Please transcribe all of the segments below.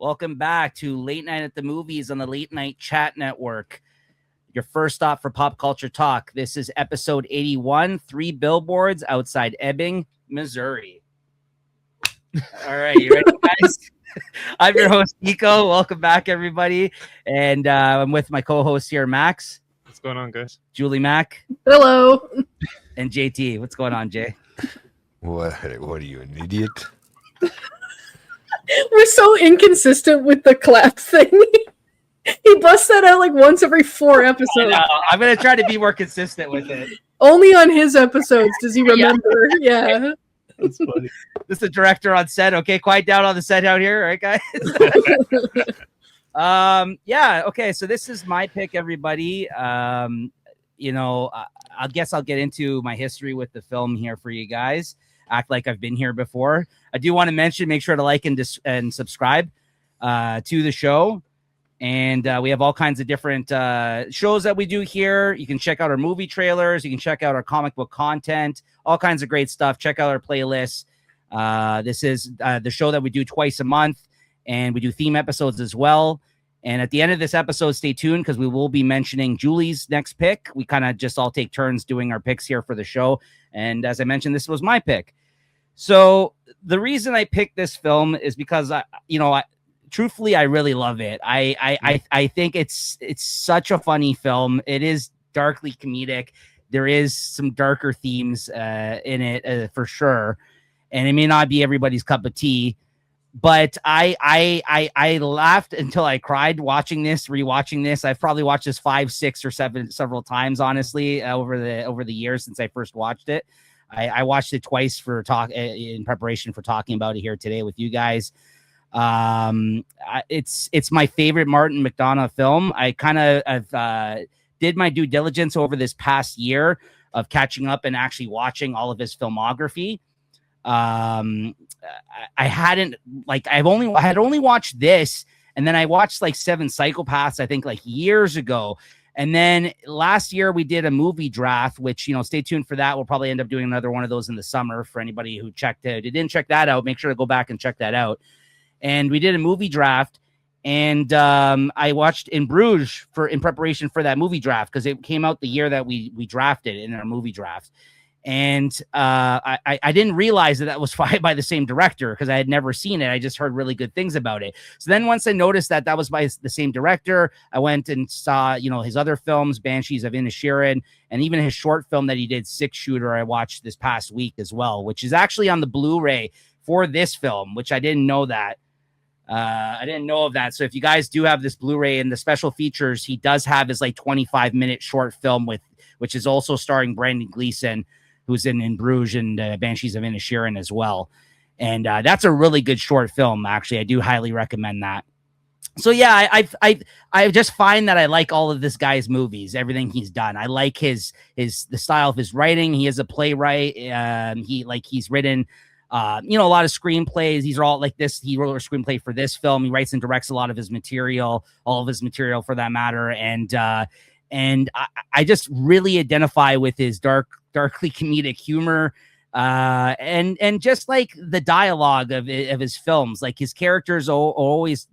Welcome back to Late Night at the Movies on the Late Night Chat Network. Your first stop for pop culture talk. This is episode 81, 3 Billboards outside Ebbing, Missouri. All right, you ready, guys? I'm your host, Nico. Welcome back, everybody. And I'm with my co-host here, Max. What's going on, guys? Julie Mack. Hello. And JT. What's going on, Jay? What are you, an idiot? We're so inconsistent with the clap thing. He busts that out like once every 4 episodes. I'm going to try to be more consistent with it. Only on his episodes does he remember. Yeah. That's funny. This is the director on set. Okay, quiet down on the set out here. All right, guys? Okay, so this is my pick, everybody. I guess I'll get into my history with the film here for you guys. Act like I've been here before. I do want to mention, make sure to like and subscribe to the show. And we have all kinds of different shows that we do here. You can check out our movie trailers. You can check out our comic book content, all kinds of great stuff. Check out our playlists. This is the show that we do twice a month, and we do theme episodes as well. And at the end of this episode, stay tuned because we will be mentioning Julie's next pick. We kind of just all take turns doing our picks here for the show. And as I mentioned, this was my pick. So the reason I picked this film is because truthfully, I really love it. I think it's such a funny film. It is darkly comedic. There is some darker themes in it for sure, and it may not be everybody's cup of tea. But I laughed until I cried watching this, rewatching this. I've probably watched this 5, 6, or 7 several times, honestly, over the years since I first watched it. I watched it twice in preparation for talking about it here today with you guys. It's my favorite Martin McDonagh film. I kind of did my due diligence over this past year of catching up and actually watching all of his filmography. I had only watched this, and then I watched like 7 Psychopaths, I think, like years ago. And then last year we did a movie draft, which, stay tuned for that. We'll probably end up doing another one of those in the summer for anybody who didn't check that out. Make sure to go back and check that out. And we did a movie draft, and I watched In Bruges in preparation for that movie draft because it came out the year that we drafted in our movie draft. And I didn't realize that was by the same director because I had never seen it. I just heard really good things about it. So then once I noticed that was by the same director, I went and saw, his other films, Banshees of Inisherin, and even his short film that he did, 6-Shooter, I watched this past week as well, which is actually on the Blu-ray for this film, which I didn't know that. I didn't know of that. So if you guys do have this Blu-ray and the special features, he does have his like 25-minute short film which is also starring Brendan Gleeson, who's in Bruges and Banshees of Inisherin as well. And that's a really good short film, actually. I do highly recommend that. So yeah, I just find that I like all of this guy's movies, everything he's done. I like the style of his writing. He is a playwright. He's written a lot of screenplays. These are all like this. He wrote a screenplay for this film. He writes and directs a lot of his material, all of his material for that matter. And I just really identify with his darkly comedic humor, and just like the dialogue of his films. Like his characters are always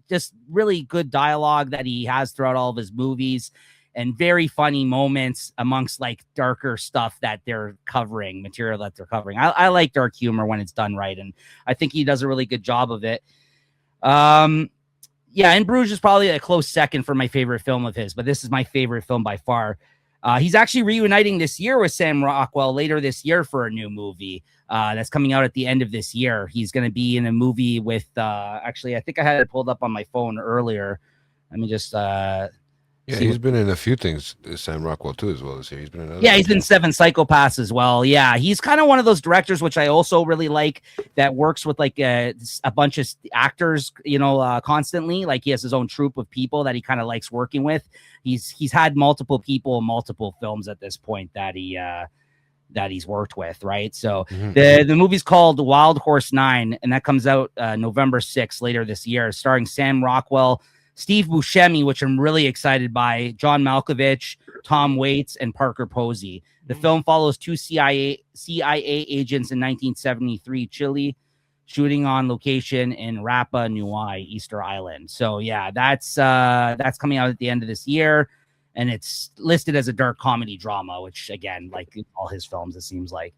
just really good dialogue that he has throughout all of his movies, and very funny moments amongst like darker stuff that they're covering, material that they're covering. I like dark humor when it's done right, and I think he does a really good job of it. Yeah, In Bruges is probably a close second for my favorite film of his, but this is my favorite film by far. He's actually reuniting this year with Sam Rockwell later this year for a new movie that's coming out at the end of this year. He's going to be in a movie with, actually, I think I had it pulled up on my phone earlier. Let me just... he's been in a few things, Sam Rockwell, too, as well this year. He's been in other he's been 7 Psychopaths as well. Yeah, he's kind of one of those directors, which I also really like, that works with like a bunch of actors, constantly. Like he has his own troupe of people that he kind of likes working with. He's had multiple people, multiple films at this point that he's worked with, right? So the movie's called Wild Horse 9, and that comes out November 6th later this year, starring Sam Rockwell, Steve Buscemi, which I'm really excited by, John Malkovich, Tom Waits, and Parker Posey. The film follows 2 CIA agents in 1973 Chile shooting on location in Rapa Nui, Easter Island. So yeah, that's coming out at the end of this year, and it's listed as a dark comedy drama, which again, like all his films, it seems like.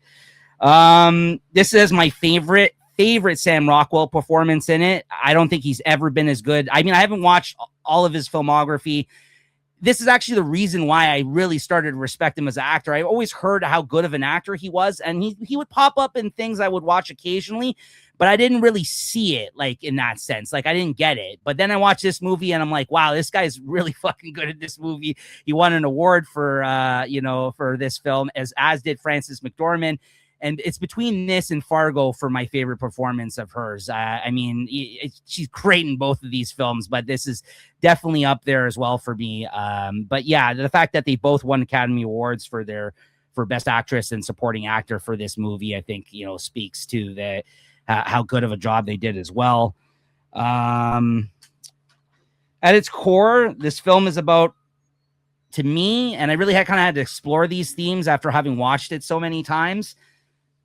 This is my favorite Sam Rockwell performance in it. I don't think he's ever been as good. I mean, I haven't watched all of his filmography. This is actually the reason why I really started to respect him as an actor. I always heard how good of an actor he was, and he would pop up in things I would watch occasionally, but I didn't really see it like in that sense. Like I didn't get it. But then I watched this movie and I'm like, wow, this guy's really fucking good at this movie. He won an award for for this film, as did Frances McDormand. And it's between this and Fargo for my favorite performance of hers. I mean, she's great in both of these films, but this is definitely up there as well for me. But yeah, the fact that they both won Academy Awards for Best Actress and Supporting Actor for this movie, I think, speaks to the how good of a job they did as well. At its core, this film is about, to me, and I really had to explore these themes after having watched it so many times,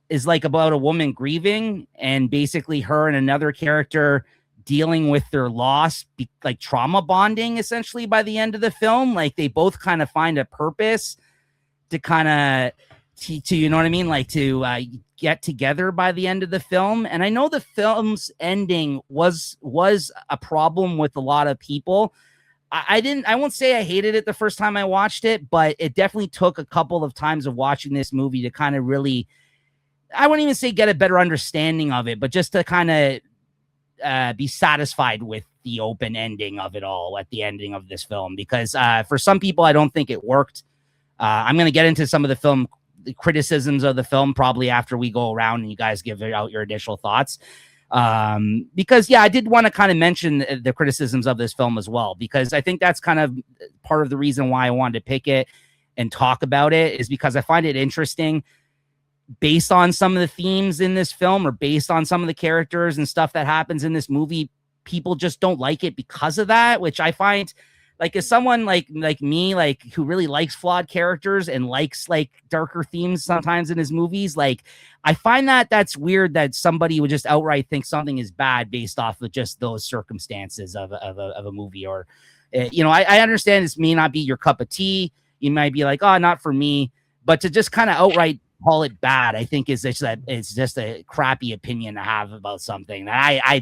is like about a woman grieving and basically her and another character dealing with their loss, like trauma bonding essentially by the end of the film. Like they both kind of find a purpose to kind of, to you know what I mean? Like to get together by the end of the film. And I know the film's ending was a problem with a lot of people. I won't say I hated it the first time I watched it, but it definitely took a couple of times of watching this movie to kind of really, I wouldn't even say get a better understanding of it, but just to kind of be satisfied with the open ending of it all at the ending of this film. Because for some people, I don't think it worked. I'm going to get into some of the criticisms of the film probably after we go around and you guys give out your initial thoughts. Because yeah, I did want to kind of mention the criticisms of this film as well, because I think that's kind of part of the reason why I wanted to pick it and talk about it, is because I find it interesting based on some of the themes in this film or based on some of the characters and stuff that happens in this movie. People just don't like it because of that, which I find, like, as someone like me, like who really likes flawed characters and likes like darker themes sometimes in his movies, like I find that's weird that somebody would just outright think something is bad based off of just those circumstances of a movie. Or I understand this may not be your cup of tea. You might be like, oh, not for me. But to just kind of outright call it bad, I think is just that it's just a crappy opinion to have about something that I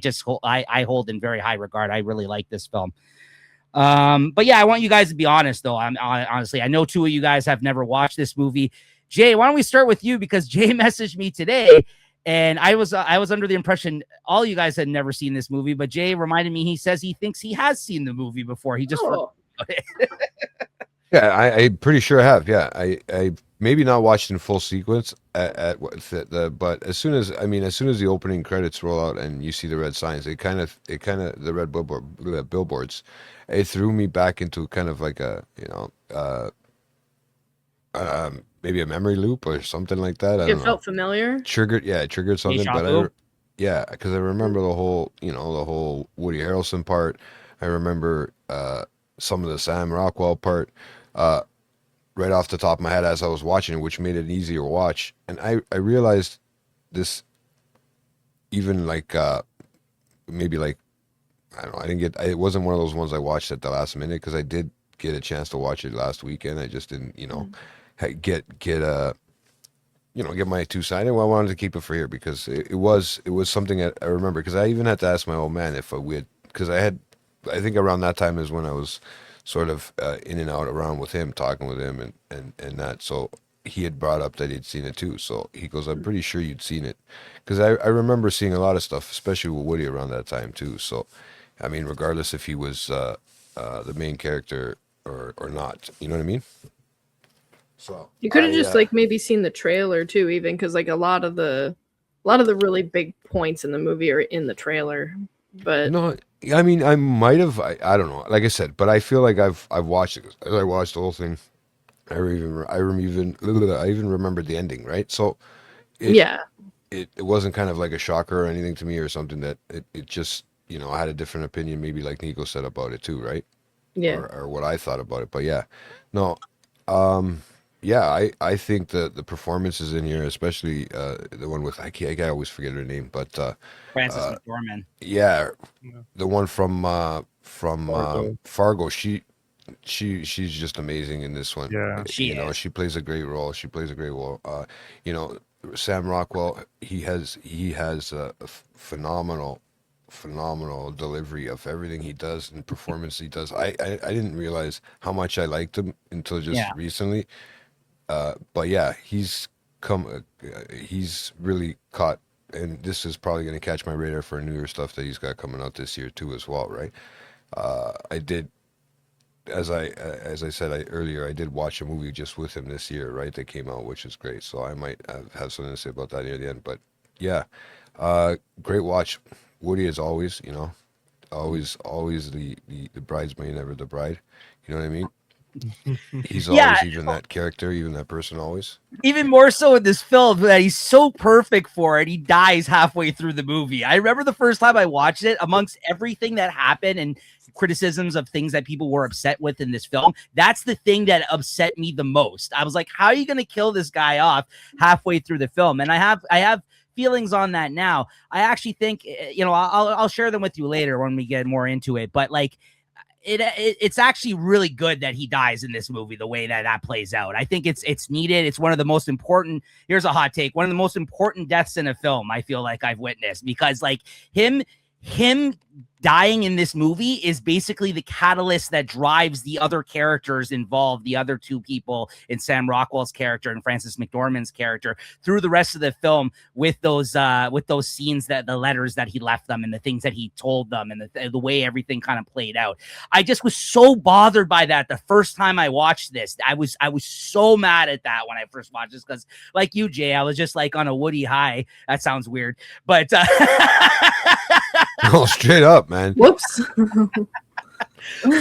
hold in very high regard. I really like this film. But yeah, I want you guys to be honest though. Honestly, I know two of you guys have never watched this movie. Jay, why don't we start with you? Because Jay messaged me today and I was under the impression all you guys had never seen this movie, but Jay reminded me, he says he thinks he has seen the movie before. He just forgot about it. Yeah, I'm pretty sure I have. Yeah, I maybe not watched in full sequence but as soon as the opening credits roll out and you see the red signs, the red billboards, it threw me back into kind of like a maybe a memory loop or something like that. It felt familiar. It triggered something. But because I remember the whole Woody Harrelson part. I remember some of the Sam Rockwell part. Right off the top of my head as I was watching it, which made it an easier watch. And I realized this, even like maybe like, I don't know, it wasn't one of those ones I watched at the last minute, because I did get a chance to watch it last weekend. I just didn't, get my two cents. I wanted to keep it for here because it was something that I remember, because I even had to ask my old man if because I think around that time is when I was sort of in and out around with him, talking with him and that. So he had brought up that he'd seen it too. So he goes, I'm pretty sure you'd seen it. Because I remember seeing a lot of stuff, especially with Woody around that time too. So, I mean, regardless if he was the main character or not, you know what I mean? So you could have just like maybe seen the trailer too, even, because like a lot of the really big points in the movie are in the trailer. But no, I mean, I might have. I don't know. Like I said, but I feel like I've watched it. I watched the whole thing. I even remembered the ending, right? So, it wasn't kind of like a shocker or anything to me or something that it just, I had a different opinion, maybe like Nico said about it too, right? Yeah. Or what I thought about it, but yeah, no. I think the performances in here, especially the one with I always forget her name, but Frances uh, McDormand. yeah, Yeah. the one from Fargo. Fargo. She's just amazing in this one. Yeah. She is. She plays a great role. She plays a great role. You know, Sam Rockwell. He has a phenomenal delivery of everything he does and performance he does. I didn't realize how much I liked him until just Yeah. recently. But yeah, he's really caught, and this is probably going to catch my radar for newer stuff that he's got coming out this year too as well, right? I did, as I said earlier, I did watch a movie just with him this year, right? That came out, which is great. So I might have something to say about that near the end. But yeah, great watch. Woody as always, always the bridesmaid, never the bride. You know what I mean? He's Yeah, always even that character, even that person always. even more so in this film that he's so perfect for it. He dies halfway through the movie. I remember the first time I watched it, amongst everything that happened and criticisms of things that people were upset with in this film, that's the thing that upset me the most. I was like, how are you going to kill this guy off halfway through the film? And I have feelings on that now. I actually think, I'll share them with you later when we get more into it, but like, it's actually really good that he dies in this movie the way that plays out. I think it's needed. It's one of the most important. Here's a hot take: one of the most important deaths in a film I feel like I've witnessed, because like him dying in this movie is basically the catalyst that drives the other characters involved, the other two people in Sam Rockwell's character and Frances McDormand's character, through the rest of the film with those scenes, that the letters that he left them and the things that he told them and the way everything kind of played out. I just was so bothered by that the first time I watched this. I was so mad at that when I first watched this, because like you, Jay, I was just like on a Woody high. That sounds weird, but Oh, straight up, man. Whoops.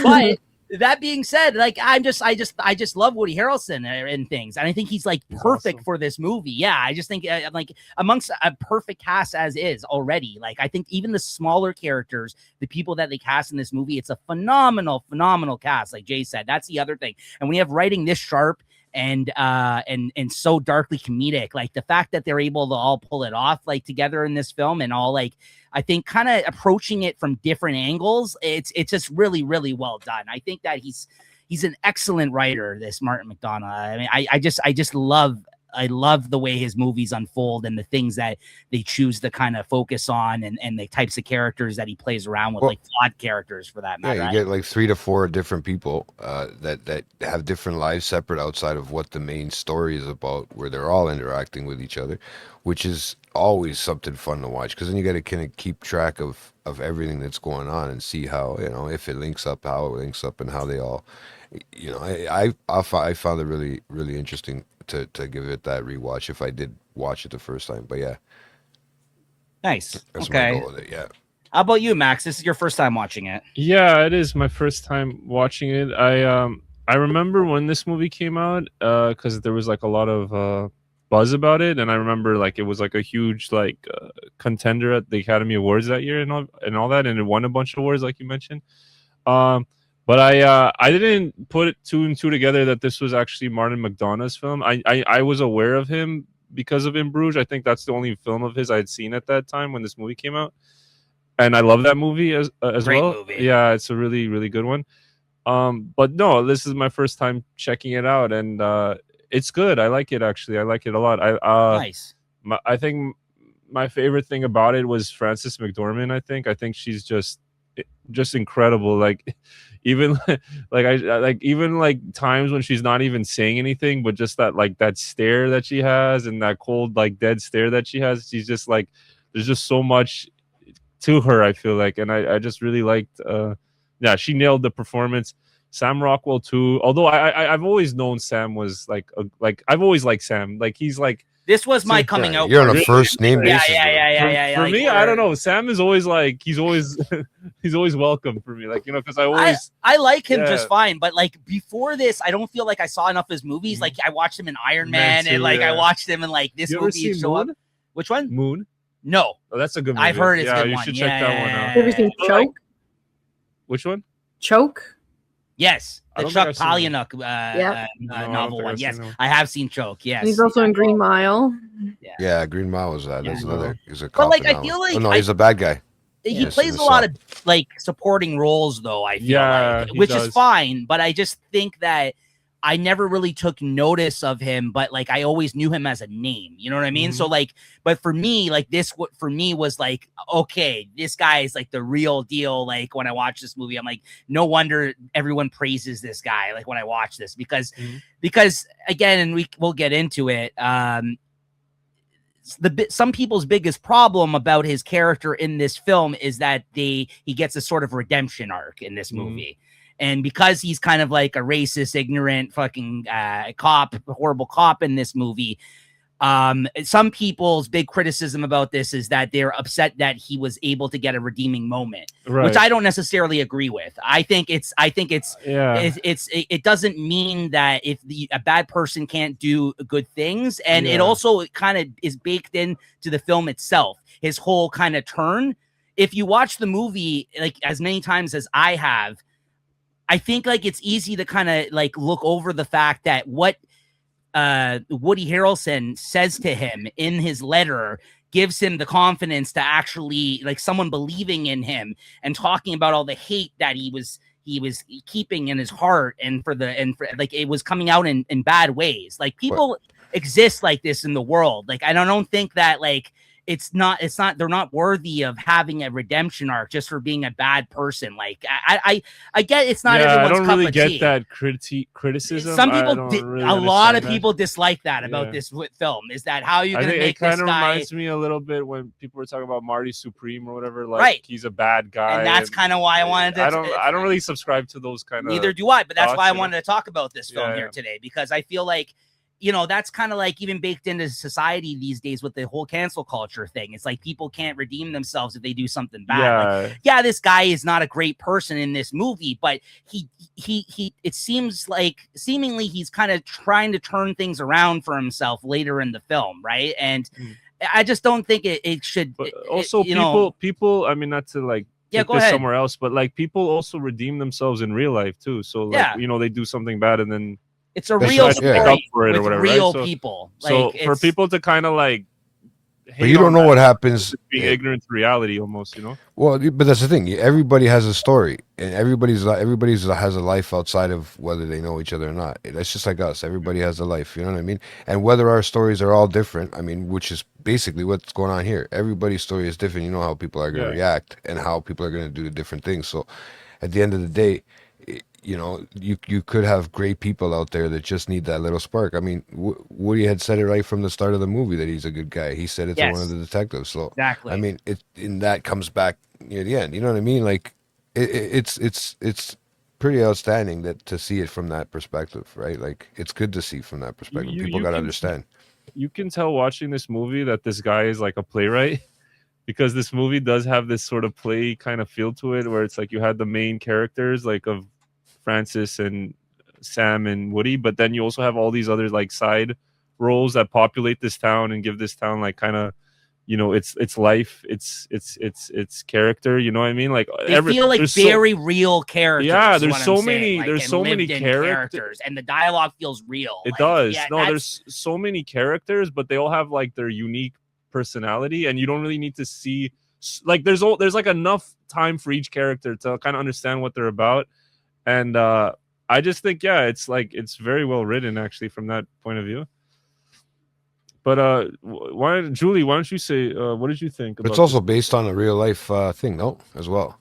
but that being said, like I just love Woody Harrelson and things, and I think he's like perfect for this movie. Yeah, I just think like amongst a perfect cast as is already. Like I think even the smaller characters, the people that they cast in this movie, it's a phenomenal cast. Like Jay said, that's the other thing. And when you have writing this sharp and so darkly comedic, like the fact that they're able to all pull it off like together in this film, and all like, I think kind of approaching it from different angles, it's just really, really well done. I think that he's an excellent writer, this Martin McDonagh. I mean, I just love the way his movies unfold and the things that they choose to kind of focus on, and the types of characters that he plays around with, like flawed characters for that matter. Yeah, you get like 3 to 4 different people that have different lives separate outside of what the main story is about, where they're all interacting with each other, which is always something fun to watch, because then you got to kind of keep track of everything that's going on and see how, if it links up, how it links up, and how they all, I found it really, really interesting to give it that rewatch if I did watch it the first time. But yeah, Nice. that's Okay. my goal with it. Yeah. How about you, Max? This is your first time watching it. Yeah, it is my first time watching it. I remember when this movie came out, because there was like a lot of buzz about it, and I remember like it was like a huge like contender at the Academy Awards that year and all that, and it won a bunch of awards like you mentioned. But I didn't put 2 and 2 together that this was actually Martin McDonagh's film. I was aware of him because of In Bruges. I think that's the only film of his I had seen at that time when this movie came out, and I love that movie as Great well. movie. Yeah, it's a really, really good one. But no, this is my first time checking it out, and it's good. I like it, actually. I like it a lot. Nice. I think my favorite thing about it was Frances McDormand. I think she's just incredible. Like even even like times when she's not even saying anything, but just that stare that she has, and that cold like dead stare that she has, she's just like, there's just so much to her, I feel like. And I just really liked she nailed the performance. Sam Rockwell too, although I've always known Sam was like I've always liked Sam. Like he's like, this was my coming out. You're on a party. first name Yeah, basis. yeah. For like, me, I don't know. Sam is always like, he's always welcome for me. Like, because I like him Yeah. just fine, but like before this, I don't feel like I saw enough of his movies. Like I watched him in Iron Man, too, and like yeah. I watched him in like this You ever movie. seen Show up. Moon? Which one? Moon. No, Oh, that's a good movie. I've heard it's a good you one. should Yeah, check that one yeah, out. yeah. Ever seen But, like, Choke? Which one? Choke? Yes, I the don't Chuck think I've seen Palahniuk No, I don't novel think one. I've Yes, seen that one. I have seen Choke. Yes, And he's also in Green Mile. Yeah, Green Mile was that. Yeah. That's another. He's a But cop like, in I that feel one. like Oh no, he's a bad guy. he Yes, plays in a lot Saw. of like supporting roles, though. I feel like, he which is does. fine. But I just think that I never really took notice of him. But like, I always knew him as a name. You know what I mean? So like, but for me, like this, what for me was like, okay, this guy is like the real deal. Like when I watch this movie, I'm like, no wonder everyone praises this guy. Like when I watch this, because again, and we'll get into it. Some people's biggest problem about his character in this film is that he gets a sort of redemption arc in this movie. And because he's kind of like a racist, ignorant fucking horrible cop in this movie, some people's big criticism about this is that they're upset that he was able to get a redeeming moment, which I don't necessarily agree with. I think it doesn't mean that if a bad person can't do good things, and it also kind of is baked into the film itself. His whole kind of turn. If you watch the movie like as many times as I have, I think like it's easy to kind of like look over the fact that what Woody Harrelson says to him in his letter gives him the confidence to actually like someone believing in him and talking about all the hate that he was keeping in his heart and for like it was coming out in bad ways. Like people exist like this in the world. Like I don't think that like it's not they're not worthy of having a redemption arc just for being a bad person. Like I get it's not everyone's I don't cup really of get tea. That criticism. Some people a lot of people dislike that about this film. Is that how you're going to make this guy? It kind of reminds me a little bit when people were talking about Marty Supreme or whatever. Like he's a bad guy, and that's kind of why I wanted to. I don't really subscribe to those kind of. Neither do I, but that's why I wanted to talk about this film here today, because I feel like, you know, that's kind of like even baked into society these days with the whole cancel culture thing. It's like people can't redeem themselves if they do something bad. Like, this guy is not a great person in this movie, but he it seems like seemingly he's kind of trying to turn things around for himself later in the film, right? And I just don't think it should. But also, people. I mean, not to like take this somewhere else, but like people also redeem themselves in real life too. So like you know, they do something bad and then. It's a real story up for it with or whatever, real right? people. So for people to kind of like, but you don't know what happens. Being ignorant to reality, almost, you know. Well, but that's the thing. Everybody has a story, and everybody's has a life outside of whether they know each other or not. That's just like us. Everybody has a life. You know what I mean? And whether our stories are all different, I mean, which is basically what's going on here. Everybody's story is different. You know how people are going to react and how people are going to do the different things. So, at the end of the day, you know, you could have great people out there that just need that little spark. I mean, Woody had said it right from the start of the movie that he's a good guy. He said it to one of the detectives. So exactly. I mean, that comes back near the end. You know what I mean? Like, it's pretty outstanding to see it from that perspective, right? Like, it's good to see from that perspective. People got to understand. You can tell watching this movie that this guy is like a playwright. Because this movie does have this sort of play kind of feel to it, where it's like you had the main characters like of Francis and Sam and Woody, but then you also have all these other like side roles that populate this town and give this town like kind of, you know, its life, its character. You know what I mean? Like they feel like very real characters. Yeah, there's so many. There's so many characters, and the dialogue feels real. It does. No, there's so many characters, but they all have like their unique personality, and you don't really need to see like there's like enough time for each character to kind of understand what they're about. And I just think it's very well written actually from that point of view. But Julie, why don't you say what did you think about it's also based on a real life thing, no, as well,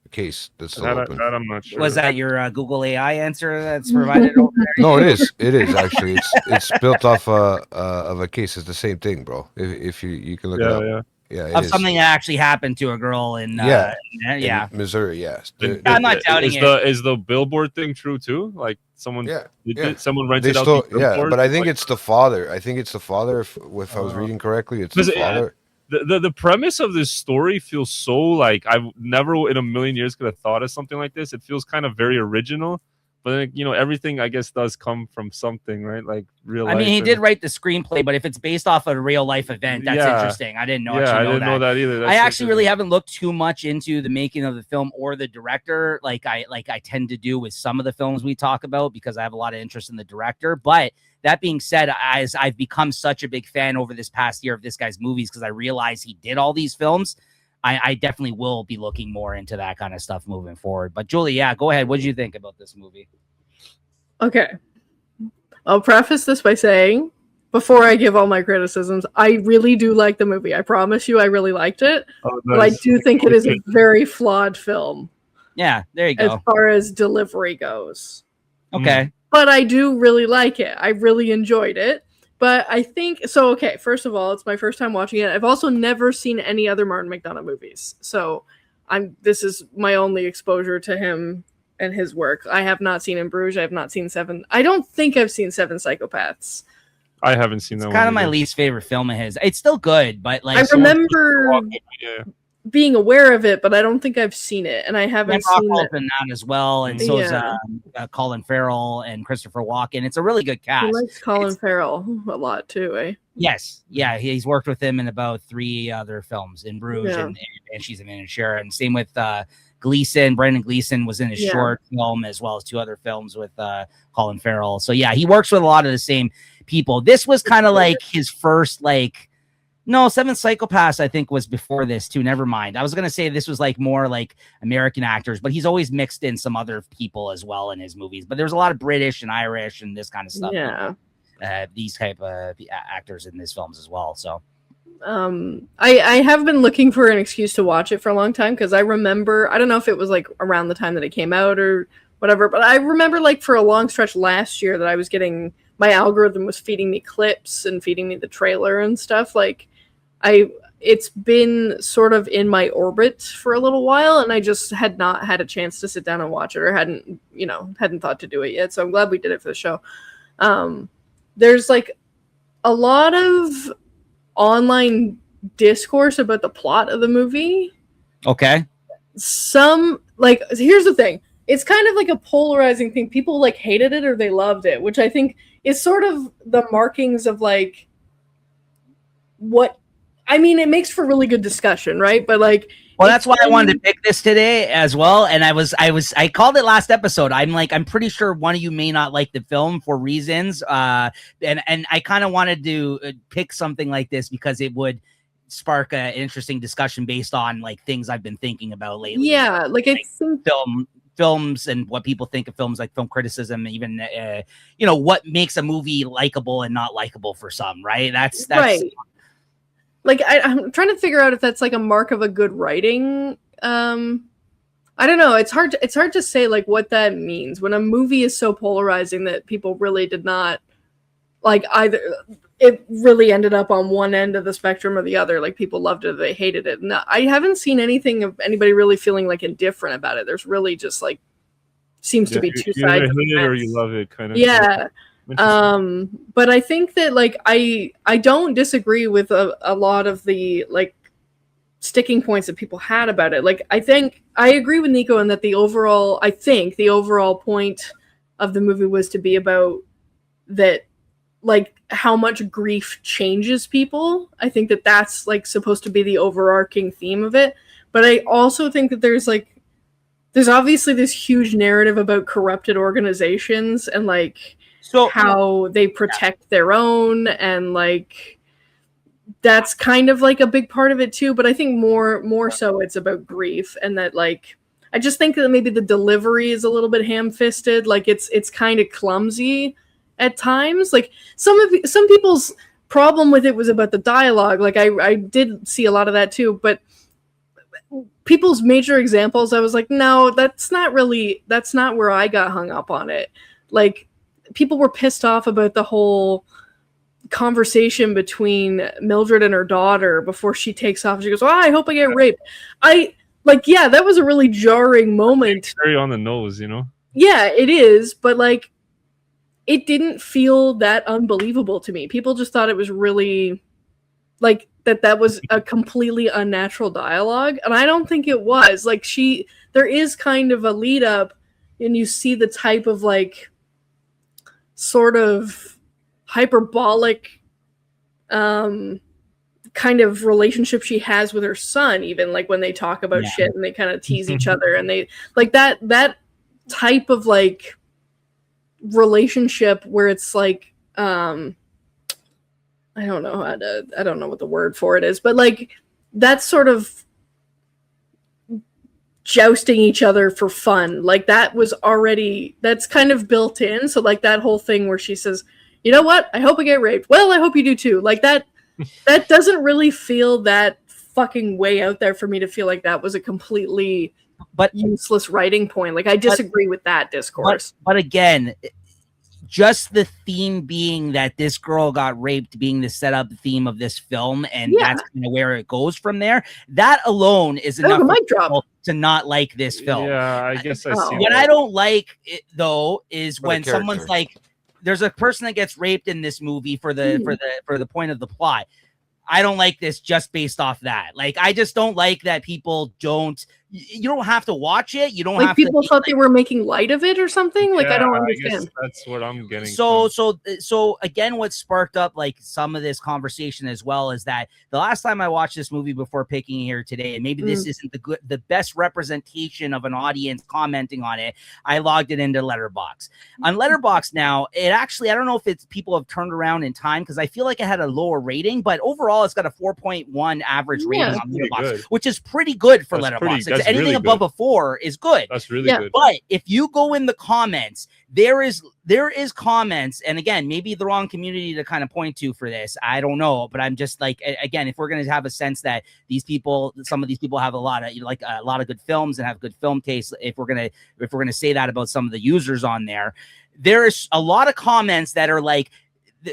a case that's still open. That I'm not sure. Was that your Google AI answer that's provided over there? No, it is actually. It's built off of a case. It's the same thing, bro. If you can look it up. Yeah, of something that actually happened to a girl in in Missouri. Yes, I'm not doubting it. Is the Billboard thing true too? Like someone, someone rented they out. But I think it's the father. I think it's the father. If I was reading correctly, it's the father. The premise of this story feels so like I've never in a million years could have thought of something like this. It feels kind of very original, but then, you know, everything I guess does come from something, right? Like real life. I mean, he did write the screenplay, but if it's based off a real life event, that's Yeah. interesting. I didn't know. Yeah, I actually didn't know that either. That's I so actually really haven't looked too much into the making of the film or the director, like I tend to do with some of the films we talk about, because I have a lot of interest in the director. But that being said, as I've become such a big fan over this past year of this guy's movies, because I realize he did all these films, I definitely will be looking more into that kind of stuff moving forward. But Julie, yeah, go ahead. What did you think about this movie? Okay. I'll preface this by saying, before I give all my criticisms, I really do like the movie. I promise you I really liked it. Oh, nice. But I do think it is a very flawed film. Yeah, there you go. As far as delivery goes. Okay. But I do really like it. I really enjoyed it. But I think, so okay, first of all, it's my first time watching it. I've also never seen any other Martin McDonagh movies. So this is my only exposure to him and his work. I have not seen In Bruges. I have not seen I don't think I've seen Seven Psychopaths. I haven't seen that it's one. Kind of my least favorite film of his. It's still good, but like I remember being aware of it, but I don't think I've seen it, and I haven't seen it. In that as well, and so is Colin Farrell and Christopher Walken. It's a really good cast. He likes Colin Farrell a lot too, eh? Yes, yeah, he's worked with him in about 3 other films, In Bruges and She's a Miniature, and same with Gleeson. Brendan Gleeson was in a short film, as well as 2 other films with Colin Farrell. So yeah, he works with a lot of the same people. This was kind of like his first No, Seven Psychopaths, I think, was before this, too. Never mind. I was going to say this was like more like American actors, but he's always mixed in some other people as well in his movies. But there's a lot of British and Irish and this kind of stuff. Yeah. These type of actors in these films as well. So I have been looking for an excuse to watch it for a long time, because I remember, I don't know if it was like around the time that it came out or whatever, but I remember like for a long stretch last year that I was getting, my algorithm was feeding me clips and feeding me the trailer and stuff. Like, it's been sort of in my orbit for a little while, and I just had not had a chance to sit down and watch it, or hadn't thought to do it yet. So I'm glad we did it for the show. There's like a lot of online discourse about the plot of the movie. Okay. Here's the thing. It's kind of like a polarizing thing. People like hated it or they loved it, which I think is sort of the markings of like what, I mean, it makes for really good discussion, right? But like, well, that's why I wanted to pick this today as well. And I called it last episode. I'm pretty sure one of you may not like the film for reasons. And I kind of wanted to pick something like this because it would spark an interesting discussion based on like things I've been thinking about lately. Yeah, like it's films and what people think of films, like film criticism, even what makes a movie likable and not likable for some, right? That's right. Like I'm trying to figure out if that's like a mark of a good writing. I don't know. It's hard to say like what that means when a movie is so polarizing that people really did not like either. It really ended up on one end of the spectrum or the other. Like people loved it or they hated it. No, I haven't seen anything of anybody really feeling like indifferent about it. There's really just like seems to be two sides. You hate it or you love it, kind of. Yeah. But I think that like I don't disagree with a lot of the like sticking points that people had about it. Like I think I agree with Nico in that the overall point of the movie was to be about that, like how much grief changes people. I think that that's like supposed to be the overarching theme of it. But I also think that there's obviously this huge narrative about corrupted organizations and like how they protect their own, and like that's kind of like a big part of it too. But I think more so it's about grief, and that like I just think that maybe the delivery is a little bit ham-fisted. Like it's kind of clumsy at times. Like some people's problem with it was about the dialogue. Like I did see a lot of that too, but people's major examples, I was like, no, that's not where I got hung up on it. Like people were pissed off about the whole conversation between Mildred and her daughter before she takes off. She goes, "Oh, I hope I get raped." Yeah, that was a really jarring moment. It's very on the nose, you know? Yeah, it is, but like it didn't feel that unbelievable to me. People just thought it was really like that was a completely unnatural dialogue, and I don't think it was. Like there is kind of a lead up and you see the type of like sort of hyperbolic kind of relationship she has with her son, even like when they talk about shit and they kind of tease each other, and they like that type of like relationship where it's like I don't know what the word for it is, but like that sort of jousting each other for fun, like that's kind of built in. So like that whole thing where she says, you know what, I hope I get raped, well, I hope you do too, like that doesn't really feel that fucking way out there for me to feel like that was a completely useless writing point. Like I disagree with that discourse. But again, just the theme being that this girl got raped being the setup theme of this film, and that's kind of where it goes from there. That alone is enough for people to not like this film. Yeah, I guess I see. What I don't like it though is when someone's like, there's a person that gets raped in this movie for the point of the plot. I don't like this just based off that. Like, I just don't like that people you don't have to watch it. You don't have people thought they were making light of it or something. Like, I don't understand. I guess that's what I'm getting. So again, what sparked up like some of this conversation as well is that the last time I watched this movie before picking here today, and maybe this isn't the best representation of an audience commenting on it, I logged it into Letterboxd. On Letterboxd now, it actually, I don't know if it's people have turned around in time, because I feel like it had a lower rating, but overall it's got a 4.1 average rating on Letterboxd, which is pretty good for Letterboxd. Anything really above a 4 is good. That's really good. But if you go in the comments, there is comments, and again, maybe the wrong community to kind of point to for this, I don't know, but I'm just like, again, if we're going to have a sense that some of these people have a lot of good films and have good film taste, if we're going to say that about some of the users on there, there's a lot of comments that are like,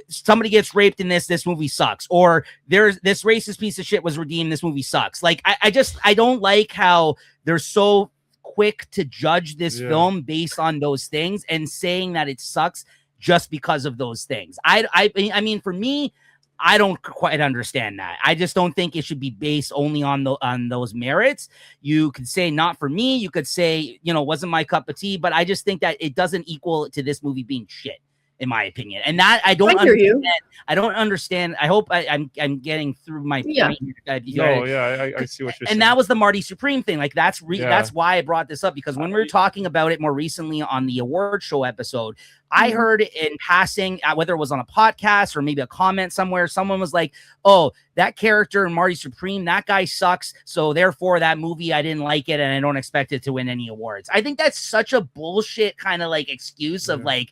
somebody gets raped in this movie sucks, or there's this racist piece of shit was redeemed, this movie sucks. Like, I don't like how they're so quick to judge this film based on those things and saying that it sucks just because of those things. I mean, for me, I don't quite understand that. I just don't think it should be based only on those merits. You could say not for me. You could say, wasn't my cup of tea, but I just think that it doesn't equal to this movie being shit, in my opinion. And that I don't understand. I don't understand. I hope I'm getting through my point. I see what you're saying. And that was the Marty Supreme thing. Like, that's why I brought this up, because when we were talking about it more recently on the award show episode, I heard in passing, whether it was on a podcast or maybe a comment somewhere, someone was like, oh, that character in Marty Supreme, that guy sucks, so therefore that movie, I didn't like it and I don't expect it to win any awards. I think that's such a bullshit kind of like excuse of like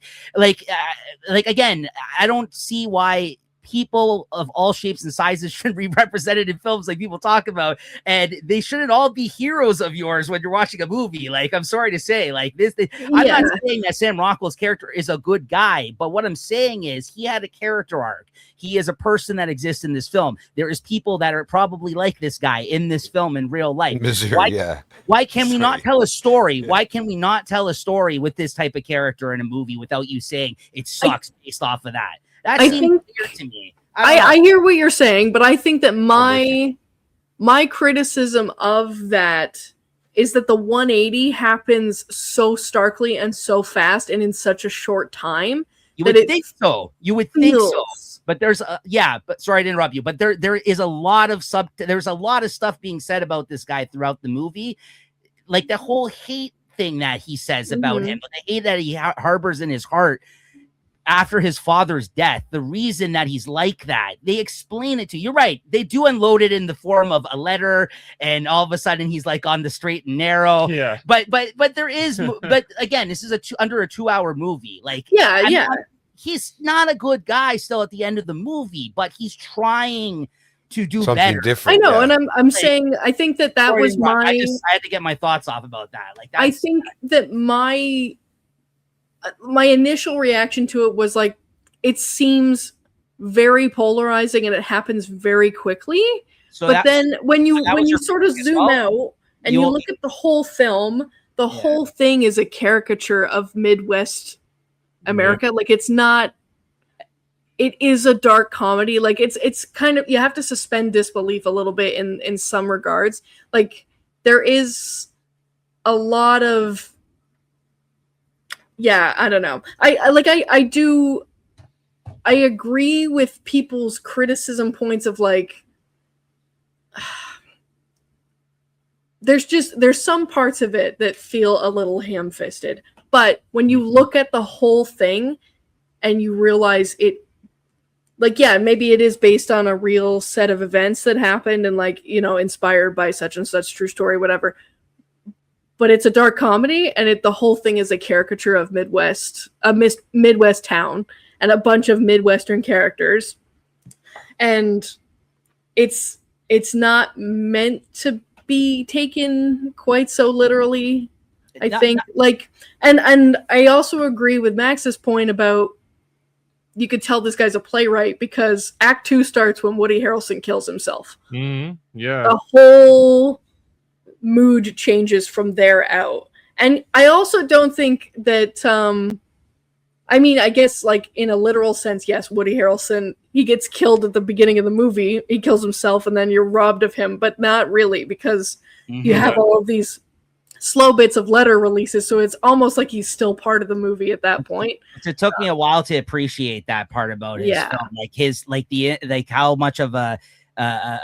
again, I don't see why people of all shapes and sizes should be represented in films like people talk about, and they shouldn't all be heroes of yours when you're watching a movie. Like, I'm sorry to say, like this, I'm not saying that Sam Rockwell's character is a good guy, but what I'm saying is he had a character arc. He is a person that exists in this film. There is people that are probably like this guy in this film in real life. Why can we not tell a story? Why can we not tell a story with this type of character in a movie without you saying it sucks based off of that? That seems weird to me. I hear what you're saying, but I think that my criticism of that is that the 180 happens so starkly and so fast and in such a short time. You would think so. But there's but sorry to interrupt you, but there is a lot of there's a lot of stuff being said about this guy throughout the movie, like the whole hate thing that he says about him, the hate that he harbors in his heart after his father's death. The reason that he's like that, they explain it to you. You're right. They do unload it in the form of a letter, and all of a sudden he's like on the straight and narrow. Yeah. But there is, but again, this is under a 2-hour movie. Like, he's not a good guy still at the end of the movie, but he's trying to do something better. Different. I know, and I'm saying, I think that was I had to get my thoughts off about that. Like, I think that my initial reaction to it was like, it seems very polarizing and it happens very quickly. But then when you sort of zoom out and you look at the whole film, the whole thing is a caricature of Midwest America. Like, it's not, it is a dark comedy. Like, it's kind of, you have to suspend disbelief a little bit in some regards. Like, there is a lot of yeah, I don't know. I agree with people's criticism points of like there's some parts of it that feel a little ham-fisted. But when you look at the whole thing and you realize it, like, yeah, maybe it is based on a real set of events that happened and, like, you know, inspired by such and such true story, whatever. But it's a dark comedy, and the whole thing is a caricature of Midwest town and a bunch of Midwestern characters. And it's not meant to be taken quite so literally, I think. Like, and I also agree with Max's point about you could tell this guy's a playwright because Act 2 starts when Woody Harrelson kills himself. Mm-hmm. Yeah. The whole mood changes from there out. And I also don't think that, I mean, I guess, like, in a literal sense, yes, Woody Harrelson, he gets killed at the beginning of the movie. He kills himself and then you're robbed of him, but not really because you have all of these slow bits of letter releases, so it's almost like he's still part of the movie at that point. It took me a while to appreciate that part about his film, like how much of a how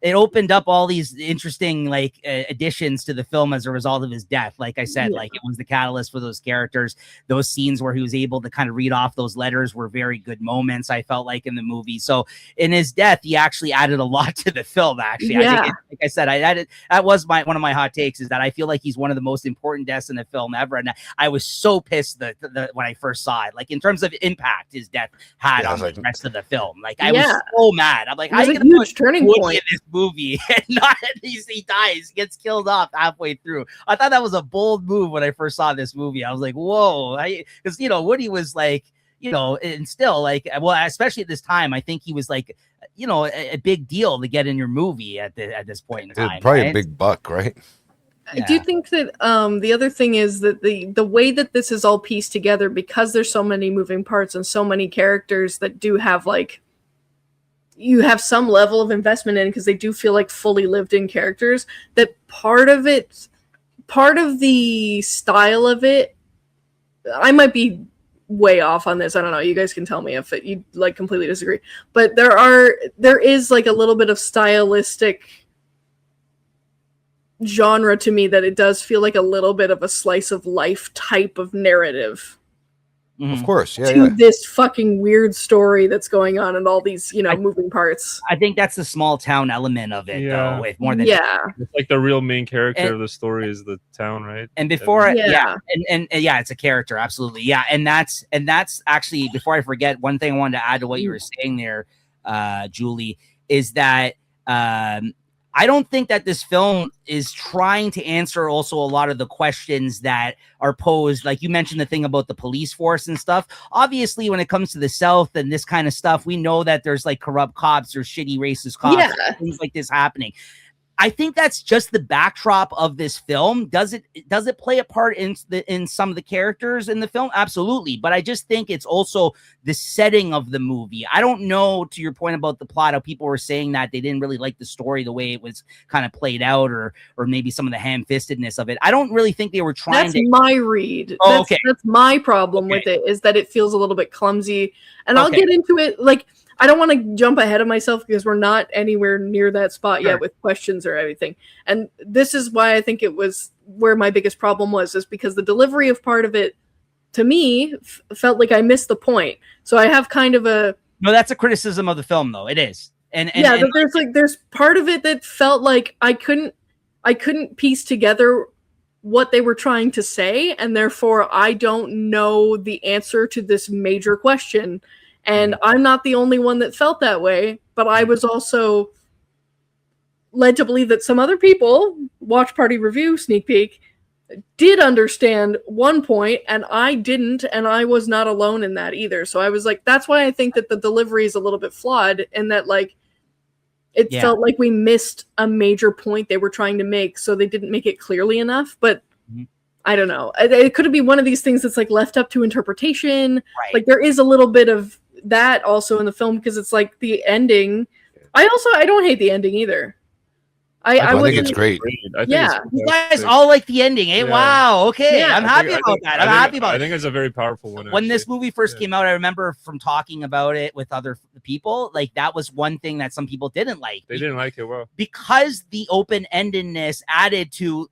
it opened up all these interesting additions to the film as a result of his death. Like I said, like it was the catalyst for those characters. Those scenes where he was able to kind of read off those letters were very good moments, I felt like, in the movie. So in his death, he actually added a lot to the film, actually. I think like I said, that was one of my hot takes, is that I feel like he's one of the most important deaths in the film ever. And I was so pissed that when I first saw it, like in terms of impact his death had on the rest of the film. Like I was so mad. I'm like, it was a huge turning point in this movie, and not he dies, gets killed off halfway through. I thought that was a bold move when I first saw this movie. I was like, whoa, because Woody was like, and still like, well, especially at this time, I think he was like, a big deal to get in your movie at this point in time. Probably a big buck, right? I do think that the other thing is that the way that this is all pieced together, because there's so many moving parts and so many characters that do have like, you have some level of investment in, because they do feel like fully lived in characters, that part of the style of it, I might be way off on this. I don't know. You guys can tell me if you like completely disagree, but there is like a little bit of stylistic genre to me that it does feel like a little bit of a slice of life type of narrative. Of course, This fucking weird story that's going on and all these, moving parts. I think that's the small town element of it, though. With more than it's like the real main character of the story is the town, right? And before, and it's a character, absolutely, and that's actually, before I forget, one thing I wanted to add to what you were saying there, Julie, is that I don't think that this film is trying to answer also a lot of the questions that are posed. Like you mentioned the thing about the police force and stuff. Obviously, when it comes to the South and this kind of stuff, we know that there's like corrupt cops or shitty racist cops, things like this happening. I think that's just the backdrop of this film. Does it play a part in some of the characters in the film? Absolutely. But I just think it's also the setting of the movie. I don't know, to your point about the plot, how people were saying that they didn't really like the story, the way it was kind of played out, or maybe some of the ham-fistedness of it. I don't really think they were trying That's my read. That's my problem with it, is that it feels a little bit clumsy. And I'll get into it. Like, I don't want to jump ahead of myself because we're not anywhere near that spot yet with questions or everything. And this is why I think it was where my biggest problem was, is because the delivery of part of it, to me, felt like I missed the point. So I have kind of a... No, that's a criticism of the film, though. It is. And there's part of it that felt like I couldn't piece together what they were trying to say, and therefore I don't know the answer to this major question. And I'm not the only one that felt that way, but I was also led to believe that some other people, Watch Party Review, sneak peek, did understand one point, and I didn't, and I was not alone in that either. So I was like, that's why I think that the delivery is a little bit flawed, and that like it felt like we missed a major point they were trying to make, so they didn't make it clearly enough. But I don't know. It could be one of these things that's like left up to interpretation. Right. Like there is a little bit of that also in the film, because it's like the ending. I don't hate the ending either. I I think wasn't. it's great. I think Yeah. You guys fantastic. all like the ending, eh? Yeah. Wow. Okay. Yeah. I'm happy about that. I'm happy about I it. think it's a very powerful one. When this actually. movie first Yeah. came out, I remember from talking about it with other people, like that was one thing that some people didn't like. They didn't like it. Well, because the open-endedness added to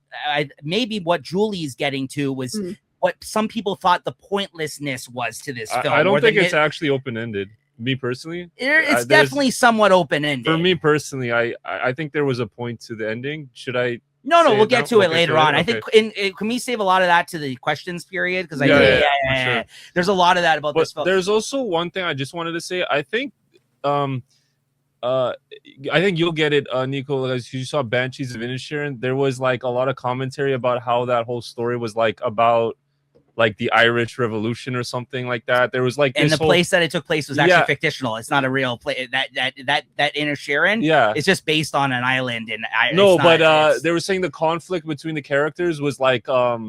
maybe what Julie's getting to was what some people thought the pointlessness was to this film. I don't think it's actually open-ended. Me personally, it's definitely somewhat open-ended. For me personally, I think there was a point to the ending. Should I? No, we'll get to it later on. Okay. I think can we save a lot of that to the questions period? Because Sure. There's a lot of that about this film. There's also one thing I just wanted to say. I think you'll get it, Nico, as you saw Banshees of Inisherin. There was like a lot of commentary about how that whole story was like about like the Irish Revolution or something like that. There was like and the place that it took place was actually fictional. It's not a real place. That Inisherin, it's just based on an island in Ireland. They were saying the conflict between the characters was like a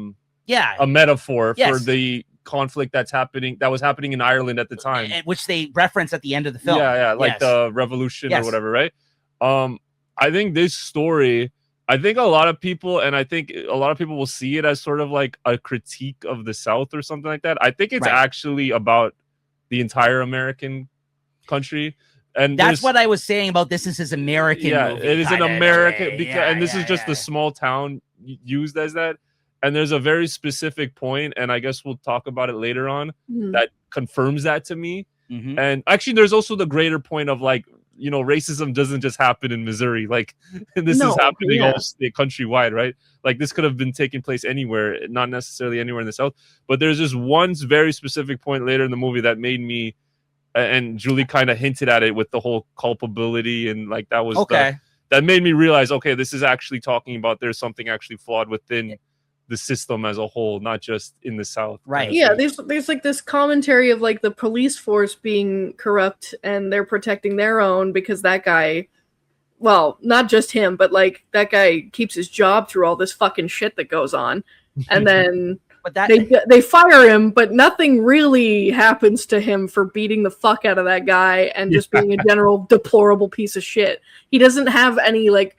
metaphor for the conflict that was happening in Ireland at the time, which they reference at the end of the film. Like the revolution or whatever, right? I think this story, I think a lot of people will see it as sort of like a critique of the South or something like that. I think it's actually about the entire American country. And that's what I was saying about this is his American movie. It is an American and this is just the small town used as that. And there's a very specific point, and I guess we'll talk about it later on, that confirms that to me. And actually, there's also the greater point of like, racism doesn't just happen in Missouri. Like, this is happening all countrywide, right? Like, this could have been taking place anywhere, not necessarily anywhere in the South. But there's this one very specific point later in the movie that made me, and Julie kind of hinted at it with the whole culpability, and like that was that made me realize, okay, this is actually talking about there's something actually flawed within the system as a whole, not just in the South. Right. Yeah, there's like this commentary of like the police force being corrupt and they're protecting their own because that guy, well, not just him, but like that guy keeps his job through all this fucking shit that goes on. And then they fire him, but nothing really happens to him for beating the fuck out of that guy and just being a general deplorable piece of shit. He doesn't have any like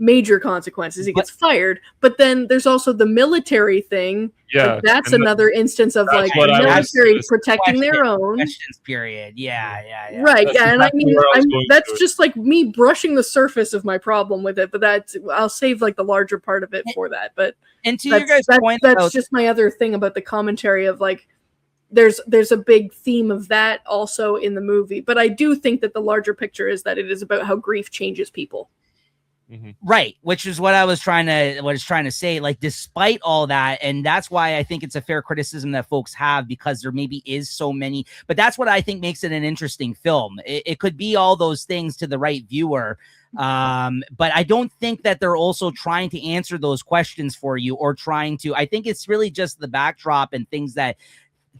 major consequences. He gets fired, but then there's also the military thing. Like, that's another instance of like the military protecting their own. Questions period. Right. And I mean, that's just like me brushing the surface of my problem with it. But I'll save like the larger part of it for that. But and to your guys' point, that's just my other thing about the commentary of like. There's a big theme of that also in the movie, but I do think that the larger picture is that it is about how grief changes people. Right, which is what I was trying to say. Like, despite all that, and that's why I think it's a fair criticism that folks have, because there maybe is so many. But that's what I think makes it an interesting film. It could be all those things to the right viewer, but I don't think that they're also trying to answer those questions for you or trying to. I think it's really just the backdrop and themes that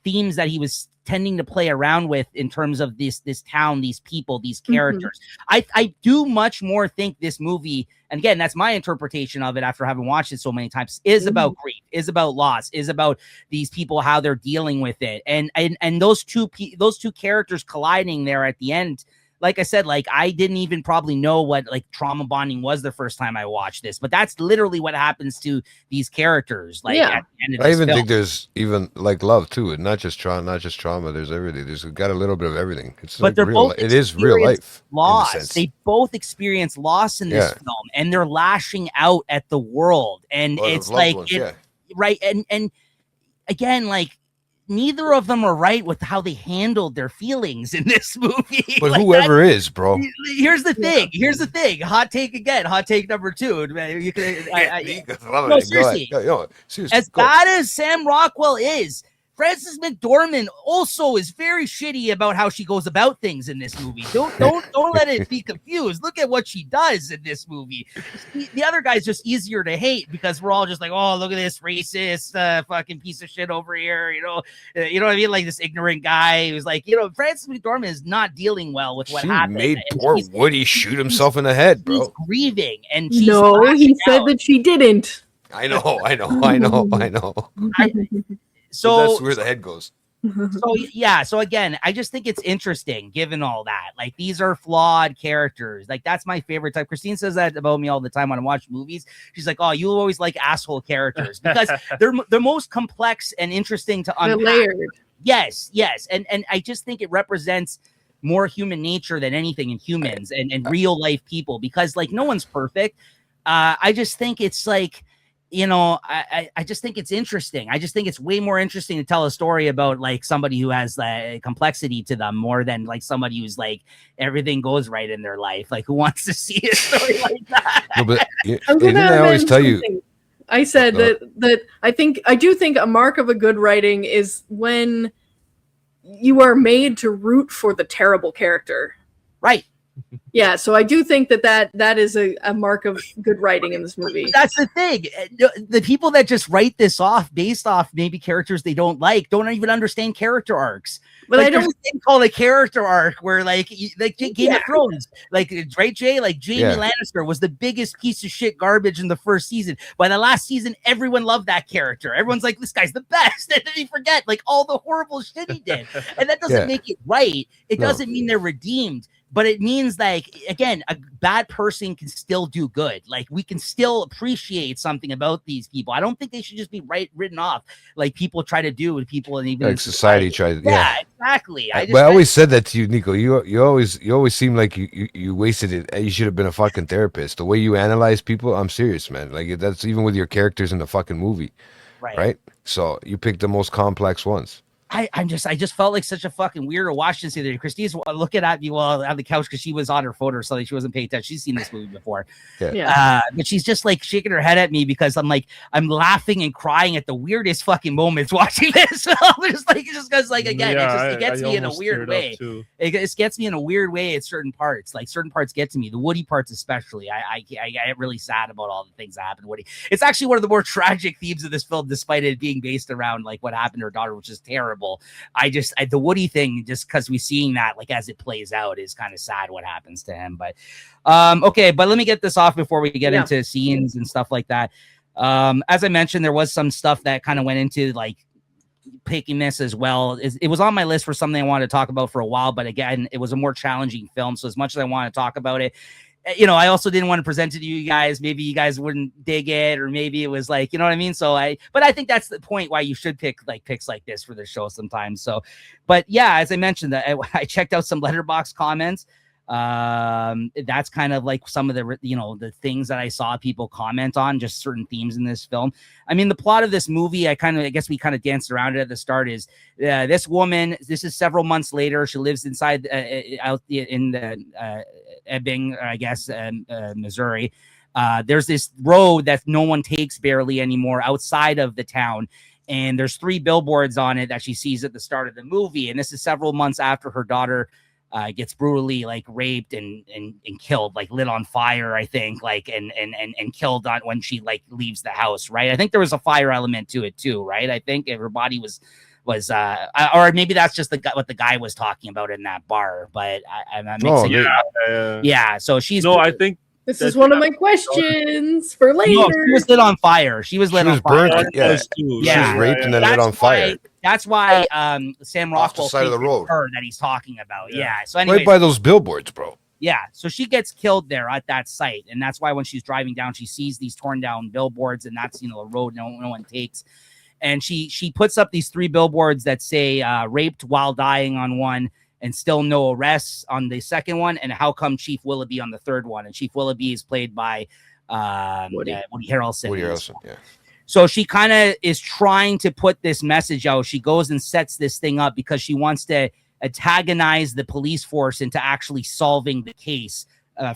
he was tending to play around with in terms of this town, these people, these characters. I do much more think this movie, and again, that's my interpretation of it after having watched it so many times, is about grief, is about loss, is about these people, how they're dealing with it. And those two characters colliding there at the end, like I said, like I didn't even probably know what like trauma bonding was the first time I watched this, but that's literally what happens to these characters. Like at the end of I this even film. think there's even like love too, and not just trauma. There's everything. There's got a little bit of everything. It's but like they're real. both It is real life. Loss. They both experience loss in this film, and they're lashing out at the world, and it's like right. And again, like. Neither of them are right with how they handled their feelings in this movie. But like whoever is, bro. Here's the thing. Hot take again. Hot take number 2. You can. No, seriously. Seriously. As bad as Sam Rockwell is, Frances McDormand also is very shitty about how she goes about things in this movie. Don't let it be confused. Look at what she does in this movie. The other guy's just easier to hate because we're all just like, oh, look at this racist fucking piece of shit over here. You know what I mean? Like this ignorant guy who's like, Frances McDormand is not dealing well with what happened. Made poor Woody shoot himself in the head, bro. He's grieving, and he said that she didn't. I know. So that's where the head goes. So yeah, so again, I just think it's interesting given all that. Like, these are flawed characters. Like, that's my favorite type. Christine says that about me all the time when I watch movies. She's like, "Oh, you always like asshole characters because they're most complex and interesting to unpack." They're layered. Yes, and I just think it represents more human nature than anything in humans and real life people, because like no one's perfect. I just think it's like, you know, I just think it's interesting. I just think it's way more interesting to tell a story about like somebody who has complexity to them more than like somebody who's like everything goes right in their life. Like, who wants to see a story like that? No, but I always tell you. I said that I do think a mark of a good writing is when you are made to root for the terrible character. Right. Yeah, so I do think that is a mark of good writing in this movie. That's the thing. The people that just write this off based off maybe characters they don't even understand character arcs. But like, I don't there's a thing called a character arc where like Game of Thrones, like, right, Jay, like Jamie Lannister was the biggest piece of shit garbage in the first season. By the last season, everyone loved that character. Everyone's like, this guy's the best. And then you forget like all the horrible shit he did. And that doesn't make it right. It doesn't mean they're redeemed. But it means, like, again, a bad person can still do good. Like, we can still appreciate something about these people. I don't think they should just be written off like people try to do with people, and even like society tries. Yeah, exactly. But I always said that to you, Nico. You always seem like you wasted it. You should have been a fucking therapist. The way you analyze people, I'm serious, man. Like, that's even with your characters in the fucking movie, right? So you picked the most complex ones. I just felt like such a fucking weirdo watching this the other day. Christine's looking at me while on the couch because she was on her phone or something. She wasn't paying attention. She's seen this movie before. But she's just like shaking her head at me because I'm laughing and crying at the weirdest fucking moments watching this. just because again, it gets me in a weird way. It gets me in a weird way at certain parts. Like, certain parts get to me. The Woody parts especially. I get really sad about all the things that happened to Woody. It's actually one of the more tragic themes of this film, despite it being based around like what happened to her daughter, which is terrible. The Woody thing, just because we're seeing that like as it plays out, is kind of sad what happens to him. But okay, but let me get this off before we get into scenes and stuff like that. As I mentioned, there was some stuff that kind of went into like picking this as well. It was on my list for something I wanted to talk about for a while, but again, it was a more challenging film. So as much as I want to talk about it, you know, I also didn't want to present it to you guys. Maybe you guys wouldn't dig it, or maybe it was like, you know what I mean? But I think that's the point why you should pick like picks like this for the show sometimes. So, but yeah, as I mentioned, I checked out some Letterboxd comments. That's kind of like some of the, you know, the things that I saw people comment on, just certain themes in this film. I mean, the plot of this movie, I guess we kind of danced around it at the start, is this woman, this is several months later. She lives inside out in the Ebbing, I guess, Missouri. There's this road that no one takes barely anymore outside of the town. And there's 3 billboards on it that she sees at the start of the movie. And this is several months after her daughter gets brutally like raped and killed, like lit on fire, I think, like and killed on when she like leaves the house, right? I think there was a fire element to it too, right? I think her body was or maybe that's just what the guy was talking about in that bar, but I'm mixing yeah. So she's I think this is one of my questions for later. No, she was lit on fire. She was lit on fire. Burnt, yeah. She was raped and then lit on fire. That's why Sam Rockwell off the side of the road her that he's talking about. Yeah. So anyway, right by those billboards, bro. Yeah. So she gets killed there at that site, and that's why when she's driving down, she sees these torn down billboards, and that's, you know, a road no one takes. And she puts up these 3 billboards that say raped while dying on one, and still no arrests on the second one, and how come Chief Willoughby on the third one. And Chief Willoughby is played by Woody Harrelson. Woody Harrelson, yeah. So she kind of is trying to put this message out. She goes and sets this thing up because she wants to antagonize the police force into actually solving the case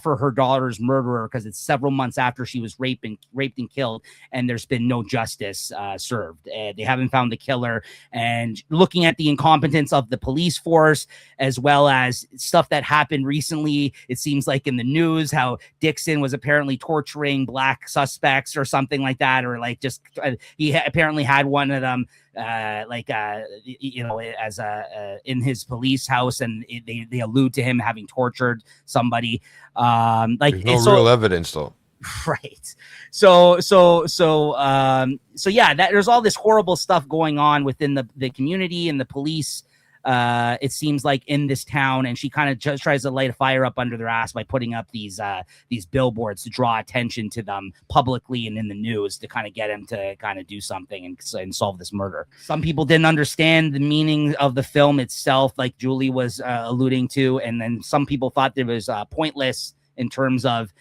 for her daughter's murderer, because it's several months after she was raped and killed, and there's been no justice served. They haven't found the killer. And looking at the incompetence of the police force, as well as stuff that happened recently, it seems like in the news how Dixon was apparently torturing black suspects or something like that, or like just he apparently had one of them you know, as in his police house, and they allude to him having tortured somebody. There's no real evidence though. Right. So yeah, there's all this horrible stuff going on within the community and the police. It seems like in this town, and she kind of just tries to light a fire up under their ass by putting up these billboards to draw attention to them publicly and in the news to kind of get him to kind of do something and solve this murder. Some people didn't understand the meaning of the film itself, like Julie was alluding to, and then some people thought it was pointless in terms of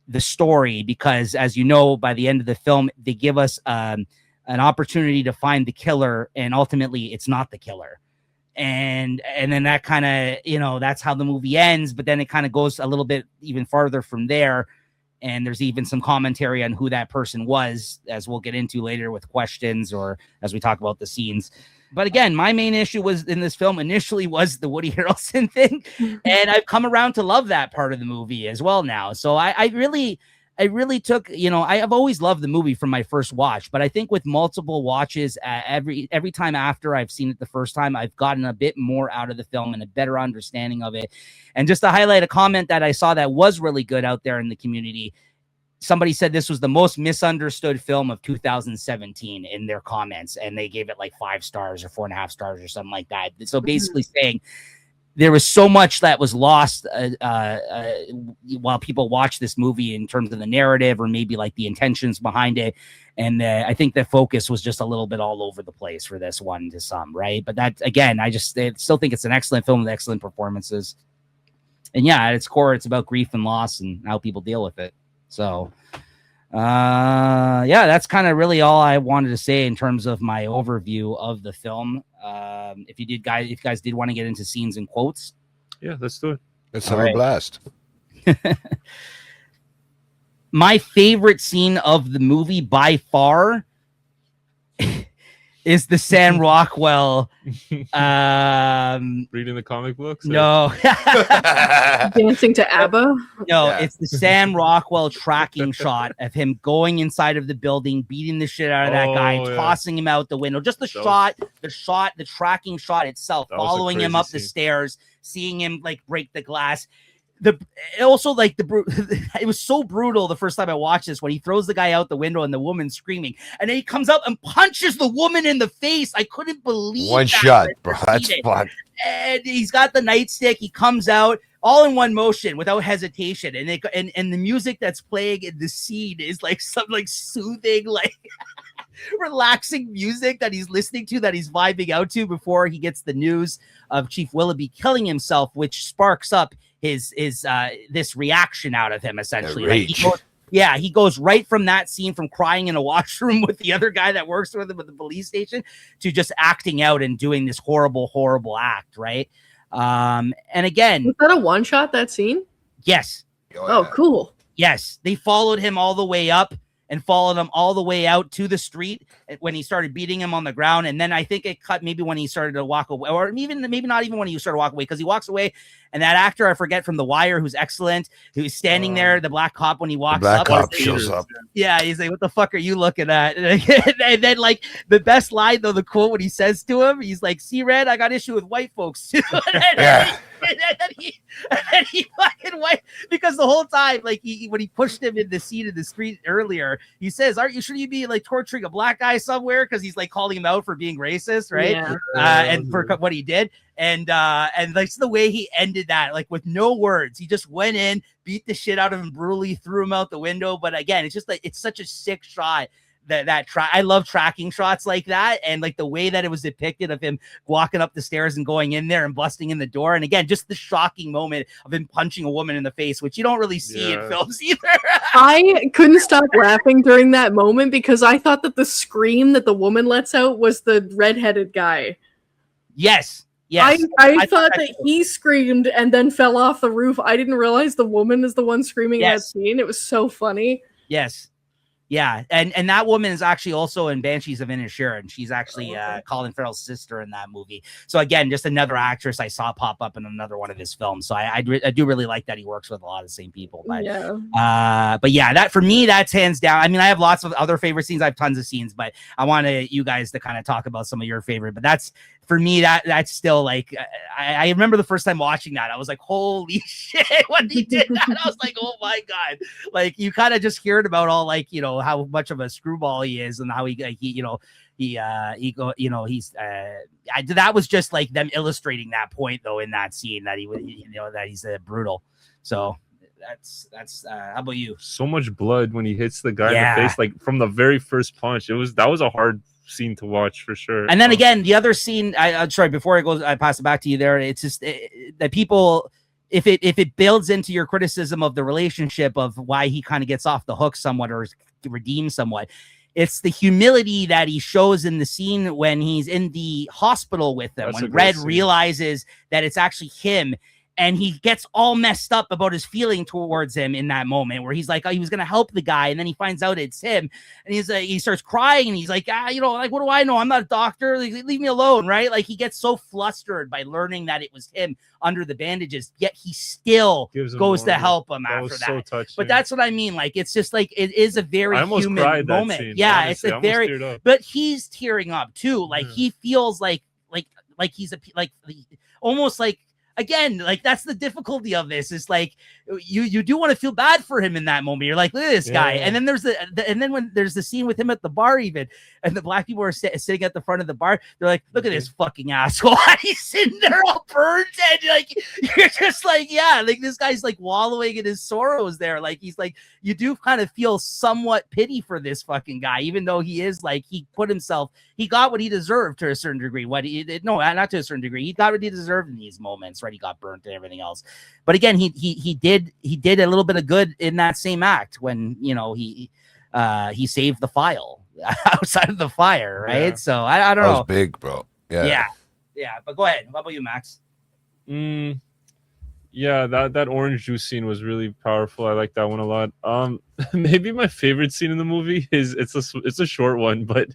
the story, because as you know, by the end of the film, they give us an opportunity to find the killer, and ultimately it's not the killer. And then that kind of, that's how the movie ends, but then it kind of goes a little bit even farther from there. And there's even some commentary on who that person was, as we'll get into later with questions or as we talk about the scenes. But again, my main issue was in this film initially was the Woody Harrelson thing. And I've come around to love that part of the movie as well now. So I really took, I have always loved the movie from my first watch, but I think with multiple watches, every time after I've seen it the first time, I've gotten a bit more out of the film and a better understanding of it. And just to highlight a comment that I saw that was really good out there in the community, somebody said this was the most misunderstood film of 2017 in their comments, and they gave it like 5 stars or 4.5 stars or something like that. So basically saying there was so much that was lost while people watch this movie in terms of the narrative or maybe like the intentions behind it. And I think the focus was just a little bit all over the place for this one to some, right? But that, again, I still think it's an excellent film with excellent performances. And yeah, at its core, it's about grief and loss and how people deal with it. So, yeah, that's kind of really all I wanted to say in terms of my overview of the film. If you guys did want to get into scenes and quotes, yeah, let's do it. Let's have a blast. My favorite scene of the movie by far is the Sam Rockwell Reading the comic books? No. Dancing to ABBA? No, yeah. It's the Sam Rockwell tracking shot of him going inside of the building, beating the shit out of that guy, and tossing him out the window. Just the tracking shot itself, following him up the stairs, seeing him like break the glass. It was so brutal the first time I watched this when he throws the guy out the window and the woman's screaming, and then he comes up and punches the woman in the face. I couldn't believe one shot, bro. That's fun. And he's got the nightstick. He comes out all in one motion without hesitation, and the music that's playing in the scene is like some like soothing, like relaxing music that he's listening to, that he's vibing out to before he gets the news of Chief Willoughby killing himself, which sparks up his this reaction out of him, essentially. Like he goes right from that scene, from crying in a washroom with the other guy that works with him at the police station, to just acting out and doing this horrible act, right? And again, was that a one shot, that scene? Yes. Oh, cool. Yes, they followed him all the way up and followed him all the way out to the street when he started beating him on the ground. And then I think it cut maybe when he started to walk away, or maybe not even when he started to walk away, because he walks away. And that actor, I forget, from The Wire, who's excellent, who's standing there, the black cop, when he walks up. The black cop shows up. Yeah, he's like, what the fuck are you looking at? And then like the best line, though, the quote when he says to him, he's like, see, Red, I got issue with white folks too. And then he fucking went, because the whole time, like when he pushed him in the seat of the street earlier, he says, "Aren't you sure you'd be like torturing a black guy somewhere?" Because he's like calling him out for being racist, right? Yeah. And for what he did, and like the way he ended that, like with no words, he just went in, beat the shit out of him brutally, threw him out the window. But again, it's just like, it's such a sick shot. I love tracking shots like that, and like the way that it was depicted of him walking up the stairs and going in there and busting in the door, and again, just the shocking moment of him punching a woman in the face, which you don't really see in films either. I couldn't stop laughing during that moment because I thought that the scream that the woman lets out was the redheaded guy. Yes. I thought that he screamed and then fell off the roof. I didn't realize the woman is the one screaming in that scene. It was so funny. Yes. Yeah, and that woman is actually also in Banshees of Inisherin. She's actually Colin Farrell's sister in that movie. So again, just another actress I saw pop up in another one of his films. So I do really like that he works with a lot of the same people. But yeah, that for me, that's hands down. I mean, I have lots of other favorite scenes. I have tons of scenes, but I want you guys to kind of talk about some of your favorite. But that's for me, that's still like, I remember the first time watching that, I was like, holy shit, when he did that, I was like, oh my God. Like, you kind of just heard about all, like, you know, how much of a screwball he is and how he you know, that was just like them illustrating that point though in that scene, that he was, you know, that he's brutal. So that's how about you? So much blood when he hits the guy in the face, like from the very first punch. That was a hard scene to watch for sure. And then again, the other scene, I'm sorry, before I pass it back to you there, it's just that people, if it builds into your criticism of the relationship of why he kind of gets off the hook somewhat or redeems somewhat, it's the humility that he shows in the scene when he's in the hospital with them. That's when Red realizes that it's actually him, and he gets all messed up about his feeling towards him in that moment where he's like, oh, he was going to help the guy. And then he finds out it's him. And he's like, he starts crying and he's like, you know, like, what do I know? I'm not a doctor. Like, leave me alone. Right. Like, he gets so flustered by learning that it was him under the bandages, yet he still goes to help him after that. So but that's what I mean. Like, it's just like, it is a very human moment. Scene, yeah. Honestly, it's a very, but he's tearing up too. Like, he feels like he's almost like, again, like, that's the difficulty of this, is like you do want to feel bad for him in that moment. You're like, look at this guy. And then there's when there's the scene with him at the bar, even, and the black people are sitting at the front of the bar. They're like, look at this fucking asshole. He's sitting there all burned, and like, you're just like, yeah, like, this guy's like wallowing in his sorrows there. Like, he's like, you do kind of feel somewhat pity for this fucking guy, even though he is like, he got what he deserved to a certain degree. Not to a certain degree. He got what he deserved in these moments, right? He got burnt and everything else. But again, he did a little bit of good in that same act when, you know, he saved the file outside of the fire, right? Yeah. So I don't know. That was big, bro. Yeah. But go ahead. What about you, Max? Yeah, that orange juice scene was really powerful. I like that one a lot. Maybe my favorite scene in the movie is it's a short one, but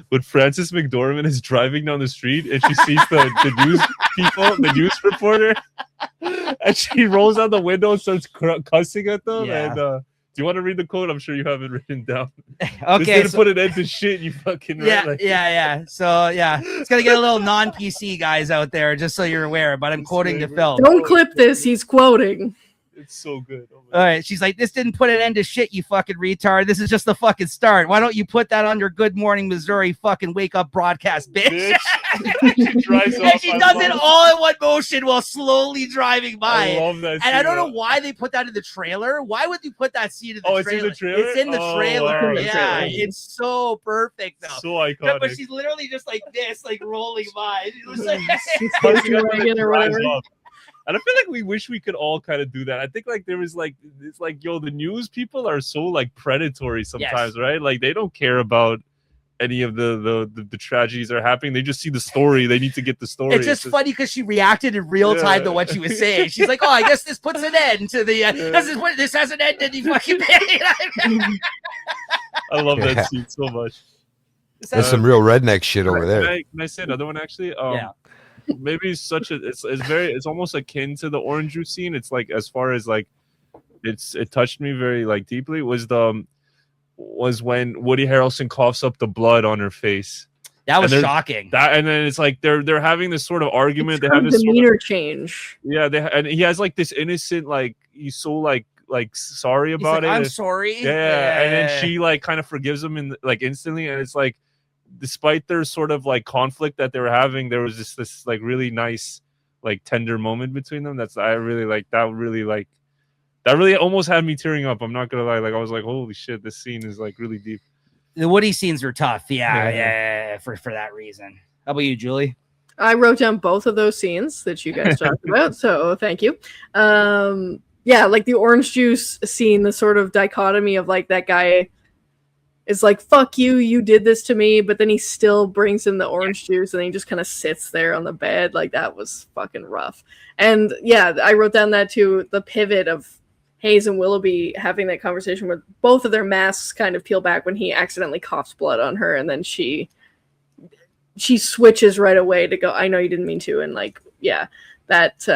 when Frances McDormand is driving down the street and she sees the news people, the news reporter, and she rolls out the window and starts cussing at them. Yeah. And do you want to read the quote? I'm sure you have it written down. Okay. This didn't put an end to shit, you fucking right? Yeah. So yeah, it's gonna get a little non-PC guys out there, just so you're aware. But I'm quoting the film. Don't clip this. He's quoting. It's so good. Oh, all right. She's like, this didn't put an end to shit, you fucking retard. This is just the fucking start. Why don't you put that on your Good Morning Missouri fucking wake up broadcast, bitch? She does it all in one motion while slowly driving by. I love that scene. And I don't know why they put that in the trailer. Why would you put that scene in the trailer? It's in the trailer? It's in the trailer. Yeah. It's so perfect, though. So iconic. But she's literally just like this, like rolling by. She was like, or whatever. And I feel like we wish we could all kind of do that. I think like there was like, it's like, yo, the news people are so like predatory sometimes, right? Like, they don't care about any of the tragedies that are happening. They just see the story. They need to get the story. It's just funny because she reacted in real time to what she was saying. She's like, oh, I guess this puts an end to the this hasn't ended, you fucking I love that scene so much. There's some real redneck shit over there. Can I say another one actually? Maybe it's almost akin to the orange juice scene. It's like, as far as like, it touched me very like deeply was when Woody Harrelson coughs up the blood on her face. That was shocking. And then it's like they're having this sort of argument. They have this demeanor change. Yeah, and he has like this innocent, like, he's so like sorry about it. I'm sorry. Yeah, and then she like kind of forgives him instantly, and it's like, despite their sort of like conflict that they were having, there was just this like really nice, like, tender moment between them. I really like that. That really almost had me tearing up. I'm not gonna lie. Like, I was like, holy shit, this scene is like really deep. The Woody scenes were tough. Yeah. For that reason. How about you, Julie? I wrote down both of those scenes that you guys talked about, so thank you. Yeah, like the orange juice scene, the sort of dichotomy of like that guy is like, fuck you, you did this to me, but then he still brings in the orange juice and then he just kind of sits there on the bed. Like, that was fucking rough. And yeah, I wrote down that too, the pivot of Hayes and Willoughby having that conversation where both of their masks kind of peel back when he accidentally coughs blood on her, and then she switches right away to go, I know you didn't mean to. And like, yeah, that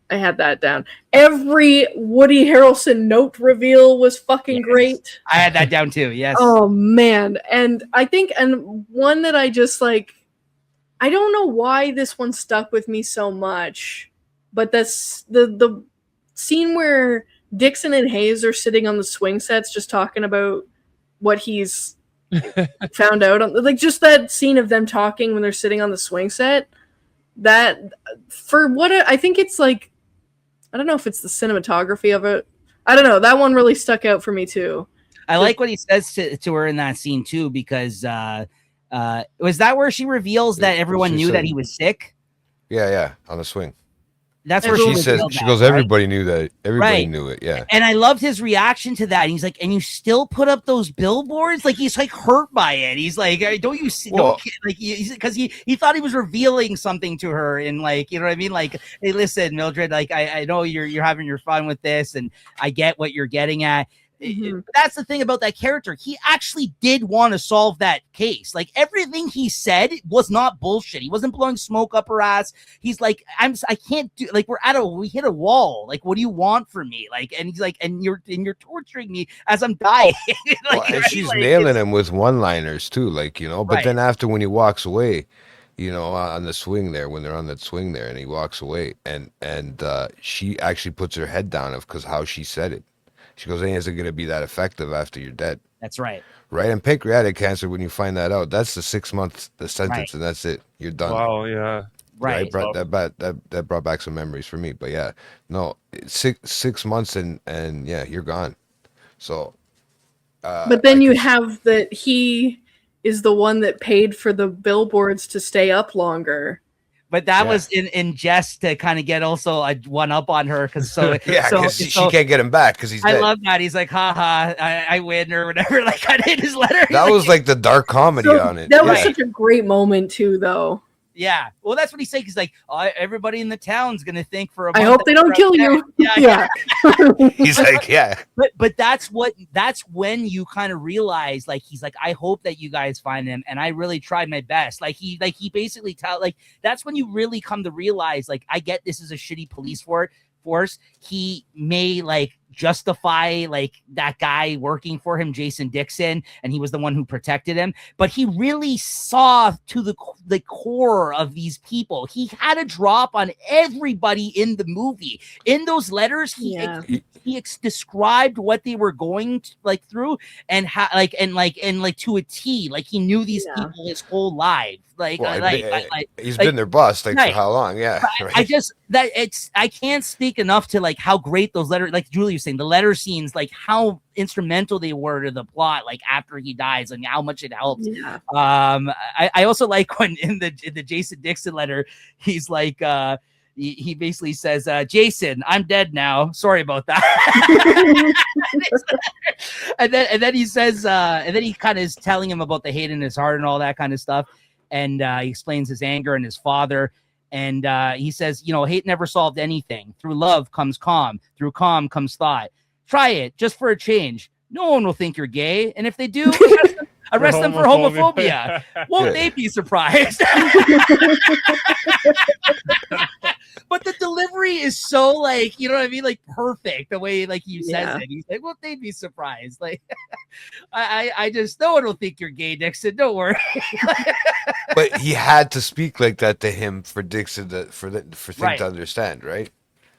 I had that down. Every Woody Harrelson note reveal was fucking great. I had that down too. Yes. Oh man. And I think, and one that I just like, I don't know why this one stuck with me so much, but that's the scene where Dixon and Hayes are sitting on the swing sets just talking about what he's found out on, like, just that scene of them talking when they're sitting on the swing set. That, for what I think it's like, I don't know if it's the cinematography of it. I don't know. That one really stuck out for me too. I like what he says to her in that scene too, because was that where she reveals that everyone knew that he was sick? Yeah, on the swing. That's where she says. She goes, everybody knew that. Everybody knew it. Yeah. And I loved his reaction to that. And he's like, and you still put up those billboards? Like, he's like hurt by it. He's like, don't you see? Well, like, because he thought he was revealing something to her, and like, you know what I mean? Like, hey, listen, Mildred, like, I know you're having your fun with this, and I get what you're getting at. That's the thing about that character. He actually did want to solve that case. Like, everything he said was not bullshit. He wasn't blowing smoke up her ass. He's like, I can't do, like, we hit a wall. Like, what do you want from me? Like, and he's like, and you're torturing me as I'm dying. Like, and she's like, nailing him with one-liners too, like, you know. But then after, when he walks away, you know, on the swing there, when they're on that swing there, and he walks away, and she actually puts her head down because how she said it. She goes, ain't it going to be that effective after you're dead? That's right. Right? And pancreatic cancer, when you find that out, that's the 6 months, the sentence, and that's it. You're done. Wow, yeah. Right. That brought back some memories for me. But yeah, no, 6 months and yeah, you're gone. So. But then you have that he is the one that paid for the billboards to stay up longer. But that was in jest to kind of get also a one up on her, because she can't get him back because he's dead. I love that. He's like, haha, I win or whatever. Like, I did his letter. That was like the dark comedy on it. That was such a great moment too, though. Yeah. Well, that's what he's saying. He's like, everybody in the town's gonna think for a I month hope they don't kill you. Yeah. He's like, yeah. But that's when you kind of realize, like, he's like, I hope that you guys find him, and I really tried my best. Like he basically that's when you really come to realize, like, I get this is a shitty police force. He may like justify like that guy working for him, Jason Dixon, and he was the one who protected him, but he really saw to the core of these people. He had a drop on everybody in the movie. In those letters, he described what they were going through, and how and to a T. Like, he knew these people his whole life. He's been their boss for how long? Yeah, I can't speak enough to like how great those letters, like Julie was saying, the letter scenes, like how instrumental they were to the plot, like after he dies, and how much it helps. Yeah. I also like when in the Jason Dixon letter, he's like, he basically says, Jason, I'm dead now. Sorry about that. and then he says, and then he kind of is telling him about the hate in his heart and all that kind of stuff. And he explains his anger and his father. And he says, you know, hate never solved anything. Through love comes calm. Through calm comes thought. Try it just for a change. No one will think you're gay. And if they do, arrest them for homophobia. Won't they be surprised? But the delivery is so, like, you know what I mean? Like, perfect the way, like, he says it. He's like, won't they be surprised? Like, I just, no one will think you're gay, Dixon. Don't worry. But he had to speak like that to him for Dixon for thing to understand, right?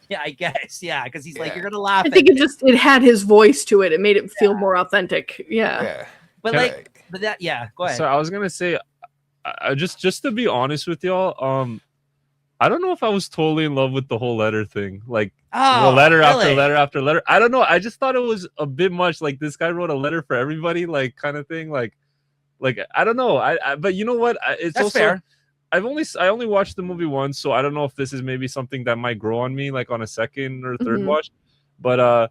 Yeah, I guess. Yeah, because he's like, you're gonna laugh. I think it had his voice to it. It made it feel more authentic. Yeah. But go ahead. So I was gonna say, just to be honest with y'all, I don't know if I was totally in love with the whole letter thing. Like, letter after letter after letter. I don't know. I just thought it was a bit much. Like, this guy wrote a letter for everybody, like, kind of thing. Like I don't know. But you know what? It's That's also fair. I only watched the movie once, so I don't know if this is maybe something that might grow on me, like on a second or third watch. But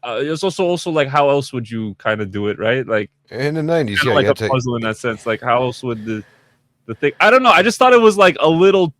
it's also like, how else would you kind of do it, right? Like in the 90s, like a puzzle in that sense. Like, how else would the thing? I don't know. I just thought it was like a little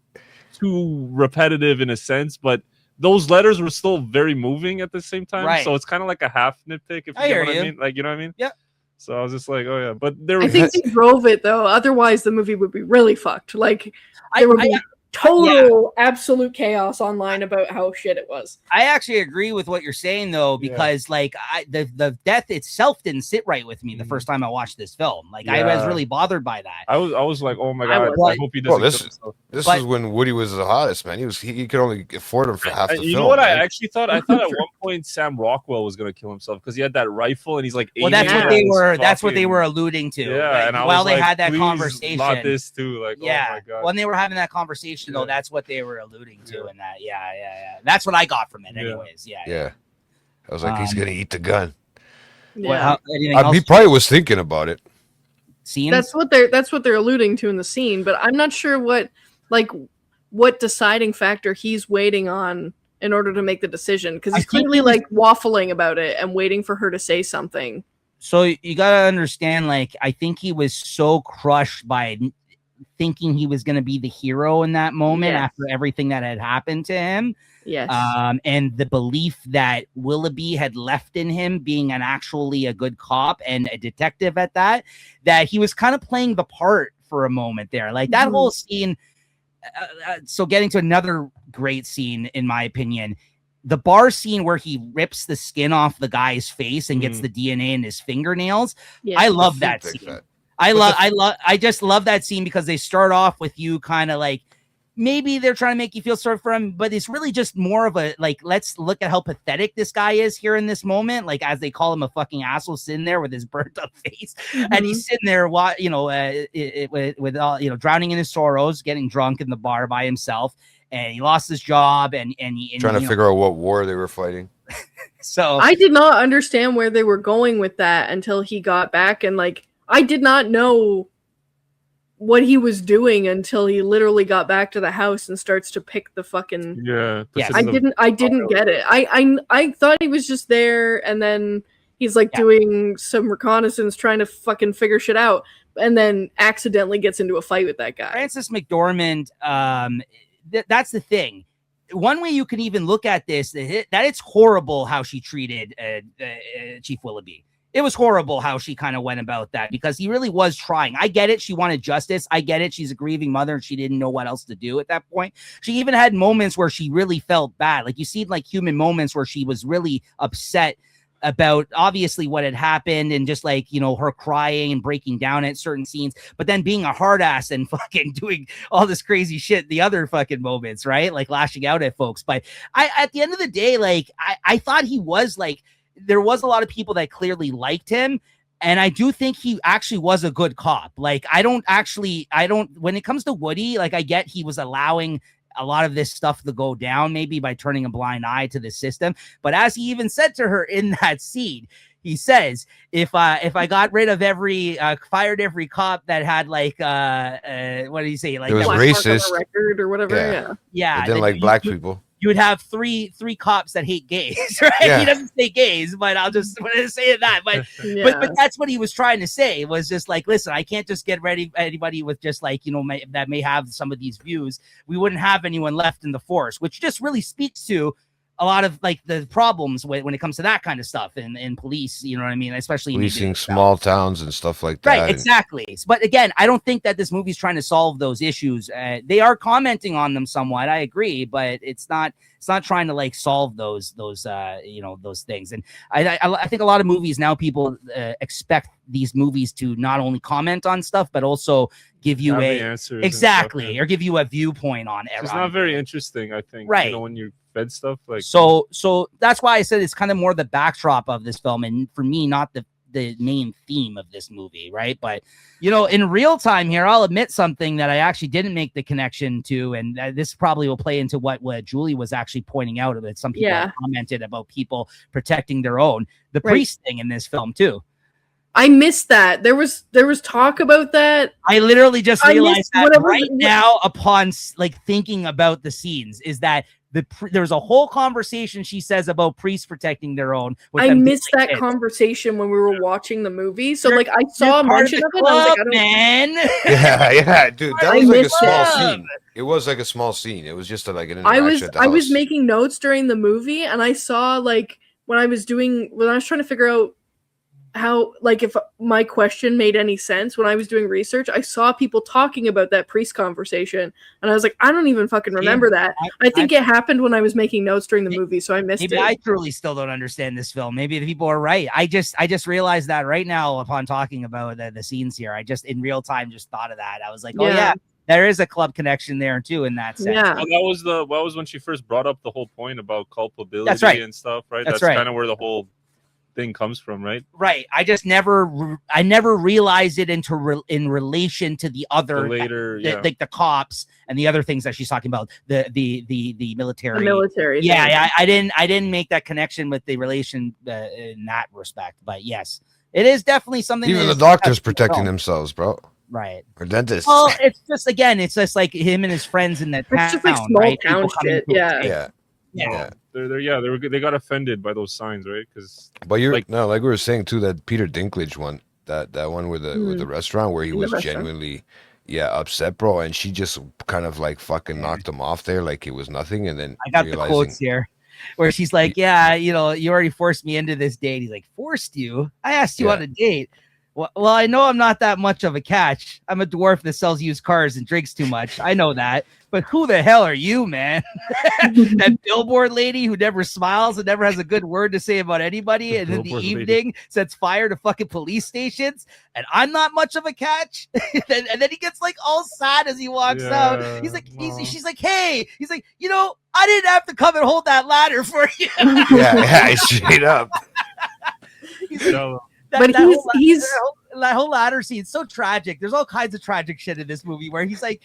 too repetitive in a sense, but those letters were still very moving at the same time. Right. So it's kind of like a half nitpick, if you get what I mean. Like, you know what I mean? Yeah. So I was just like, oh yeah, but I think they drove it though. Otherwise, the movie would be really fucked. Like, there would be total absolute chaos online about how shit it was. I actually agree with what you're saying though, because like the death itself didn't sit right with me the first time I watched this film. Like I was really bothered by that. I was like, oh my god, I hope he doesn't kill himself. This is when Woody was the hottest, man. He could only afford him for half the film. You know what right? I actually thought? I thought at one point Sam Rockwell was gonna kill himself because he had that rifle and he's like, well, that's what they were. That's what they were alluding to. Yeah, right? and while they had that conversation, not this too. Like, oh my god. When they were having that conversation, though, that's what they were alluding to, and that, that's what I got from it, anyways. Yeah. I was like, he's gonna eat the gun. Yeah. He probably was thinking about it. Scenes? That's what they're alluding to in the scene, but I'm not sure what deciding factor he's waiting on in order to make the decision, because he's clearly like waffling about it and waiting for her to say something. So you gotta understand, like, I think he was so crushed by thinking he was going to be the hero in that moment after everything that had happened to him. Yes. And the belief that Willoughby had left in him, being actually a good cop and a detective at that he was kind of playing the part for a moment there. Like that whole scene. So getting to another great scene, in my opinion, the bar scene where he rips the skin off the guy's face and gets the DNA in his fingernails. Yes. I love that scene. I just love that scene because they start off with you kind of like, maybe they're trying to make you feel sorry for him, but it's really just more of a, like, let's look at how pathetic this guy is here in this moment. Like, as they call him a fucking asshole sitting there with his burnt up face. And he's sitting there, with all, drowning in his sorrows, getting drunk in the bar by himself. And he lost his job and trying to figure out what war they were fighting. So I did not understand where they were going with that until he got back. And like, I did not know what he was doing until he literally got back to the house and starts to pick the fucking. Yeah. I didn't get it. I thought he was just there, and then he's like doing some reconnaissance, trying to fucking figure shit out, and then accidentally gets into a fight with that guy. Frances McDormand. That's the thing. One way you can even look at this, that it's horrible how she treated Chief Willoughby. It was horrible how she kind of went about that, because he really was trying. I get it. She wanted justice. I get it. She's a grieving mother and she didn't know what else to do at that point. She even had moments where she really felt bad. Like, you see like human moments where she was really upset about obviously what had happened, and just like, her crying and breaking down at certain scenes, but then being a hard ass and fucking doing all this crazy shit the other fucking moments, right? Like lashing out at folks. But at the end of the day, like, I thought he was like, there was a lot of people that clearly liked him. And I do think he actually was a good cop. Like, I don't, when it comes to Woody, like, I get he was allowing a lot of this stuff to go down, maybe by turning a blind eye to the system. But as he even said to her in that scene, he says, if I got rid of fired every cop that had like, what did he say? Like, it was racist record or whatever. Yeah. Didn't like black people. You would have three cops that hate gays, right? Yeah. He doesn't say gays, but I'm just say that. But but that's what he was trying to say. It was just like, listen, I can't just get ready anybody with just like, that may have some of these views. We wouldn't have anyone left in the force, which just really speaks to a lot of like the problems when it comes to that kind of stuff in police, you know what I mean? Especially policing small towns and stuff like that. Right, exactly. But again, I don't think that this movie's trying to solve those issues. They are commenting on them somewhat. I agree, but it's not trying to like solve those things. And I think a lot of movies now, people expect these movies to not only comment on stuff, but also give you exactly, or give you a viewpoint on everything. It's not very interesting, I think. Right. When you fed stuff like so that's why I said it's kind of more the backdrop of this film, and for me, not the main theme of this movie, right? But in real time here, I'll admit something that I actually didn't make the connection to, and this probably will play into what Julie was actually pointing out, that some people have commented about people protecting their own. The priest thing in this film too. I missed that. There was talk about that. I literally just realized that right now upon like thinking about the scenes, is that there's a whole conversation she says about priests protecting their own. I missed that conversation when we were watching the movie. So like, I saw a mention of it. And I was like, I don't man. Yeah, dude, that was like a small scene. It was like a small scene. It was just like an interaction. I was making notes during the movie, and I saw like when I was trying to figure out how, like, if my question made any sense when I was doing research. I saw people talking about that priest conversation, and I was like, I don't even fucking remember that. I think it happened when I was making notes during the movie, so I missed maybe it. I truly still don't understand this film. Maybe the people are right. I just realized that right now upon talking about the scenes here. I just in real time just thought of that. I was like, oh yeah, there is a club connection there too in that sense. Yeah. Well, that was when she first brought up the whole point about culpability That's right. and stuff, right? That's kind of where the whole thing comes from, right? Right. I just never realized it in relation to the other later, like the cops and the other things that she's talking about, the military. The military. Yeah, I didn't make that connection with the relation in that respect. But yes, it is definitely something. Even the doctors protecting themselves, bro. Right. Or dentists. Well, it's just like him and his friends in that town. It's just like small town shit. Yeah. They got offended by those signs, right? Because but like we were saying too, that Peter Dinklage one, that one with the restaurant where he was genuinely upset, bro, and she just kind of like fucking knocked him off there like it was nothing, and then I got the quotes here where she's like, yeah, you already forced me into this date. He's like, forced you? I asked you on a date. Well, I know I'm not that much of a catch. I'm a dwarf that sells used cars and drinks too much. I know that. But who the hell are you, man? That billboard lady who never smiles and never has a good word to say about anybody, and in the evening sets fire to fucking police stations. And I'm not much of a catch. And then he gets like all sad as he walks out. He's like, she's like, hey, he's like, I didn't have to come and hold that ladder for you. yeah, straight up. He's like, he's that whole ladder scene is so tragic. There's all kinds of tragic shit in this movie where he's like,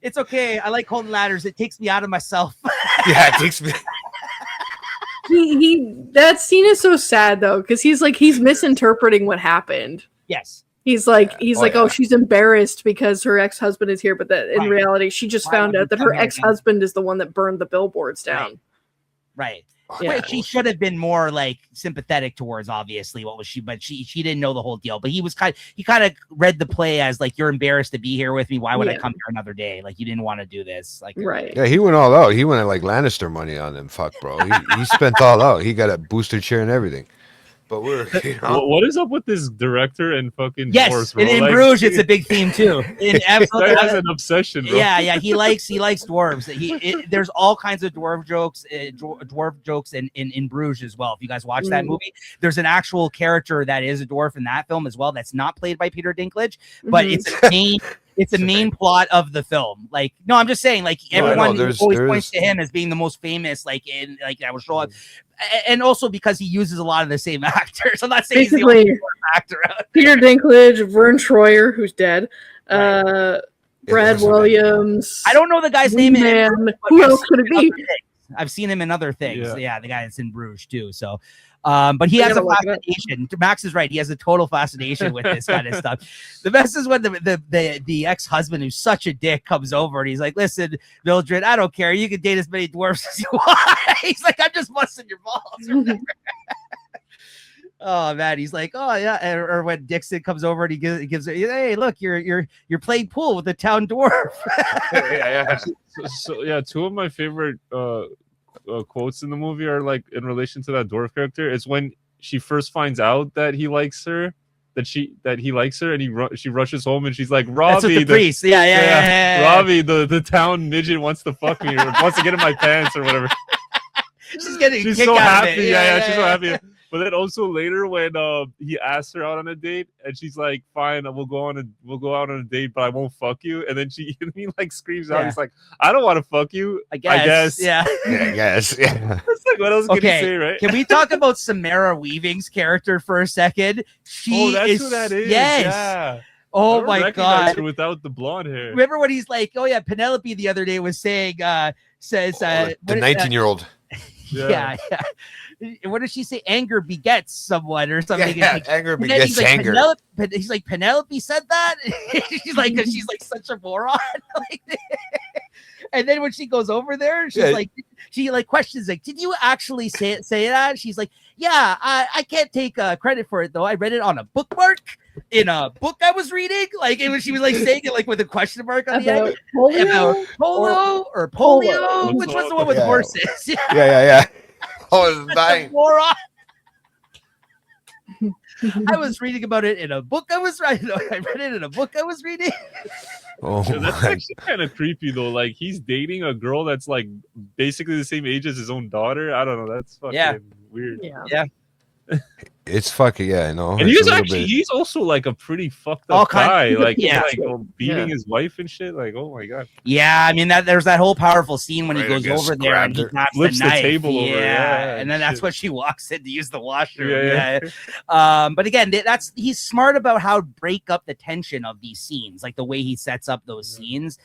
it's okay. I like holding ladders. It takes me out of myself. Yeah, it takes me. That scene is so sad though, because he's misinterpreting what happened. Yes. He's like, oh, she's embarrassed because her ex-husband is here, but that in reality, she just found out that her ex-husband is the one that burned the billboards down. Right. Yeah. She should have been more like sympathetic towards, obviously, but she didn't know the whole deal. But he kind of read the play as like, you're embarrassed to be here with me. Why would I come here another day? Like, you didn't want to do this. Like, right. Yeah, he went all out. He went like Lannister money on him. Fuck, bro. He spent all out. He got a booster chair and everything. But what is up with this director and fucking dwarves, bro? In Bruges, it's a big theme too. That has an obsession, bro. Yeah, he likes dwarves. There's all kinds of dwarf jokes in Bruges as well. If you guys watch that movie, there's an actual character that is a dwarf in that film as well. That's not played by Peter Dinklage, but it's a main plot of the film. Like, no, I'm just saying, like, everyone always points to him as being the most famous, like, in like that was showing. And also because he uses a lot of the same actors. I'm not saying he's the only actor out there. Peter Dinklage, Vern Troyer, who's dead, Brad Williams. I don't know the guy's name. Who else could it be? I've seen him in other things. Yeah, the guy that's in Bruges too. So, but he has a fascination. Max is right. He has a total fascination with this kind of stuff. The best is when the ex-husband, who's such a dick, comes over and he's like, "Listen, Mildred, I don't care. You can date as many dwarfs as you want." He's like, "I'm just busting your balls." Oh man, he's like, "Oh yeah," or when Dixon comes over and he gives "Hey, look, you're playing pool with the town dwarf." So two of my favorite quotes in the movie are like in relation to that dwarf character. It's when she first finds out that he likes her, that he likes her, and she rushes home and she's like, "Robbie, the priest, yeah. Robbie, the town midget wants to fuck me or wants to get in my pants or whatever." She's so happy. Yeah, she's so happy. But then also later when he asks her out on a date and she's like, "Fine, we'll go out on a date, but I won't fuck you." And then he like screams out, he's like, "I don't want to fuck you. I guess." Yeah. I guess. Yeah. It's like, what else can you say, right? Can we talk about Samara Weaving's character for a second? That's who that is. Yes. Yeah. Oh my god! Her without the blonde hair. Remember when he's like, "Oh yeah," Penelope the other day was saying, the 19-year-old. Yeah. What did she say? Anger begets someone or something. Yeah, anger begets anger. He's like, Penelope said that? She's like, because she's like such a moron. And then when she goes over there, she's like, she like questions like, "Did you actually say that?" She's like, "Yeah, I can't take credit for it though. I read it on a bookmark in a book I was reading." Like she was like saying it like with a question mark on the end. Polio? Polio? Which was the one with horses? Yeah. Oh, it's dying. I was reading about it in a book I was writing. I read it in a book I was reading. Oh Yeah, that's my. actually kind of creepy though. Like he's dating a girl that's like basically the same age as his own daughter. I don't know. That's fucking weird. Yeah. It's fucking, yeah, I know. And It's a little bit. he's also like a pretty fucked All up guy. kinds- Like yeah. he's like beating his wife and shit. Like, oh my god. Yeah, I mean there's that whole powerful scene when he Right, I goes guess over there and he grabbed her. grabs Flips the the knife. table over, yeah, and then that's shit. when she walks in to use the washroom. Yeah. But again, he's smart about how to break up the tension of these scenes, like the way he sets up those scenes.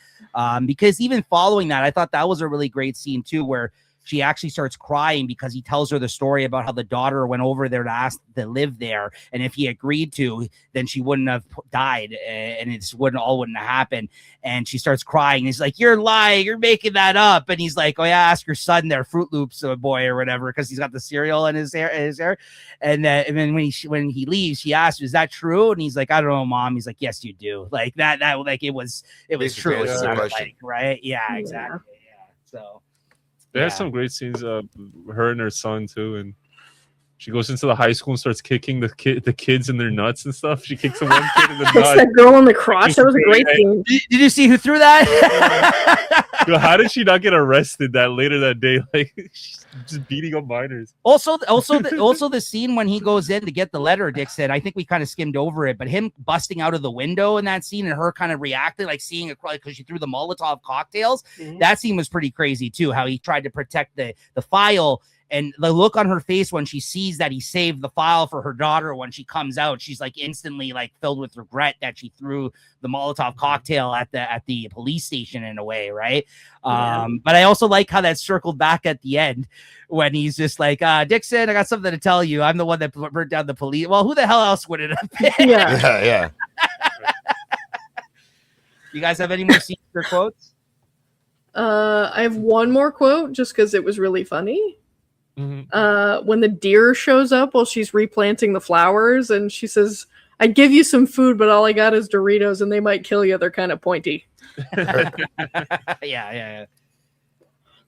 Because even following that, I thought that was a really great scene too, where she actually starts crying because he tells her the story about how the daughter went over there to ask to live there, and if he agreed to, then she wouldn't have died, and it wouldn't have happened. And she starts crying. He's like, "You're lying. You're making that up." And he's like, "Oh yeah, ask your son there, Fruit Loops boy or whatever," because he's got the cereal in his hair. And then when he leaves, she asks, "Is that true?" And he's like, "I don't know, Mom." He's like, "Yes, you do." Like that like it was Basically true. answers the Like, question. right? Yeah, exactly. Yeah. So. They have some great scenes of her and her son too, and she goes into the high school and starts kicking the kids in their nuts and stuff. She kicks the one kid in the It's nuts. that girl in the crotch. That was a great scene. Did you see who threw that? Yo, how did she not get arrested that later that day? Like she's just beating up minors. Also the scene when he goes in to get the letter, Dixon. I think we kind of skimmed over it, but him busting out of the window in that scene and her kind of reacting, like seeing it because she threw the Molotov cocktails. That scene was pretty crazy too. How he tried to protect the file. And the look on her face when she sees that he saved the file for her daughter when she comes out, she's like instantly like filled with regret that she threw the Molotov cocktail at the police station in a way, right? Yeah. But I also like how that circled back at the end when he's just like, Dixon, I got something to tell you. I'm the one that burnt down the police. Well, who the hell else would it have been? Yeah. Yeah. You guys have any more scenes or quotes? I have one more quote just because it was really funny. Mm-hmm. When the deer shows up while she's replanting the flowers, and she says, "I'd give you some food, but all I got is Doritos, and they might kill you. They're kind of pointy." Yeah.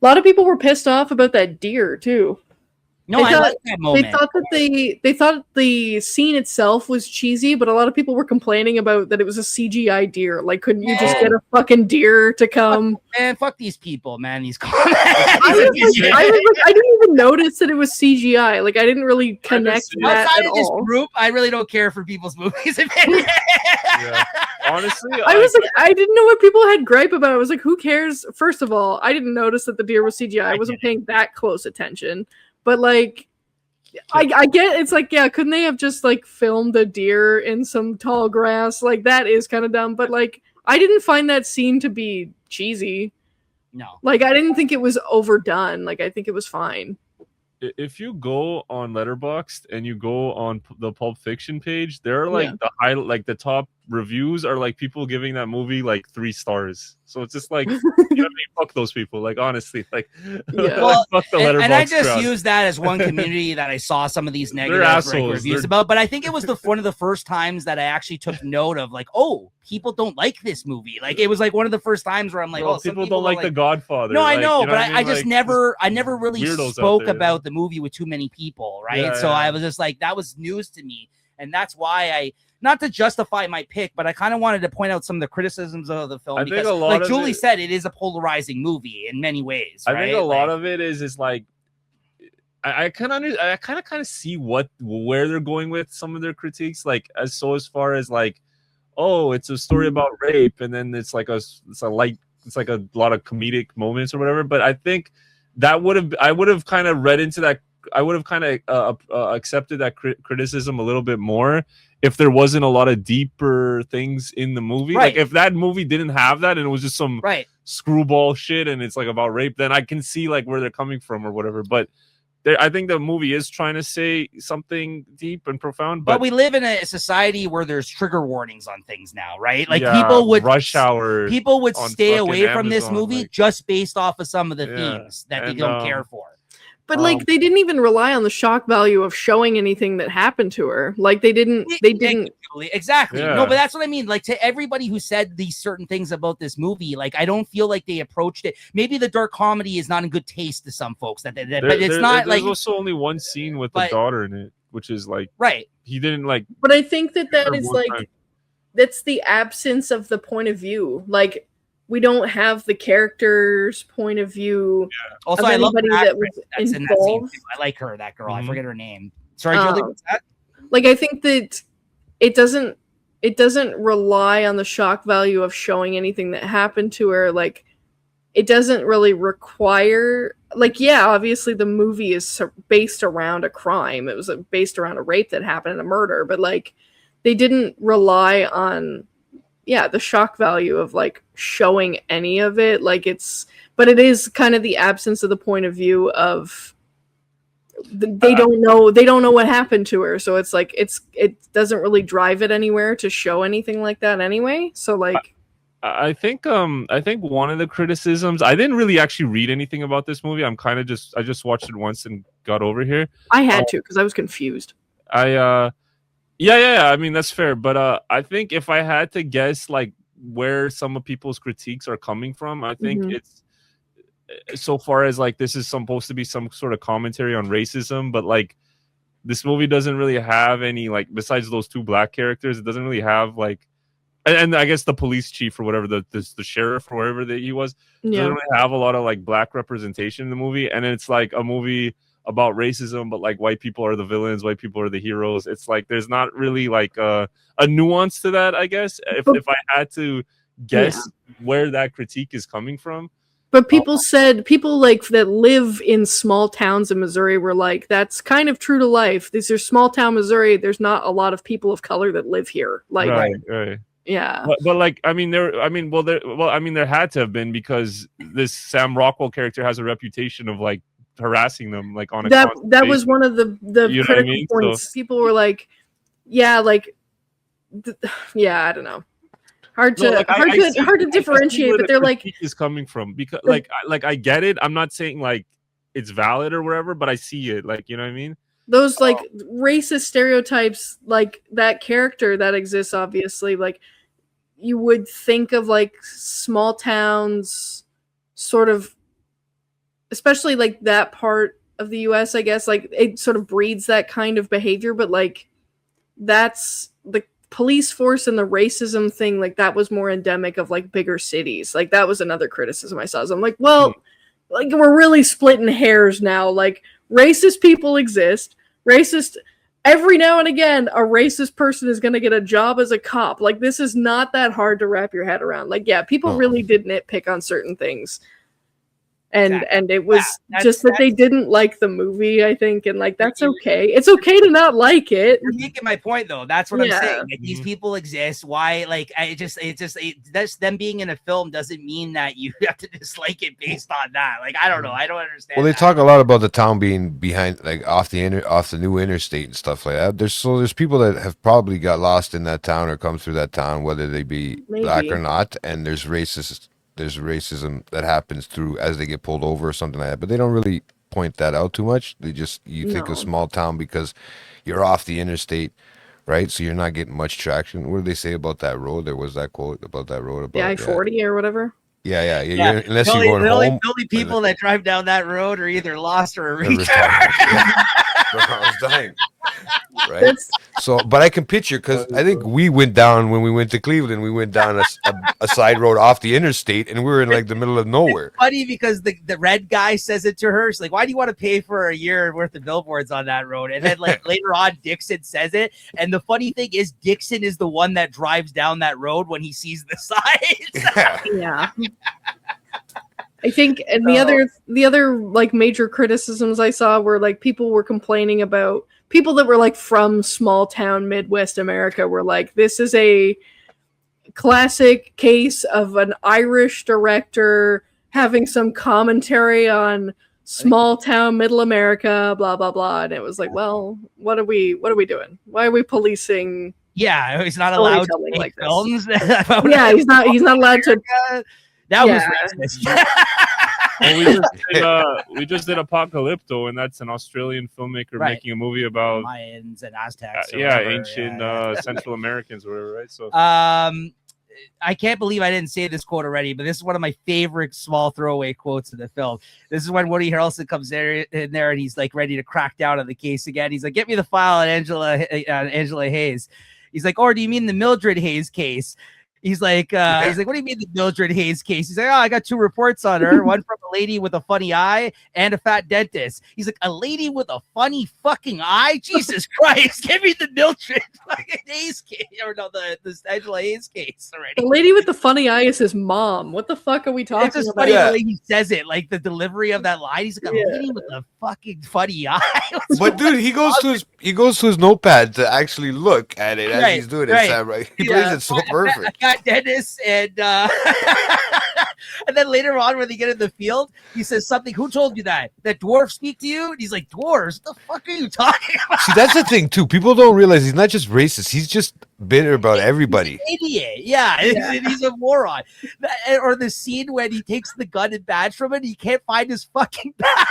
A lot of people were pissed off about that deer too. No, They I thought- like that moment. They thought that they thought the scene itself was cheesy, but a lot of people were complaining about that it was a CGI deer. Like, couldn't you just get a fucking deer to come? Man, fuck these people, man. These comments. I didn't even notice that it was CGI. Like, I didn't really connect that Outside at of this all. group, I really don't care for people's movies. Opinion. Yeah. Honestly, I was like, I didn't know what people had gripe about. I was like, who cares? First of all, I didn't notice that the deer was CGI. I wasn't paying that close attention. But like, I get it's like, yeah, couldn't they have just like filmed a deer in some tall grass? Like that is kind of dumb. But like, I didn't find that scene to be cheesy. No. Like, I didn't think it was overdone. Like, I think it was fine. if you go on Letterboxd and you go on the Pulp Fiction page, there are like the top reviews are like people giving that movie like 3 stars. So it's just like, you know what I mean? Fuck those people. Like honestly, like, Well, fuck the Letterboxd and I just crowd. use that as one community that I saw some of these negative assholes. reviews They're- about. But I think it was one of the first times that I actually took note of like, oh, people don't like this movie. Like it was like one of the first times where I'm like, Well, oh, some people don't like The Godfather. No, like, I know, you but what I mean? just Like, I never really weirdos out spoke there, about the movie with too many people, right? Yeah, So yeah. I was just like, that was news to me. And that's why not to justify my pick, but I kind of wanted to point out some of the criticisms of the film. I think because, a lot like of Julie it- said, it is a polarizing movie in many ways. I right? think a lot Like, of it is like I kind of see where they're going with some of their critiques, like as far as like, oh, it's a story about rape, and then it's like a lot of comedic moments or whatever. But I think I would have kind of read into that. I would have kind of accepted that criticism a little bit more if there wasn't a lot of deeper things in the movie. Right. Like if that movie didn't have that and it was just some right. screwball shit and it's like about rape, then I can see like where they're coming from or whatever. But I think the movie is trying to say something deep and profound. But we live in a society where there's trigger warnings on things now, right? Like yeah, people would Rush Hour. people would on stay fucking away from this Amazon, movie like- just based off of some of the Yeah, themes that they and, don't care for. But like they didn't even rely on the shock value of showing anything that happened to her. Like they didn't Exactly. Yeah. No, but that's what I mean. Like to everybody who said these certain things about this movie, like I don't feel like they approached it. Maybe the dark comedy is not in good taste to some folks. But it's not There's like also only one scene with the but- daughter in it, which is like right. he didn't like. But I think that is one like time. that's the absence of the point of view. Like we don't have the character's point of view. Also, of I love anybody the that was actress that's in that scene involved. too. I like her, that girl. I Mhm. forget her name. Sorry, Julie, what's that? Like I think that it doesn't rely on the shock value of showing anything that happened to her. Like it doesn't really require, like, yeah, obviously the movie is based around a crime. It was based around a rape that happened and a murder, but like they didn't rely on the shock value of like showing any of it. Like but it is kind of the absence of the point of view of they don't know what happened to her, so it's like it doesn't really drive it anywhere to show anything like that anyway. So like I think one of the criticisms, I didn't really actually read anything about this movie. I'm kind of I just watched it once and got over here. I had to because I was confused. Yeah, I mean that's fair, but I think if I had to guess like where some of people's critiques are coming from, I think it's so far as like this is supposed to be some sort of commentary on racism, but like this movie doesn't really have any, like, besides those two black characters, it doesn't really have like, and I guess the police chief or whatever, the sheriff or whatever that he was, doesn't really have a lot of like black representation in the movie, and it's like a movie about racism, but like white people are the villains, white people are the heroes. It's like there's not really like a nuance to that, I guess. If I had to guess where that critique is coming from. But people like that live in small towns in Missouri were like, that's kind of true to life. These are small town Missouri. There's not a lot of people of color that live here. Like, right. Yeah. But like, there had to have been, because this Sam Rockwell character has a reputation of like harassing them like on a that was one of the critical points. So, people were like, I don't know. Hard to differentiate, but they're like, is coming from, because like I get it. I'm not saying like it's valid or whatever, but I see it, like, you know what I mean? Those like racist stereotypes, like that character that exists, obviously, like you would think of like small towns, sort of, especially like that part of the US, I guess, like it sort of breeds that kind of behavior, but like that's the police force and the racism thing, like that was more endemic of like bigger cities. Like that was another criticism I saw. So I'm like, well, like we're really splitting hairs now. Like racist people exist. Every now and again, a racist person is going to get a job as a cop. Like this is not that hard to wrap your head around. Like, yeah, people really did nitpick on certain things. And it was just that they didn't like the movie, I think, and like that's okay. It's okay to not like it. You're making my point though. That's what I'm saying. Like these people exist. Why? Like that's them being in a film doesn't mean that you have to dislike it based on that. Like I don't know. I don't understand. Well, they talk a lot about the town being behind, like off the new interstate and stuff like that. There's people that have probably got lost in that town or come through that town, whether they be black or not, and there's racism that happens through as they get pulled over or something like that, but they don't really point that out too much. You think of small town because you're off the interstate, right? So you're not getting much traction. What did they say about that road? There was that quote about that road, about I-40 or whatever. Yeah. Unless you're going home. The only people that drive down that road are either lost or a retard. I was dying. Right. So, but I can picture, because I think we went down when we went to Cleveland. We went down a side road off the interstate, and we were in like the middle of nowhere. It's funny because the red guy says it to her. She's like, "Why do you want to pay for a year worth of billboards on that road?" And then like later on, Dixon says it. And the funny thing is, Dixon is the one that drives down that road when he sees the signs. Yeah. I think, and the other like major criticisms I saw were like people were complaining about people that were like from small town Midwest America were like, this is a classic case of an Irish director having some commentary on small town middle America, blah blah blah. And it was like, well, what are we doing? Why are we policing? Yeah, he's not allowed to make like films. Yeah, he's not allowed to. That was racist. Well, we just did Apocalypto, and that's an Australian filmmaker making a movie about Mayans and Aztecs. ancient Central Americans or whatever, right? So I can't believe I didn't say this quote already, but this is one of my favorite small throwaway quotes in the film. This is when Woody Harrelson comes in there and he's like ready to crack down on the case again. He's like, get me the file on Angela Hayes. He's like, or do you mean the Mildred Hayes case? He's like, what do you mean the Mildred Hayes case? He's like, oh, I got 2 reports on her. One from a lady with a funny eye and a fat dentist. He's like, a lady with a funny fucking eye? Jesus Christ, give me the Mildred fucking Hayes case. Or no, the Angela Hayes case already. The lady with the funny eye is his mom. What the fuck are we talking It's just about? funny the way he says it, like the delivery of that line. He's like, a Yeah. lady with a fucking funny eye. What's But dude, he goes to his notepad to actually look at it as Right, he's doing it. right. Sam, right? He plays it so perfect. I got Dennis and and then later on when they get in the field, he says something. Who told you that dwarves speak to you? And he's like, dwarves? What the fuck are you talking about? See, that's the thing too. People don't realize he's not just racist. He's just bitter about everybody. He's an idiot. Yeah. And he's a moron. Or the scene when he takes the gun and badge from it, he can't find his fucking badge.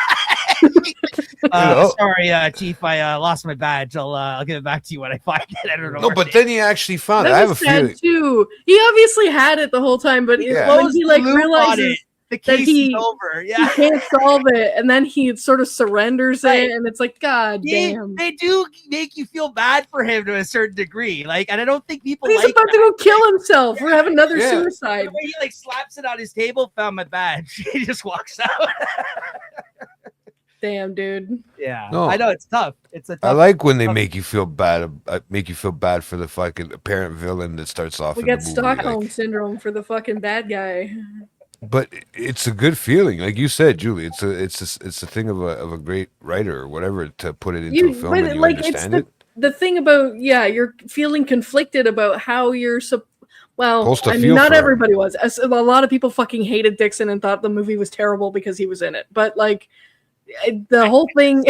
Sorry, Chief, I lost my badge. I'll give it back to you when I find it. I don't know. No, but then he actually found it. I That have a was sad feeling. too. He obviously had it the whole time, but Yeah. when he like realizes the that case he- is over. he Yeah. can't solve it, and then he sort of surrenders Right. it, and it's like, God damn. They do make you feel bad for him to a certain degree. Like, and I don't think people But he's like about to go kill himself or have another Yeah. suicide. the way he like slaps it on his table, found my badge. He just walks out. Damn, dude. Yeah. No. I know it's tough. It's a I tough. like when they make you feel bad. Make you feel bad for the fucking apparent villain that starts off. We in the got movie, Stockholm like- syndrome for the fucking bad guy. but it's a good feeling, like you said, Julie. It's a thing of a great writer or whatever to put it into a film but, and you like, it's understand it. The thing about, you're feeling conflicted about how you're well, Supposed to I mean, feel not for him. everybody was. A lot of people fucking hated Dixon and thought the movie was terrible because he was in it. But like, the whole thing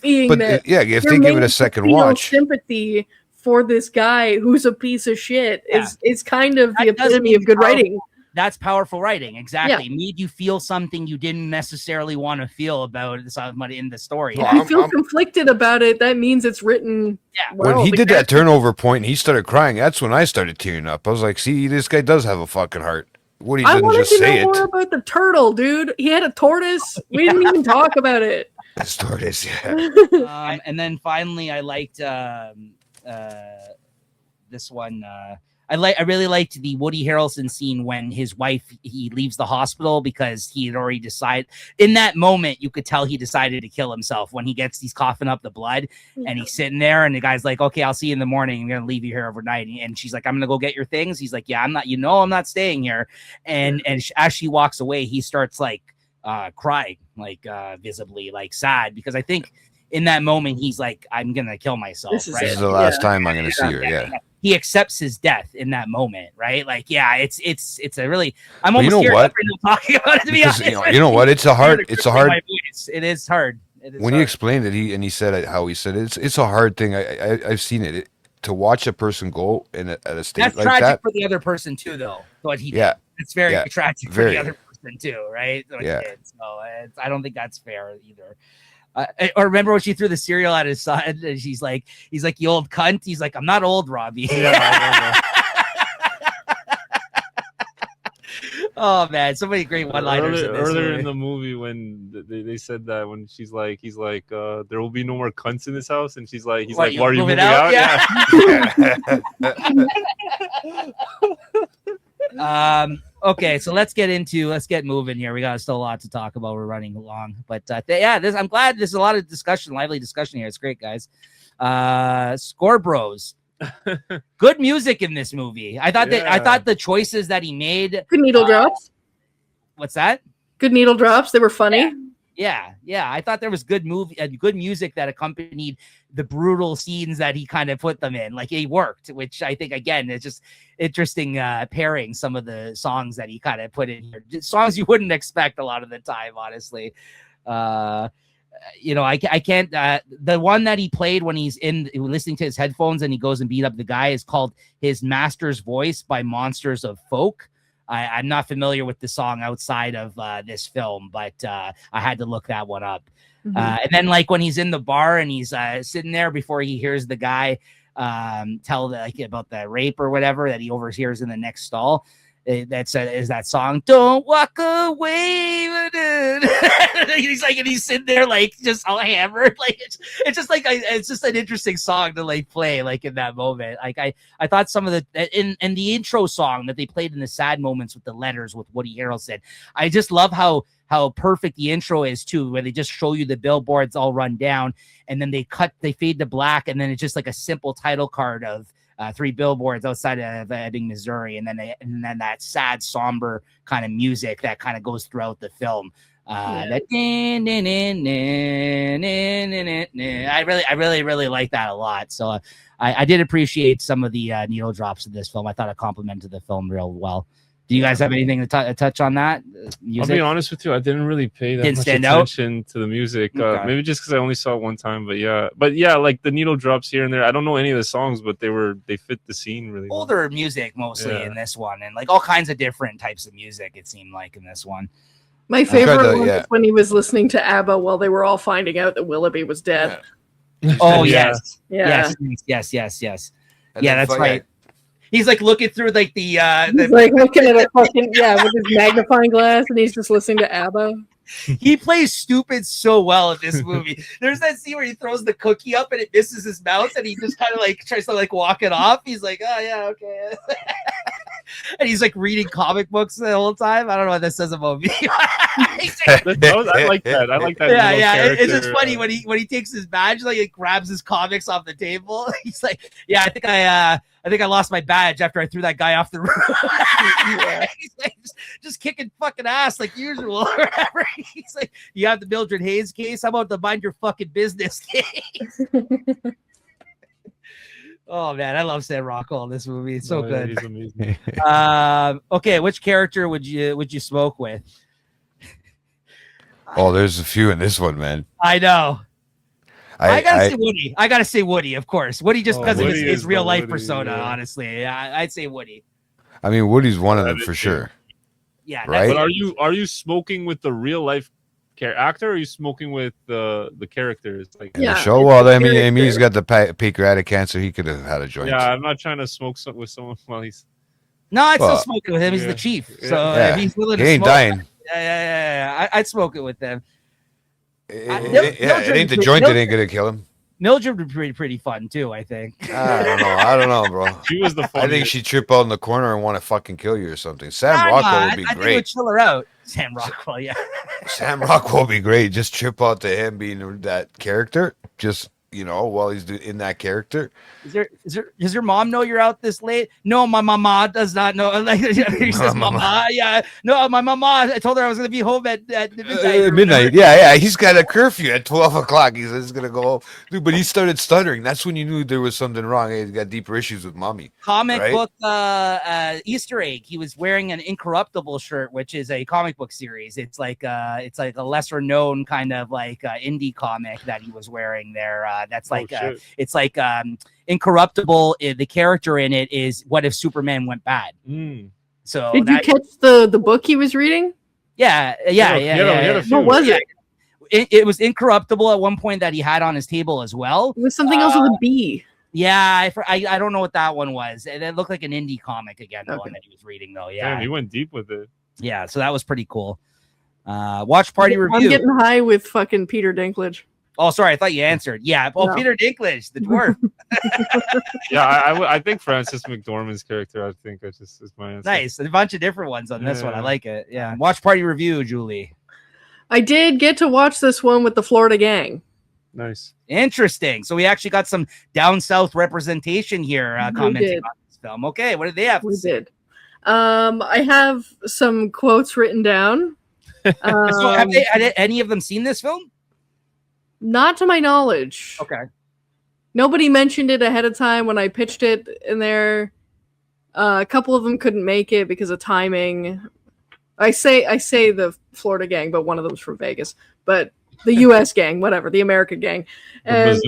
being But that yeah, if you're they give it made a to second feel watch, sympathy for this guy who's a piece of shit is kind of the That does epitome mean of good powerful. writing. That's powerful writing. Exactly. It made you feel something you didn't necessarily want to feel about somebody in the story. Well, If you feel I'm- conflicted about it, that means it's written. Yeah. well. when he The did that character- turnover point and he started crying, that's when I started tearing up. I was like, see, this guy does have a fucking heart. Woody I didn't wanted just to say know more it. about the turtle, dude. He had a tortoise. We didn't even talk about it. That's tortoise, yeah. And then finally, I liked this one. I really liked the Woody Harrelson scene when his wife he leaves the hospital because he had already decided. In that moment, you could tell he decided to kill himself when he's coughing up the blood and he's sitting there and the guy's like, "Okay, I'll see you in the morning. I'm gonna leave you here overnight." And she's like, "I'm gonna go get your things." He's like, "Yeah, I'm not. I'm not staying here." And as she walks away, he starts like crying, like visibly, like sad because I think in that moment he's like, "I'm gonna kill myself." This is right? This is it. the last time I'm gonna see her. Yeah. He accepts his death in that moment, right? Like, yeah, it's a really. I'm But you almost know tearing what? up right now talking about it. To be Because, honest, you know what? It's a hard. It is hard. It is When he hard. explained it, he said it how he said it. It's a hard thing. I've seen it. To watch a person go at a state That's like tragic that. for the other person too, though. What he did. Yeah. It's very Yeah. tragic for Very. the other person too, right? What he Yeah. did. So I don't think that's fair either. Or remember when she threw the cereal at his son and he's like, "You old cunt." He's like, "I'm not old, Robbie." Yeah, Oh man, so many great one-liners earlier in in this movie. the movie when they said that when he's like there will be no more cunts in this house and he's like What, why are you moving out? Yeah. Okay, so let's get moving here. We got still a lot to talk about. We're running along, but I'm glad there's a lot of discussion, lively discussion here. It's great, guys. Score Bros. Good music in this movie. I thought the choices that he made. Good needle drops. What's that? Good needle drops. They were funny. Yeah. I thought there was good music that accompanied the brutal scenes that he kind of put them in. Like it worked, which I think again it's just interesting pairing some of the songs that he kind of put in here. Just songs you wouldn't expect a lot of the time, honestly. I can't. The one that he played when he's listening to his headphones and he goes and beat up the guy is called "His Master's Voice" by Monsters of Folk. I'm not familiar with the song outside of this film, but I had to look that one up. Mhm. And then like when he's in the bar and he's sitting there before he hears the guy tell like about the rape or whatever that he overhears in the next stall. Is that song "Don't Walk Away"? He's like, and he's sitting there like just all hammered. Like it's just like it's just an interesting song to like play like in that moment. Like I thought some of the in the intro song that they played in the sad moments with the letters with Woody Harrelson. I just love how perfect the intro is too, where they just show you the billboards all run down, and then they fade to black, and then it's just like a simple title card of 3 billboards outside of Ebbing, Missouri, and then that sad, somber kind of music that kind of goes throughout the film. That I really like that a lot. So I did appreciate some of the needle drops of this film. I thought it complemented the film real well. Do you guys have anything to touch on that? Music? I'll be honest with you, I didn't really pay that much attention to the music. Okay. Maybe just because I only saw it one time. But yeah, like the needle drops here and there. I don't know any of the songs, but they fit the scene really well. Older music mostly in this one, and like all kinds of different types of music. It seemed like in this one. My favorite one was when he was listening to ABBA while they were all finding out that Willoughby was dead. Yeah. Oh yes, yeah, yes. And Yeah, that's right. He's like looking through like the he's like looking at a fucking with his magnifying glass, and he's just listening to ABBA. He plays stupid so well in this movie. There's that scene where he throws the cookie up and it misses his mouth, and he just kind of like tries to like walk it off. He's like, oh yeah, okay. And he's like reading comic books the whole time. I don't know what that says about me. I like that. I like that. Yeah. It's just funny when he takes his badge, like he grabs his comics off the table. He's like, yeah, I think I lost my badge after I threw that guy off the roof. He's like just kicking fucking ass like usual. He's like, you have the Mildred Hayes case. How about the mind your fucking business case? Oh man, I love Sam Rockwell in this movie. It's so good. He's amazing. Okay, which character would you smoke with? Oh, there's a few in this one, man. I know. I gotta say Woody. I gotta say Woody, of course. Woody just because of his real life persona. Yeah. Honestly, I'd say Woody. I mean, Woody's one of them for sure. Yeah, right. But are you smoking with the real life actor, or are you smoking with the characters? Like in the show? Well, I mean, he's got the pancreatic cancer. He could have had a joint. Yeah, I'm not trying to smoke with someone while he's. No, I'd still smoke it with him. He's the chief, so if he's willing to he ain't smoke, dying. Yeah. I'd smoke it with them. It ain't the joint that ain't gonna kill him. Mildred would be pretty fun too, I think. I don't know, bro. She was the funniest. I think she'd trip out in the corner and want to fucking kill you or something. Sam Rockwell would be great. I think it would chill her out. Sam Rockwell, yeah. Sam Rockwell would be great. Just trip out to him being that character. Just while he's in that character. Does your mom know you're out this late? No, my mama does not know. Like he says, mama. Yeah. No, my mama. I told her I was gonna be home at midnight. Midnight. Yeah. He's got a curfew at 12 o'clock. He says he's gonna go home. Dude, but he started stuttering. That's when you knew there was something wrong. He's got deeper issues with mommy. Comic book Easter egg. He was wearing an Incorruptible shirt, which is a comic book series. It's like a lesser known kind of like indie comic that he was wearing there. That's like it's like Incorruptible. The character in it is what if Superman went bad. So did you catch the book he was reading? Yeah. What was it? It was Incorruptible at one point that he had on his table as well. It was something else with a B. Yeah, I don't know what that one was. It looked like an indie comic again, the one that he was reading though. Yeah, damn, he went deep with it. Yeah, so that was pretty cool. Watch party review. I'm getting high with fucking Peter Dinklage. Oh, sorry, I thought you answered. Yeah, no. Peter Dinklage, the dwarf. I think Frances McDormand's character. I think that's just is my answer. Nice, a bunch of different ones on this one. I like it. Yeah, watch party review, Julie. I did get to watch this one with the Florida Gang. Nice, interesting. So we actually got some down south representation here. Commenting on this film. Okay, what did they have? We did. I have some quotes written down. So had any of them seen this film? Not to my knowledge. Okay. Nobody mentioned it ahead of time when I pitched it in there. A couple of them couldn't make it because of timing. I say the Florida gang, but one of them's from Vegas. But the U.S. gang, whatever, the American gang, and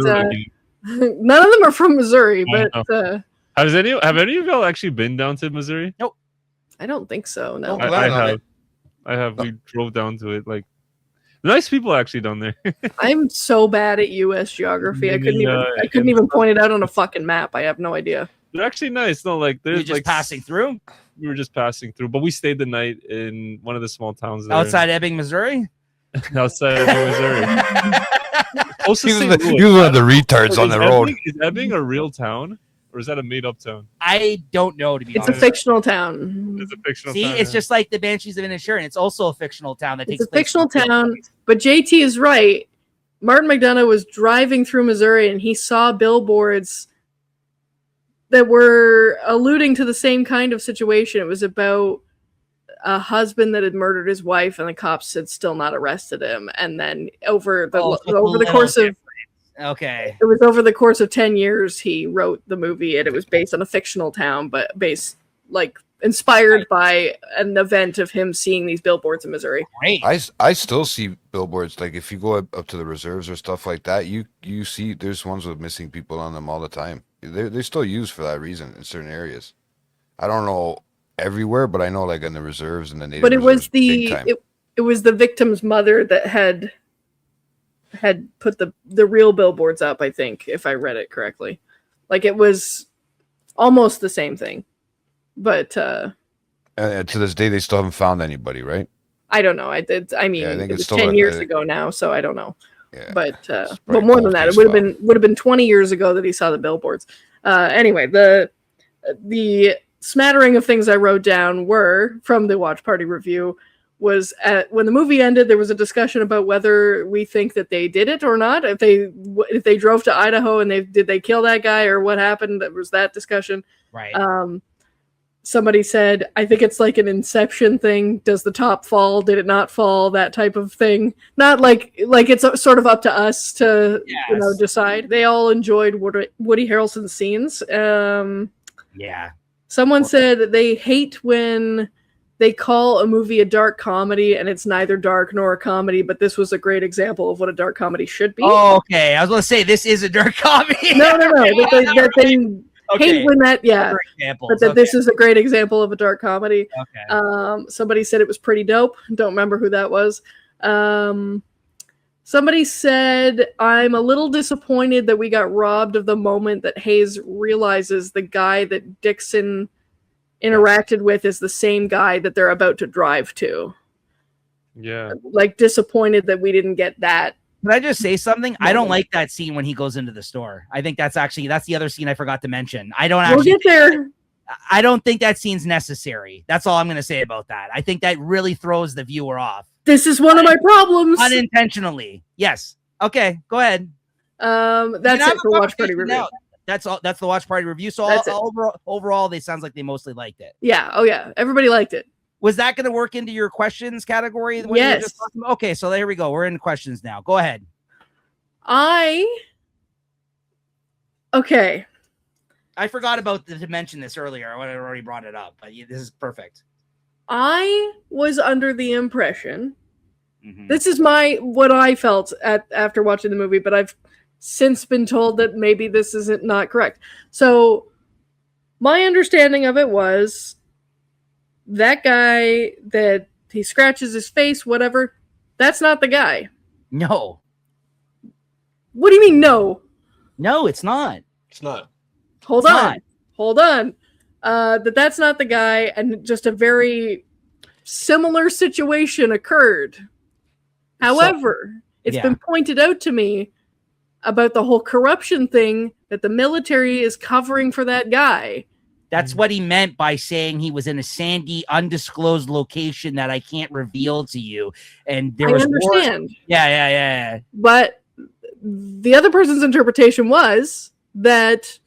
none of them are from Missouri. But have any of y'all actually been down to Missouri? Nope. I don't think so. No, I have. We drove down to it. Like, Nice people actually down there. I'm so bad at U.S. geography. I couldn't even point it out on a fucking map. I have no idea. They're actually nice. No, like You're there's just like passing through we were just passing through, but we stayed the night in one of the small towns there. outside Ebbing, Missouri. outside of Missouri. He was one of the retards on the road. Is Ebbing a real town, or is that a made-up town? I don't know, to be It's honest. a fictional town. It's a fictional See, town. it's just like the Banshees of Inisherin. It's also a fictional town that It's takes a place fictional in real town, place. but JT is right. Martin McDonagh was driving through Missouri and he saw billboards that were alluding to the same kind of situation. It was about a husband that had murdered his wife and the cops had still not arrested him. And then over the course of Okay. it was over the course of 10 years he wrote the movie, and it was based on a fictional town, but inspired by an event of him seeing these billboards in Missouri. Great. I still see billboards, like if you go up to the reserves or stuff like that, you see there's ones with missing people on them all the time. They're still used for that reason in certain areas. I don't know everywhere, but I know like in the reserves and the native But it was reserves, big time. it was the victim's mother that had put the real billboards up, I think, if I read it correctly. Like it was almost the same thing. But to this day, they still haven't found anybody, right? I don't know. I mean, Yeah, I think it it's was still 10 a- years ago now, so I don't know. Yeah. But probably more than cold that, case it would have been 20 years ago that he saw the billboards. Anyway, the smattering of things I wrote down were from the watch party review was when the movie ended, there was a discussion about whether we think that they did it or not. If they drove to Idaho and did they kill that guy or what happened? There was that discussion. Right. Somebody said, I think it's like an Inception thing. Does the top fall? Did it not fall? That type of thing. Not like it's sort of up to us to decide. They all enjoyed Woody Harrelson's scenes. Yeah. Someone said they hate when they call a movie a dark comedy and it's neither dark nor a comedy, but this was a great example of what a dark comedy should be. Oh, okay. I was going to say this is a dark comedy. No. That they hate when that, yeah. But that this is a great example of a dark comedy. Okay. Somebody said it was pretty dope. Don't remember who that was. Somebody said, I'm a little disappointed that we got robbed of the moment that Hayes realizes the guy that Dixon interacted with is the same guy that they're about to drive to. Yeah. Like, disappointed that we didn't get that. Can I just say something? I don't like that scene when he goes into the store. I think that's the other scene I forgot to mention. We'll get there. I don't think that scene's necessary. That's all I'm going to say about that. I think that really throws the viewer off. This is one of my problems. Unintentionally. Yes. Okay, go ahead. That's it for watch party review. Now. That's all. That's the watch party review. So overall, they sounds like they mostly liked it. Yeah. Oh yeah. Everybody liked it. Was that going to work into your questions category? Yes. Okay. So there we go. We're in questions now. Go ahead. Okay. I forgot to mention this earlier. I already brought it up, but this is perfect. I was under the impression, this is what I felt after watching the movie, but I've since been told that maybe this isn't not correct. So my understanding of it was that guy that he scratches his face, whatever, that's not the guy. No. What do you mean no? No, it's not. It's not. Hold on. That's not the guy, and just a very similar situation occurred. However, it's been pointed out to me about the whole corruption thing that the military is covering for that guy. That's what he meant by saying he was in a sandy, undisclosed location that I can't reveal to you. And there was understand. Yeah. But the other person's interpretation was that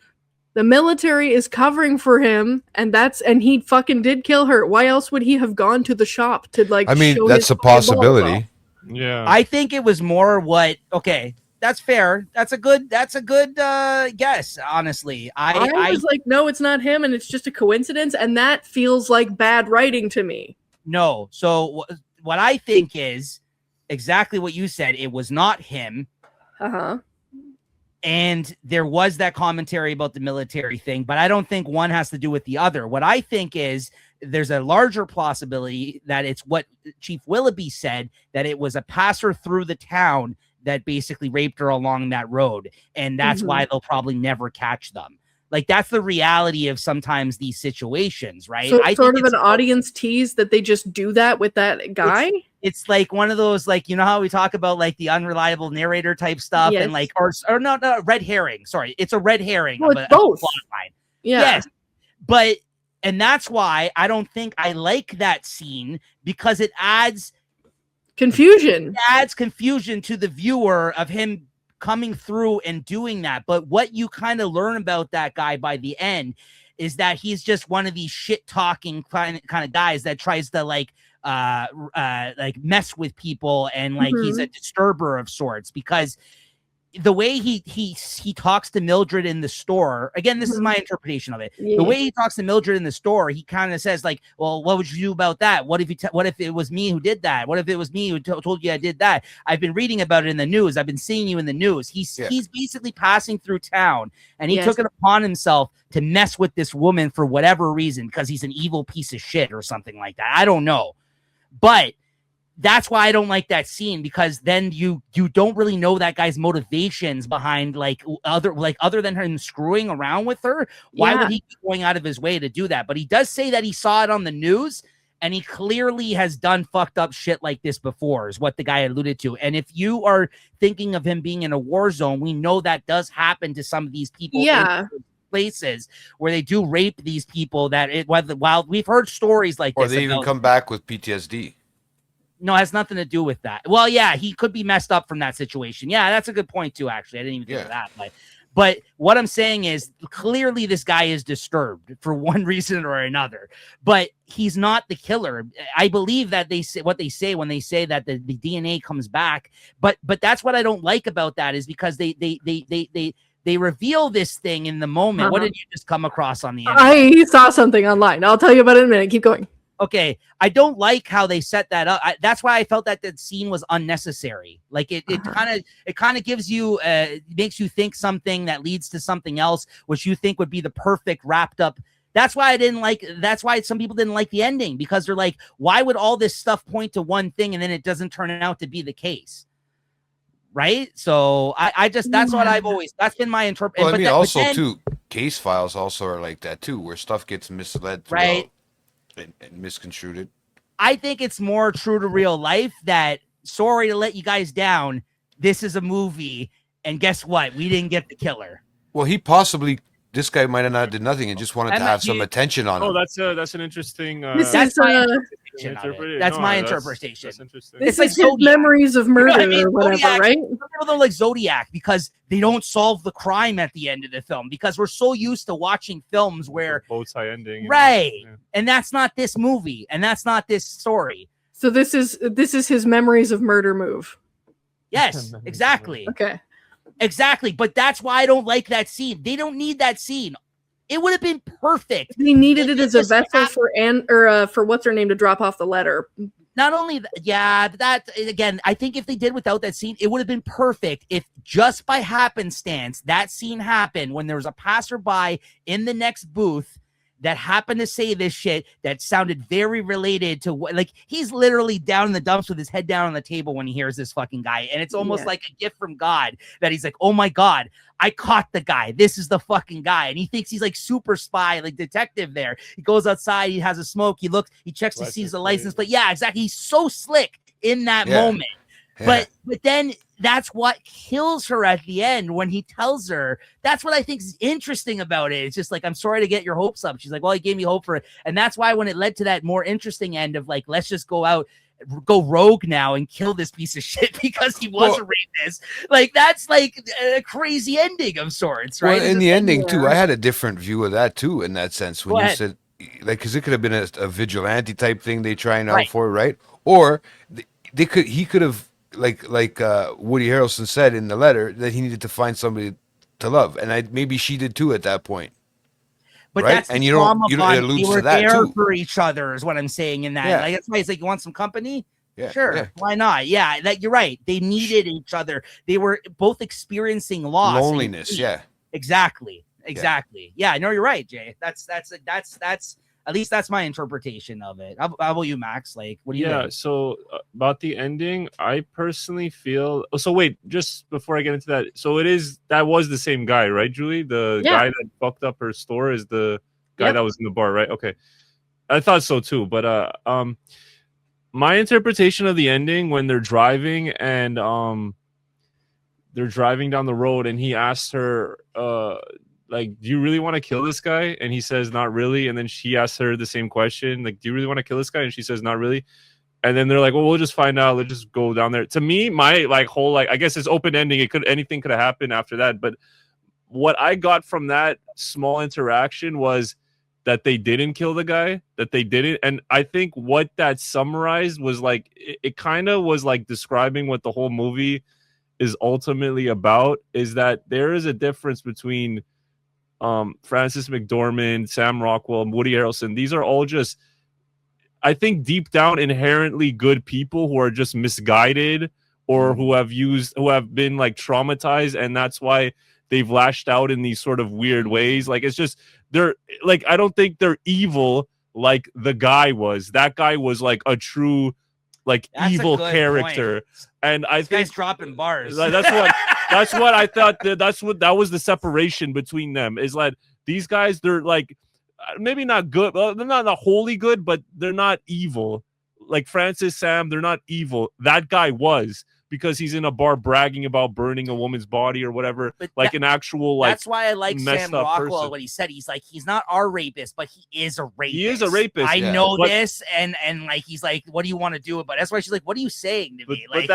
the military is covering for him, and he fucking did kill her. Why else would he have gone to the shop to show that's a possibility. Yeah. I think it was more okay, that's fair. That's a good guess, honestly. I was like, no, it's not him, and it's just a coincidence, and that feels like bad writing to me. No. So what I think is exactly what you said. It was not him. Uh-huh. And there was that commentary about the military thing, but I don't think one has to do with the other. What I think is there's a larger possibility that it's what Chief Willoughby said, that it was a passer through the town that basically raped her along that road. And that's why they'll probably never catch them. Like, that's the reality of sometimes these situations, right? So I sort think of an audience tease that they just do that with that guy? It's like one of those, like, you know how we talk about like the unreliable narrator type stuff, Yes. and like, or no, red herring. Sorry, it's a red herring. Well, it's both. Yeah. Yes, but, and that's why I don't think I like that scene, because it adds confusion. It adds confusion to the viewer of him coming through and doing that. But what you kind of learn about that guy by the end is that he's just one of these shit talking kind of guys that tries to like mess with people, and like he's a disturber of sorts, because the way he talks to Mildred in the store, again, this is my interpretation of it. Yeah. The way he talks to Mildred in the store, he kind of says like, well, what would you do about that? What if it was me who did that? What if it was me who told you I did that? I've been reading about it in the news. I've been seeing you in the news. He's basically passing through town, and he took it upon himself to mess with this woman for whatever reason, because he's an evil piece of shit or something like that. I don't know. But that's why I don't like that scene, because then you don't really know that guy's motivations behind other than him screwing around with her. Why would he be going out of his way to do that? But he does say that he saw it on the news, and he clearly has done fucked up shit like this before, is what the guy alluded to. And if you are thinking of him being in a war zone, we know that does happen to some of these people. Yeah. Places where they do rape these people, while we've heard stories like this, or they even come back with PTSD. No, it has nothing to do with that. Well, yeah, he could be messed up from that situation. Yeah, that's a good point too, actually. I didn't even think of that. But what I'm saying is, clearly this guy is disturbed for one reason or another, but he's not the killer. I believe that they say what they say when they say that the DNA comes back. But that's what I don't like about that, is because they reveal this thing in the moment. What did you just come across on the internet? I saw something online. I'll tell you about it in a minute. Keep going. Okay, I don't like how they set that up. That's why I felt that the scene was unnecessary. Like it kind of gives you, makes you think something that leads to something else, which you think would be the perfect wrapped up. That's why that's why some people didn't like the ending, because they're like, why would all this stuff point to one thing and then it doesn't turn out to be the case? Right? So I just, that's what that's been my interpretation. Well, I mean, also too, case files also are like that too, where stuff gets misled throughout. Right. And misconstrued. I think it's more true to real life that, sorry to let you guys down, this is a movie, and guess what? We didn't get the killer. Well, this guy might have not did nothing and just wanted to have some attention on him. Oh, that's an interesting. That's my interpretation. That's my interpretation. That's interesting. It's like his memories of murder, or whatever, Zodiac, right? Some people don't like Zodiac because they don't solve the crime at the end of the film, because we're so used to watching films where bow tie ending, right? And that's not this movie, and that's not this story. So this is his memories of murder move. Yes, exactly. Okay. Exactly, but that's why I don't like that scene. They don't need that scene. It would have been perfect. He needed it as a vessel for what's her name to drop off the letter. Not only that, again, I think if they did without that scene, it would have been perfect if just by happenstance that scene happened when there was a passerby in the next booth that happened to say this shit that sounded very related to what, like, he's literally down in the dumps with his head down on the table when he hears this fucking guy. And it's almost like a gift from God that he's like, oh my God, I caught the guy. This is the fucking guy. And he thinks he's like super spy, like detective there. He goes outside, he has a smoke, he looks, he checks, he sees the license plate. Yeah, exactly. He's so slick in that moment. Yeah. But then that's what kills her at the end when he tells her. That's what I think is interesting about it. It's just like, I'm sorry to get your hopes up. She's like, well, he gave me hope for it. And that's why when it led to that more interesting end of like, let's just go rogue now and kill this piece of shit because he was a rapist. Like, that's like a crazy ending of sorts, right? Well, in the ending too, I had a different view of that too, in that sense. When you said, like, because it could have been a vigilante type thing they trying out for, right? Or he could have, like Woody Harrelson said in the letter, that he needed to find somebody to love, and maybe she did too at that point. But right? that's and you don't it alludes they were to that there too for each other, is what I'm saying in that. Yeah. Like, that's why he's like, you want some company? Yeah, sure. yeah. Why not? Yeah, that you're right. They needed each other. They were both experiencing loss, loneliness. Yeah, exactly. Yeah, no, you're right, Jay. That's At least that's my interpretation of it. How about you, Max? Like, what do you think? So about the ending, I personally feel. So wait, just before I get into that, so that was the same guy, right, Julie? The guy that fucked up her store is the guy that was in the bar, right? Okay, I thought so too. But my interpretation of the ending when they're driving and they're driving down the road and he asks her like, do you really want to kill this guy? And he says, not really. And then she asks her the same question, like, do you really want to kill this guy? And she says, not really. And then they're like, well, we'll just find out. Let's just go down there. To me, my like whole, like, I guess it's open ending. Anything could have happened after that. But what I got from that small interaction was that they didn't kill the guy, that they didn't. And I think what that summarized was like, it kind of was like describing what the whole movie is ultimately about, is that there is a difference between Frances McDormand, Sam Rockwell, and Woody Harrelson. These are all just, I think, deep down inherently good people who are just misguided or who have been like traumatized, and that's why they've lashed out in these sort of weird ways. Like, it's just, they're like, I don't think they're evil like the guy was. That guy was like a true like evil character. Point. And I think guy's dropping bars. That's what I thought. That was the separation between them. Is like these guys, they're like maybe not good. They're not wholly good, but they're not evil. Like Francis, Sam, they're not evil. That guy was, because he's in a bar bragging about burning a woman's body or whatever, but like an actual like. That's why I like Sam Rockwell. Person. What he said, he's like, he's not our rapist, but he is a rapist. He is a rapist. I know this, and like he's like, what do you want to do? But that's why she's like, what are you saying to me? Like,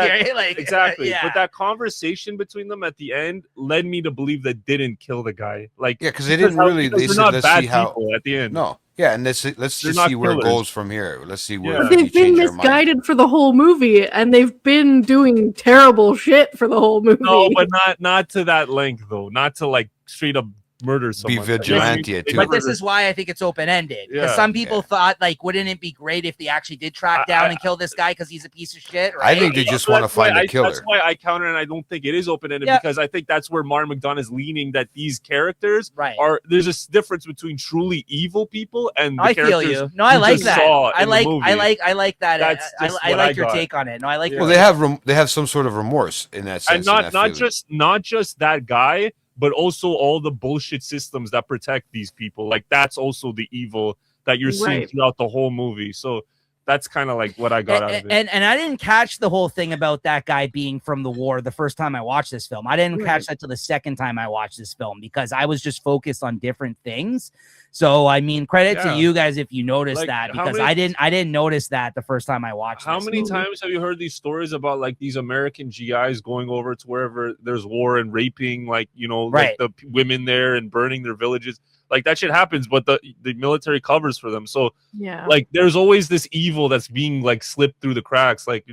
exactly. Yeah. But that conversation between them at the end led me to believe that didn't kill the guy. Like, because they didn't really. They said, let's see how at the end. No. Yeah, and let's just see where it goes from here. Let's see where they've been misguided for the whole movie, and they've been doing terrible shit for the whole movie. No, but not to that length though. Not to like straight up murder someone. Be vigilante too. But this is why I think it's open ended. Because some people thought, like, wouldn't it be great if they actually did track down and kill this guy because he's a piece of shit? Right? I think they just want to find a killer. That's why I counter, and I don't think it is open ended because I think that's where Martin McDonagh is leaning, that these characters are. There's a difference between truly evil people and the characters. I feel you. No, I like that. I like that. I like your take on it. No, I like. Well, they have some sort of remorse in that sense, and not just that guy, but also all the bullshit systems that protect these people. Like, that's also the evil that you're seeing throughout the whole movie. So that's kind of like what I got out of it. And I didn't catch the whole thing about that guy being from the war the first time I watched this film. I didn't catch that till the second time I watched this film because I was just focused on different things. So I mean, credit to you guys if you noticed that, because I didn't notice that the first time I watched. How many times have you heard these stories about like these American GIs going over to wherever there's war and raping, like, you know, like the women there and burning their villages? Like, that shit happens, but the military covers for them. So like there's always this evil that's being like slipped through the cracks. Like,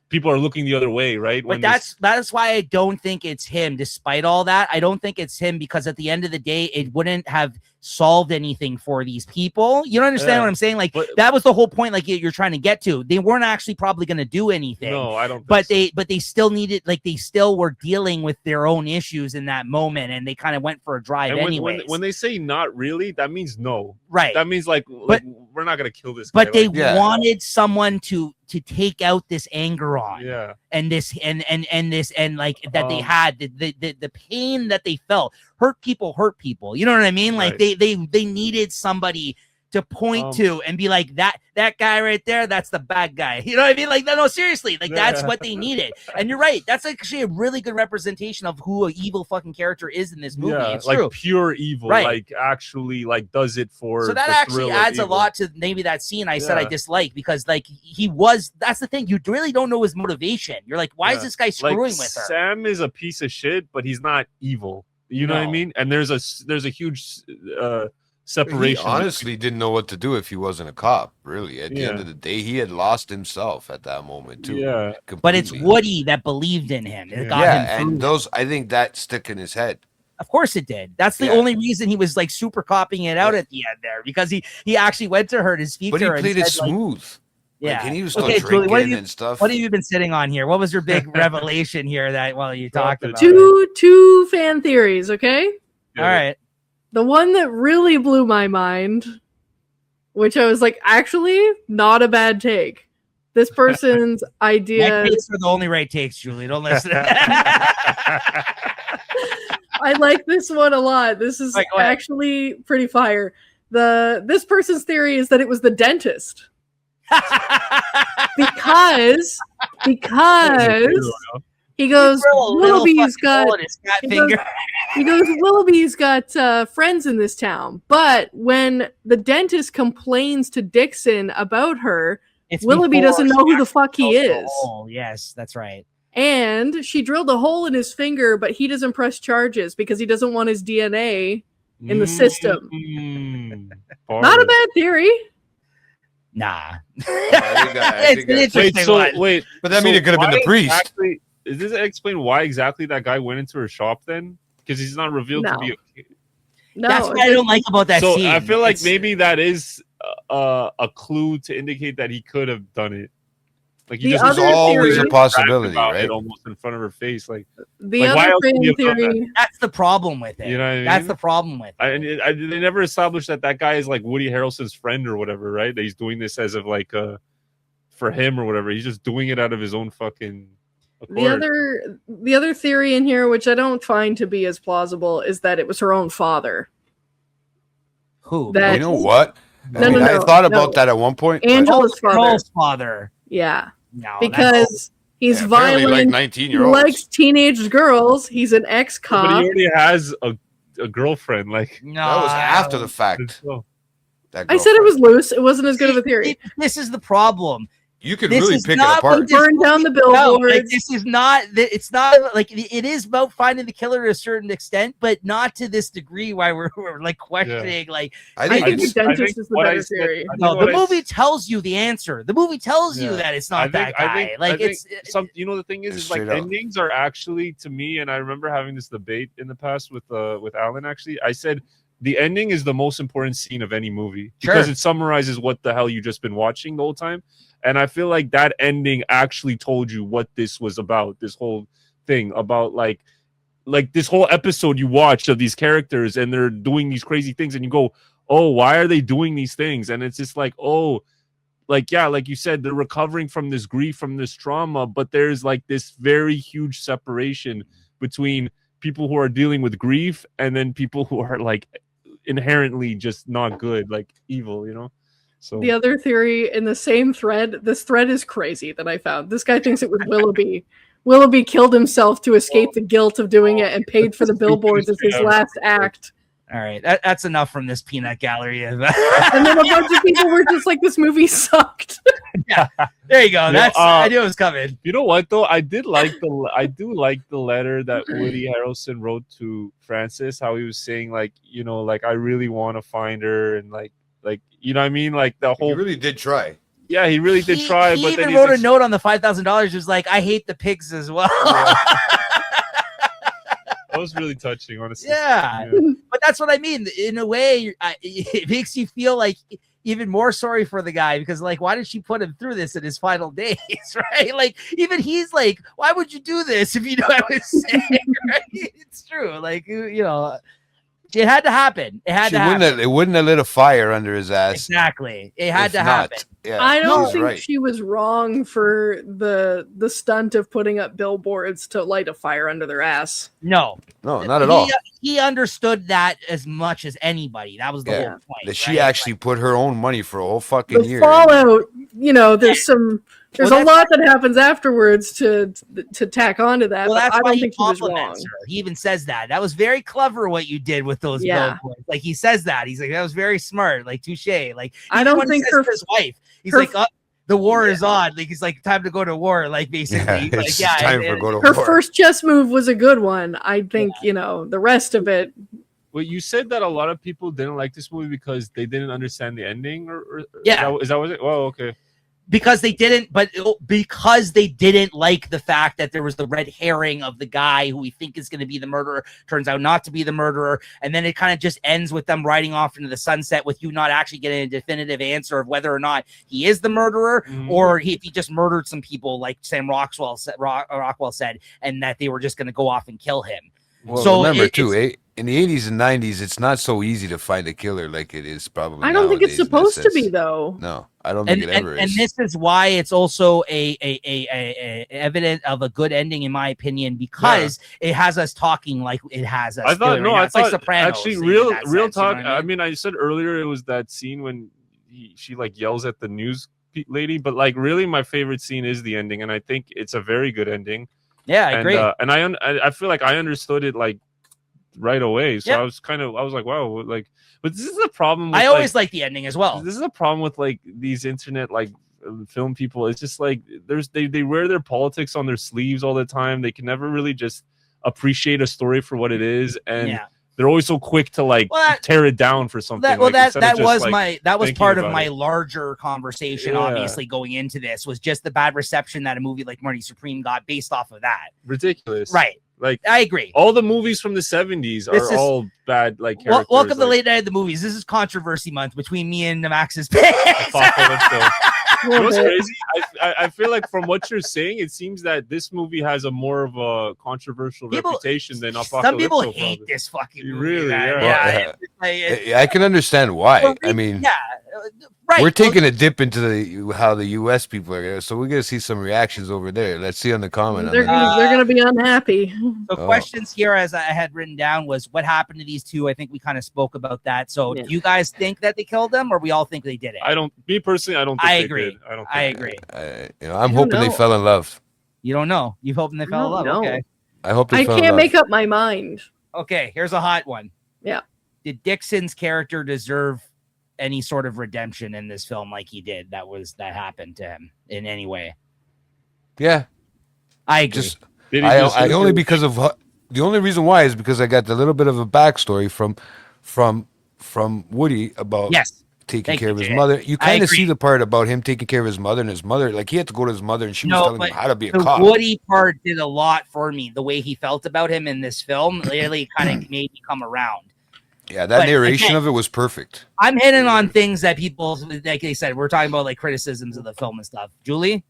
people are looking the other way, right? But that's why I don't think it's him. Despite all that, I don't think it's him, because at the end of the day, it wouldn't have solved anything for these people. You don't understand what I'm saying? Like, that was the whole point. Like, you're trying to get to. They weren't actually probably going to do anything. No, I don't. But they still needed. Like, they still were dealing with their own issues in that moment, and they kind of went for a drive anyway. When they say not really, that means no. Right. That means like we're not going to kill this guy. But they wanted someone to take out this anger on, and this and like that they had the pain that they felt. Hurt people. You know what I mean? Like they needed somebody to point to and be like, that guy right there, that's the bad guy. You know what I mean? Like, no, seriously, like that's what they needed. And you're right. That's actually a really good representation of who an evil fucking character is in this movie. Yeah, it's like true. Pure evil, like actually like does it for. So that actually adds a lot to maybe that scene I said I dislike, because like that's the thing. You really don't know his motivation. You're like, why is this guy screwing with her? Sam is a piece of shit, but he's not evil. You know what I mean? And there's a huge separation. He honestly didn't know what to do if he wasn't a cop. Really, at the end of the day, he had lost himself at that moment too. Yeah, completely. But it's Woody that believed in him. It got him and those, I think that stick in his head. Of course it did. That's the only reason he was like super copying it out at the end there, because he actually went to her to speak to her. But he played it smooth. Like, and he was still drinking and stuff. What have you been sitting on here? What was your big revelation here that you talked about? Two fan theories, okay? All right. The one that really blew my mind which I was like, actually, not a bad take. This person's idea. My takes are the only right takes, Julie. Don't listen. I like this one a lot. This is actually pretty fire. This person's theory is that it was the dentist. because he goes, Willoughby's got friends in this town. But when the dentist complains to Dixon about her, Willoughby doesn't know who the fuck he is. Oh, yes, that's right. And she drilled a hole in his finger, but he doesn't press charges because he doesn't want his DNA in the system. Not a bad theory. Nah. I think wait. But that means it could have been the priest. Exactly, does it explain why exactly that guy went into her shop then? Because he's not revealed to be a... No, that's what I don't like about that scene. I feel like maybe that is a clue to indicate that he could have done it. Like there's always a possibility, right? Almost in front of her face, like the other theory. That's the problem with it. You know what I mean? That's the problem with it. They never established that guy is like Woody Harrelson's friend or whatever, right? That he's doing this as of like for him or whatever. He's just doing it out of his own fucking accord. The other theory in here, which I don't find to be as plausible, is that it was her own father. Who? You know what? I thought about that at one point. Angela's father. Yeah. No, because he's violent. Like 19-year-olds. He likes teenage girls. He's an ex-cop. But he already has a girlfriend. Like no, that was after the fact. I said it was loose. It wasn't as good of a theory. This is the problem. You could really pick it apart. Burn down the billboards. No, like, this is not. It's not like it is about finding the killer to a certain extent, but not to this degree. Why we're like questioning. Yeah. Like I think the dentist is the better theory. No, the movie tells you the answer. The movie tells you that it's not that guy. You know, the thing is like endings are actually, to me, and I remember having this debate in the past with Alan. Actually, I said the ending is the most important scene of any movie because it summarizes what the hell you just been watching the whole time. And I feel like that ending actually told you what this was about, this whole thing about like this whole episode you watched of these characters and they're doing these crazy things and you go, oh, why are they doing these things? And it's just like, oh, like, yeah, like you said, they're recovering from this grief, from this trauma, but there's like this very huge separation between people who are dealing with grief and then people who are like inherently just not good, like evil, you know? So the other theory in the same thread, this thread is crazy that I found. This guy thinks it was Willoughby. Willoughby killed himself to escape the guilt of doing it and paid for the billboards as his last act. All right, that's enough from this peanut gallery. And then a bunch of people were just like, this movie sucked. Yeah, there you go. That's I knew it was coming. You know what though? I do like the letter that Woody Harrelson wrote to Frances. How he was saying like, you know, like I really want to find her and like you know what I mean? Like the whole. He really did try. Yeah, he really did try. He but even then wrote a note on the $5,000. Was like, I hate the pigs as well. Yeah. That was really touching, honestly. Yeah, but that's what I mean. In a way, it makes you feel like even more sorry for the guy because, like, why did she put him through this in his final days, right? Like, even he's like, why would you do this if you know I was sick? Right? It's true. Like, you know. It had to happen. It wouldn't have lit a fire under his ass. Exactly. It had to happen. Yeah, I don't think she was wrong for the stunt of putting up billboards to light a fire under their ass. No, not at all. He understood that as much as anybody. That was the whole point. That she actually put her own money for a whole fucking year. Fallout, you know, there's a lot that happens afterwards to tack onto that. Well, that's I why don't he think he was wrong. compliments her. He even says that. That was very clever what you did with those billboards. Like he says that. He's like, that was very smart. Like touche. Like I don't think his wife. He's like, the war is on. Like he's like, time to go to war. Like basically, time for go to war. Her first chess move was a good one. I think you know the rest of it. Well, you said that a lot of people didn't like this movie because they didn't understand the ending, or is that what it? Well, okay. Because they didn't like the fact that there was the red herring of the guy who we think is going to be the murderer, turns out not to be the murderer. And then it kind of just ends with them riding off into the sunset with you not actually getting a definitive answer of whether or not he is the murderer or if he just murdered some people like Sam Rockwell said, and that they were just going to go off and kill him. Well, so remember too, in the 80s and 90s, it's not so easy to find a killer like it is probably. I don't think it's nowadays in that supposed to be sense. though. No, I don't think it ever And is. this is why it's also a evident of a good ending, in my opinion, because it has us talking like it has us. I thought doing right now. I It's like thought Sopranos, actually in real that real sense, you know talk. what I mean? I said earlier it was that scene when she like yells at the news lady, but like really my favorite scene is the ending, and I think it's a very good ending. Yeah, I agree. And I feel like I understood it like right away, so Yep. I was like, wow, like, but this is the problem. With, I always like the ending as well. This is a problem with like these internet like film people. It's just like they wear their politics on their sleeves all the time. They can never really just appreciate a story for what it is, and they're always so quick to like tear it down for something. That was part of my larger conversation. Yeah. Obviously, going into this was just the bad reception that a movie like Marty Supreme got based off of that. Ridiculous, right? Like I agree. All the movies from the 70s are all bad. Like characters. Welcome to late night of the movies. This is controversy month between me and Max's picks. You know what's crazy? I feel like from what you're saying, it seems that this movie has a more of a controversial reputation than Apocalypto. Some people hate this fucking movie. Really? Yeah. I can understand why. I mean, right. We're taking a dip into how the U.S. people are, so we're gonna see some reactions over there. Let's see on the comment. They're gonna be unhappy. So questions here, as I had written down, was what happened to these two. I think we kind of spoke about that. So do you guys think that they killed them, or we all think they did it? I don't. Me personally, I don't. Think I they agree. did. I don't. I agree. I'm hoping they fell in love. You don't know. You hoping they fell in love? Okay. I hope they fell in love. I can't make up my mind. Okay, here's a hot one. Yeah. Did Dixon's character deserve any sort of redemption in this film like he did? That happened to him in any way? Yeah. I agree. I only because of the only reason why is because I got the little bit of a backstory from Woody about taking care of his mother. You kind of see the part about him taking care of his mother, and his mother, like he had to go to his mother and she was telling him how to be a cop. The Woody part did a lot for me. The way he felt about him in this film really kind of made me come around. Yeah, that narration of it was perfect. I'm hitting on things that people, like they said, we're talking about like criticisms of the film and stuff. Julie?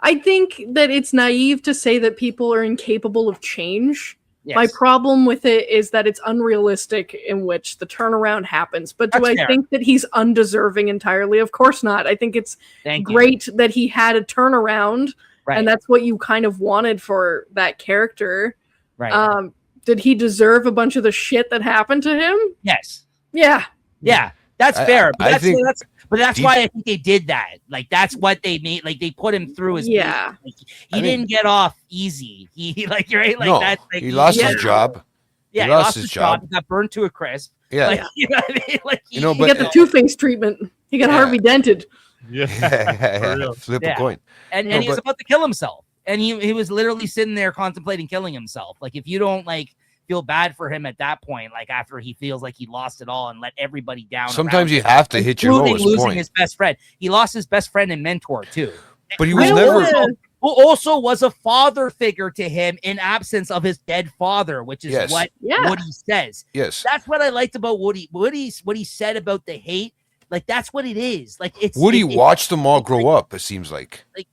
I think that it's naive to say that people are incapable of change. Yes. My problem with it is that it's unrealistic in which the turnaround happens. But do I think that he's undeserving entirely? Of course not. I think it's great that he had a turnaround, and that's what you kind of wanted for that character. Right. Did he deserve a bunch of the shit that happened to him? Yes. Yeah. Yeah. That's fair. But that's deep, why I think they did that. Like that's what they made. Like they put him through his. Yeah. Like, he didn't get off easy. He like right. Like no, that's like he lost his job. Yeah, he lost his job. He got burned to a crisp. Yeah. Like, you know what I mean? Like he got the Two-Face treatment. He got Harvey dented. Yeah. Flip a coin. And he was about to kill himself. And he was literally sitting there contemplating killing himself. Like if you don't like feel bad for him at that point, like after he feels like he lost it all and let everybody down. Sometimes you have to hit your lowest losing point. His best friend. He lost his best friend and mentor too. But he was never who also was a father figure to him in absence of his dead father, which is what Woody says. Yes. That's what I liked about Woody. What he said about the hate, like that's what it is. Like it's Woody watched them all grow up, it seems like. Like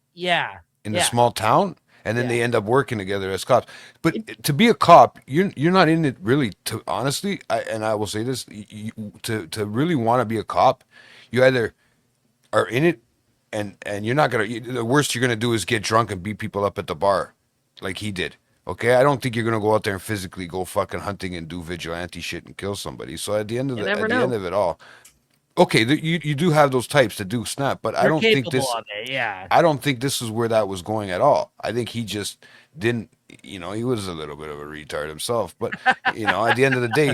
in a small town. And then they end up working together as cops. But to be a cop, you're not in it really. To honestly, I will say this: to really want to be a cop, you either are in it, and you're not gonna. The worst you're gonna do is get drunk and beat people up at the bar, like he did. Okay, I don't think you're gonna go out there and physically go fucking hunting and do vigilante shit and kill somebody. So at the end of the end of it all. Okay, you do have those types that do snap, but I don't think this. I don't think this is where that was going at all. I think he just didn't. He was a little bit of a retard himself, but at the end of the day,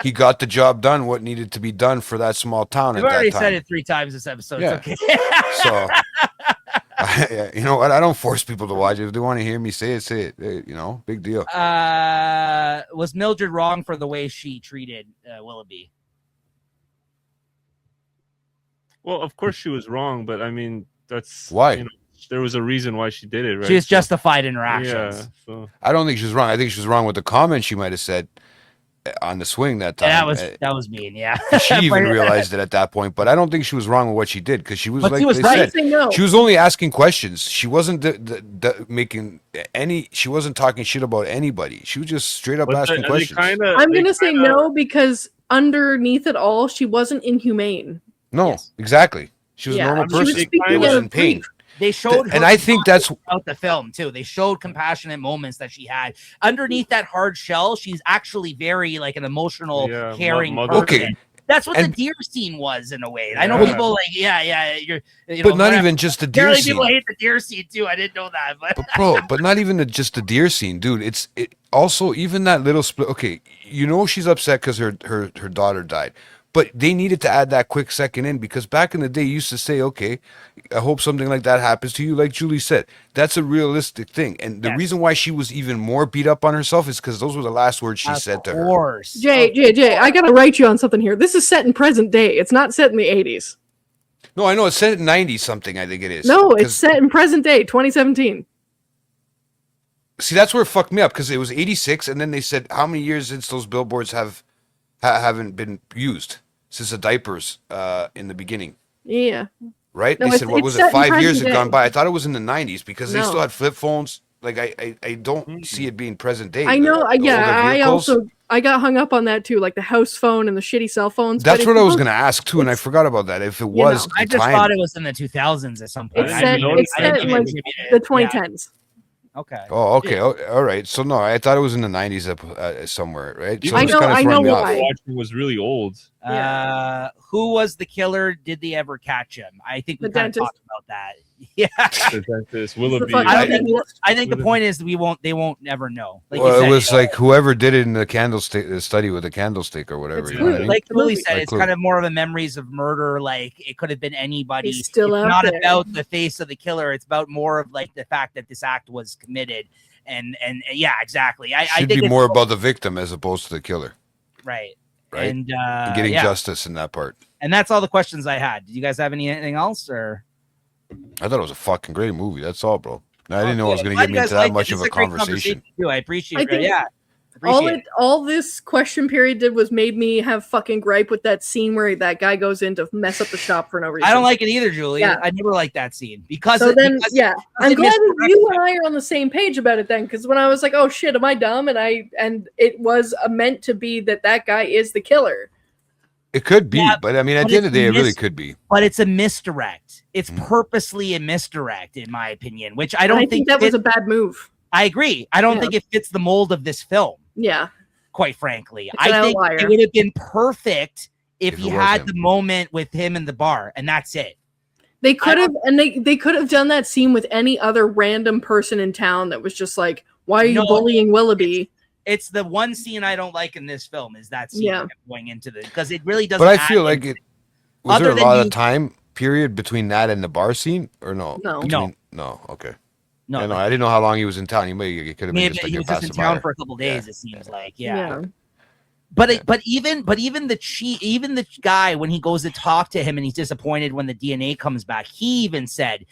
he got the job done. What needed to be done for that small town at that time. I've already said it 3 times this episode. Yeah. It's okay. So, you know what? I don't force people to watch it. If they want to hear me say it, say it. Big deal. Was Mildred wrong for the way she treated Willoughby? Well, of course she was wrong, but I mean, that's why there was a reason why she did it, right? She was justified in her actions. Yeah, so. I don't think she was wrong. I think she was wrong with the comments she might have said. on the swing that time. That was mean. Yeah, she even realized it at that point, but I don't think she was wrong with what she did because she was like they right. said, No. she was only asking questions. She wasn't making any. She wasn't talking shit about anybody. She was just straight up asking questions. I'm gonna say no because underneath it all, she wasn't inhumane. No, exactly. She was a normal person. She was in pain. They showed her, and I think that's about the film too. They showed compassionate moments that she had underneath that hard shell. She's actually very like an emotional, caring person. Okay, that's what the deer scene was in a way. I know people like, you but know, not even just the deer scene. People hate the deer scene too. I didn't know that, but not even just the deer scene, dude. It also even that little split. Okay, you know she's upset because her daughter died. But they needed to add that quick second in because back in the day, you used to say, okay, I hope something like that happens to you. Like Julie said, that's a realistic thing. And the reason why she was even more beat up on herself is because those were the last words she said to her. Jay, I got to write you on something here. This is set in present day. It's not set in the 80s. No, I know. It's set in 90 something, I think it is. No, it's set in present day, 2017. See, that's where it fucked me up because it was 86. And then they said, how many years since those billboards haven't been used since the diapers in the beginning? Yeah. Right? No, they said, what was it? 5 years had gone by. I thought it was in the 90s because they still had flip phones. Like, I don't see it being present day. I know. I got hung up on that too, like the house phone and the shitty cell phones. That's what I was going to ask too, and I forgot about that. If it was, I just thought it was in the 2000s at some point. It's set in like the 2010s. Okay. Oh, okay. All right. So no, I thought it was in the 90s somewhere, right? So I know why. Watching was really old. Who was the killer? Did they ever catch him? I think we kind of talked about that. Yeah. The dentist, Willoughby. I think the point is they won't never know. Like well, it was like whoever did it in the candlestick study with the candlestick or whatever. Like Lily said, it's kind of more of a memories of murder. Like it could have been anybody. It's still it's out not there. about the face of the killer. It's about more of like the fact that this act was committed. And yeah, exactly. I think be more about the victim as opposed to the killer. Right. Right. And getting justice in that part. And that's all the questions I had. Did you guys have anything else or? I thought it was a fucking great movie. That's all, bro. I didn't know it was going to get me into that much of a conversation. I appreciate it. Yeah. All this question period did was made me have fucking gripe with that scene where that guy goes in to mess up the shop for no reason. I don't like it either, Julie. Yeah. I never liked that scene because. So then, I'm glad that you and I are on the same page about it then, because when I was like, "Oh shit, am I dumb?" and it was meant to be that guy is the killer. It could be, but I mean, at the end of the day, it really could be. But it's a misdirect. It's purposely a misdirect, in my opinion, which I don't think that was a bad move. I agree. I don't think it fits the mold of this film. Yeah. Quite frankly, I think it would have been perfect if he had the moment with him in the bar, and that's it. They could have, and they could have done that scene with any other random person in town that was just like, "Why are you bullying Willoughby?" It's the one scene I don't like in this film is that scene going into the because it really doesn't. But I feel like it was there a lot of time period between that and the bar scene, or no? No. Okay. No, I didn't know how long he was in town. He could have been just like he was just in town for a couple days. It seems like, yeah. But even the guy when he goes to talk to him and he's disappointed when the DNA comes back, he even said,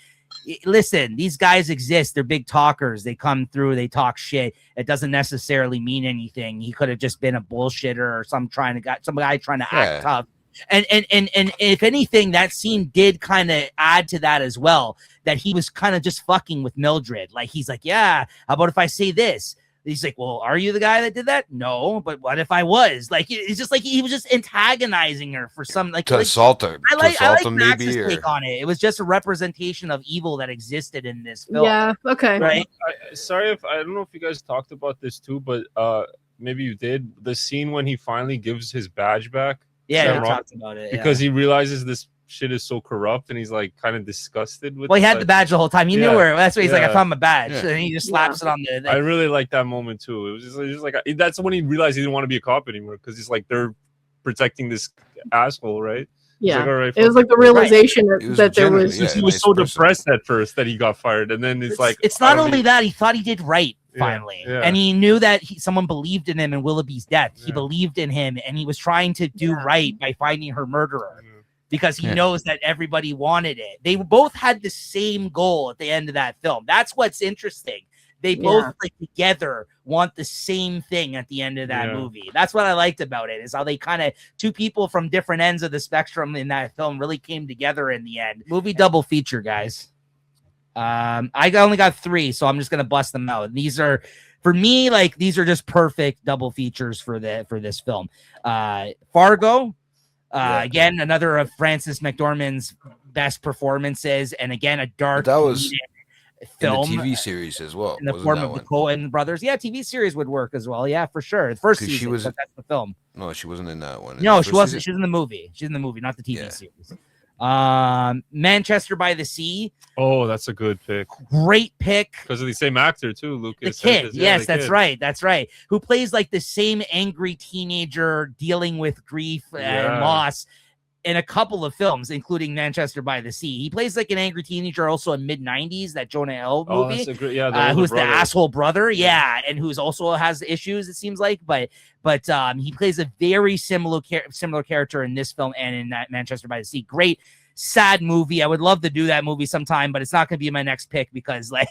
"Listen, these guys exist. They're big talkers. They come through. They talk shit. It doesn't necessarily mean anything. He could have just been a bullshitter or some guy trying to act tough." And if anything, that scene did kind of add to that as well, that he was kind of just fucking with Mildred. Like, he's like, yeah, how about if I say this? He's like, well, are you the guy that did that? No, but what if I was? Like, it's just like he was just antagonizing her for some to assault her. I like Max's take on it. It was just a representation of evil that existed in this film. Yeah, okay. Right. Sorry if I don't know if you guys talked about this too, but maybe you did. The scene when he finally gives his badge back. Yeah, we talked about it. Because he realizes this shit is so corrupt and he's like kind of disgusted with he had the badge the whole time. He knew her. That's why he's like, I found my badge. And he just slaps it on the I really like that moment too. It was just like that's when he realized he didn't want to be a cop anymore because he's like they're protecting this asshole, right? Yeah, like, all right, it was like the realization that there was. He was so depressed at first that he got fired, and then it's not only that he thought he did right finally, and he knew that someone believed in him in Willoughby's death. He believed in him, and he was trying to do right by finding her murderer because he knows that everybody wanted it. They both had the same goal at the end of that film. That's what's interesting. they both like together want the same thing at the end of that movie. That's what I liked about it, is how they kind of two people from different ends of the spectrum in that film really came together in the end. Movie double feature, guys. I only got 3, so I'm just gonna bust them out. These are, for me, like, these are just perfect double features for this film. Fargo, again, another of Frances McDormand's best performances, and again, a dark film. In the TV series as well. In the form of the Coen brothers. Yeah, TV series would work as well. Yeah, for sure. The first season, that's the film. No, she wasn't in that one. No, she wasn't. She was in the movie. She's in the movie, not the TV series. Manchester by the Sea. Oh, that's a good pick. Great pick. Because of the same actor too, Lucas. The kid. Yes, that's right. That's right. Who plays like the same angry teenager dealing with grief and loss in a couple of films, including Manchester by the Sea. He plays like an angry teenager also in mid-90s, that Jonah Hill movie. That's a great, who's the asshole brother. Yeah. And who's also has issues, it seems like. But he plays a very similar character in this film and in that Manchester by the Sea. Great, sad movie. I would love to do that movie sometime, but it's not going to be my next pick because, like,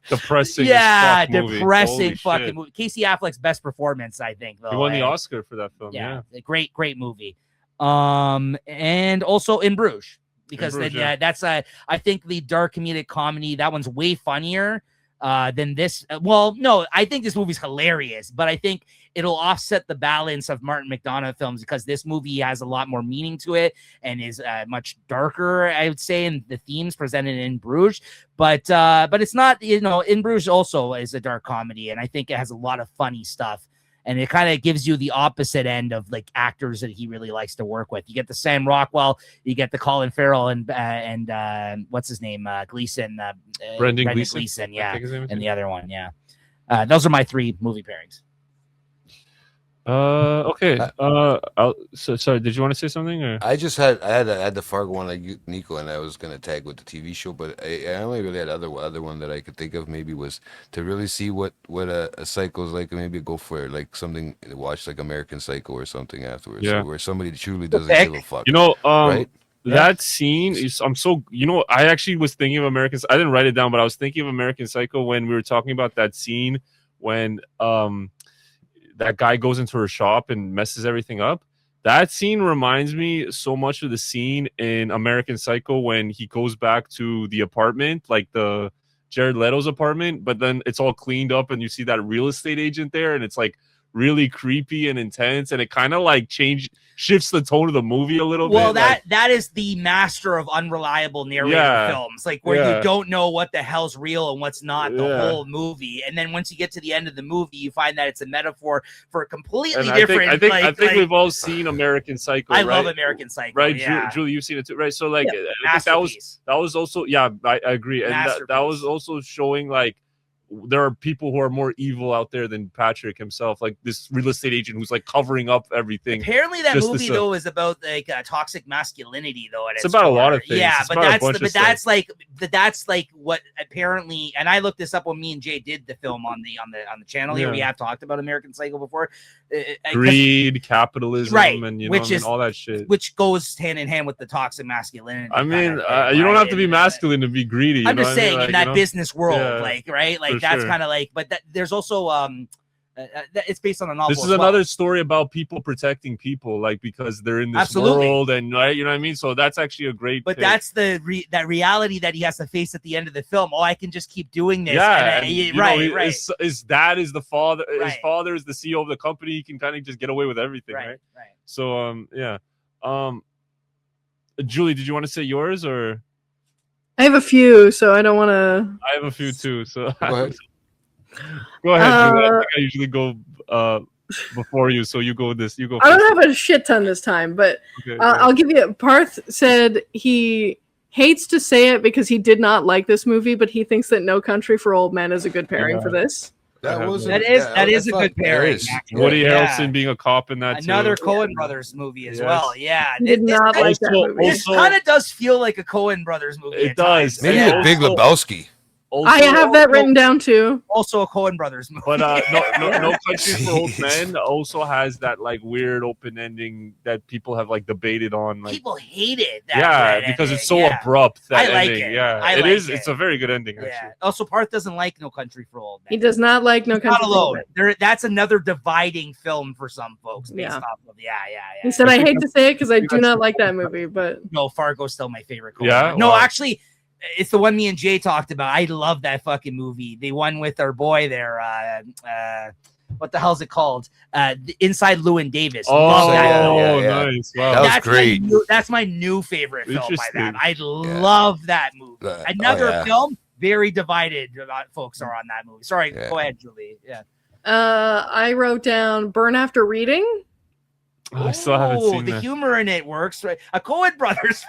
depressing. Depressing fucking movie. Casey Affleck's best performance, I think. Though, he won the Oscar for that film. Yeah. Great movie. And also In Bruges, because that's I think the dark comedic comedy, that one's way funnier than this. Well, no, I think this movie's hilarious, but I think it'll offset the balance of Martin McDonagh films because this movie has a lot more meaning to it and is much darker, I would say, in the themes presented in Bruges. But it's not, In Bruges also is a dark comedy, and I think it has a lot of funny stuff. And it kind of gives you the opposite end of like actors that he really likes to work with. You get the Sam Rockwell, you get the Colin Farrell, and what's his name, Gleason, Brendan Gleason, and the other one, those are my 3 movie pairings. Okay. So sorry, did you want to say something? Or? I had the Fargo one like Nico, and I was gonna tag with the TV show, but I only really had other one that I could think of maybe was to really see what a Psycho is like, and maybe go for like something to watch like American Psycho or something afterwards, where somebody truly doesn't give a fuck. Right? That scene is, I actually was thinking of American. I didn't write it down, but I was thinking of American Psycho when we were talking about that scene when that guy goes into her shop and messes everything up. That scene reminds me so much of the scene in American Psycho when he goes back to the apartment, like the Jared Leto's apartment, but then it's all cleaned up and you see that real estate agent there, and it's like really creepy and intense, and it kind of like shifts the tone of the movie a little bit. Well, that is the master of unreliable narrative films, like where you don't know what the hell's real and what's not the whole movie, and then once you get to the end of the movie, you find that it's a metaphor for a completely different. I think we've all seen American Psycho. I love American Psycho, right? Yeah. Julie, you've seen it too, right? So like, I think that was also I agree, and that was also showing like there are people who are more evil out there than Patrick himself, like this real estate agent who's like covering up everything. Apparently that movie though is about like toxic masculinity though. It's about a lot of things. Yeah, but that's like what apparently, and I looked this up when me and Jay did the film on the channel here. We have talked about American Psycho before. Greed, capitalism, and all that shit. Which goes hand in hand with the toxic masculinity. I mean, you don't have to be masculine to be greedy. I'm just saying, in that business world, like, right? Like, that's kind of like, but there's also it's based on a novel. This is another story about people protecting people, like because they're in this world, and right, you know what I mean. So that's actually a great. But that's that reality that he has to face at the end of the film. Oh, I can just keep doing this. Yeah, right. His dad is the father. Right. His father is the CEO of the company. He can kind of just get away with everything, right? So Julie, did you want to say yours or? I have a few, so I don't want to. I have a few too, so go ahead. Go ahead, Julie. I think I usually go before you, so you go this. You go. I don't have a shit ton this time, but I'll give you. Parth said he hates to say it because he did not like this movie, but he thinks that No Country for Old Men is a good pairing for this. That is a good pairing. Woody Harrelson being a cop in that another Coen Brothers movie as well. Yeah, did not like that movie. It kind of does feel like a Coen Brothers movie. It does. Maybe a Big Lebowski. Also, I have that written down too. Also a Coen Brothers movie. But no Country for Old Men also has that like weird open ending that people have like debated on. Like, people hated that. because ending. it's so abrupt. That I like ending. it. Yeah, I it like is. it. It's a very good ending. Yeah. Actually. Also, Parth doesn't like No Country for Old Men. He does not like No He's Country not for Old alone. Men. That's another dividing film for some folks. Based Yeah. off of He said, "I hate to say it because I do not like that movie, but No, Fargo's still my favorite. Coen Yeah? Brothers. No, Wow. actually, it's the one me and Jay talked about. I love that fucking movie. The one with our boy there. What the hell's it called? Inside Llewyn Davis. Love that film. yeah. Nice. Wow. That was That's great. That's my new favorite film by Interesting. that. I love that movie. Another yeah. film, very divided folks are on that movie. Sorry, Yeah. go ahead, Julie. Yeah. I wrote down Burn After Reading. I still haven't seen the that. humor in it works. Right? A Coen Brothers.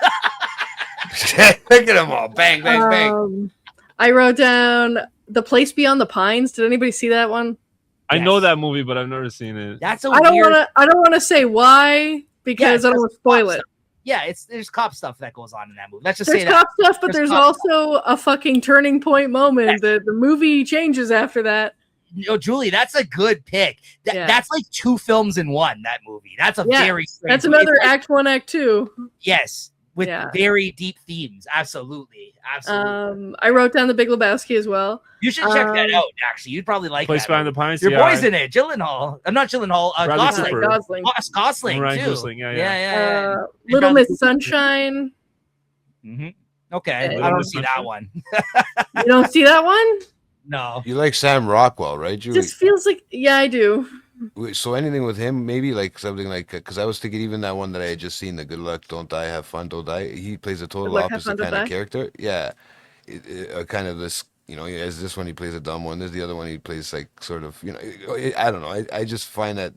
Look at them all. Bang, bang, bang. I wrote down The Place Beyond the Pines. Did anybody see that one? I know Yes. that movie, but I've never seen it. That's a I don't weird. want to say why because I don't want to spoil it. Yeah, there's cop stuff that goes on in that movie. Let's just There's say cop that. stuff, but There's there's cop also a fucking turning point moment that the movie changes after that. Julie, that's a good pick. Yeah. That's like two films in one. That movie. That's a Yeah, very strange. That's movie. another It's like- Act 1, Act 2. Yes, with Yeah. very deep themes. Absolutely. I wrote down The Big Lebowski as well. You should check that out. Actually, you'd probably like Place that Behind movie. the Pines. Your yeah, boy's in it. Gyllenhaal. Not Gyllenhaal. Bradley Gosling. Cooper. Gosling. Gosling Ryan too. Gosling, yeah. Yeah. Little Bradley Miss Cooper. Sunshine. Mm-hmm. Okay, Little I don't Miss see that Sunshine? one. You don't see that one? No. You like Sam Rockwell, right, Julie? Just feels like, yeah, I do. So anything with him, maybe like something like, because I was thinking even that one that I had just seen, the Good Luck, Don't Die, Have Fun, Don't Die. He plays a total Good Luck, Have opposite Fun, Don't kind of Die? character. Yeah, kind of this. As this one he plays a dumb one. There's the other one he plays like sort of. I don't know. I just find that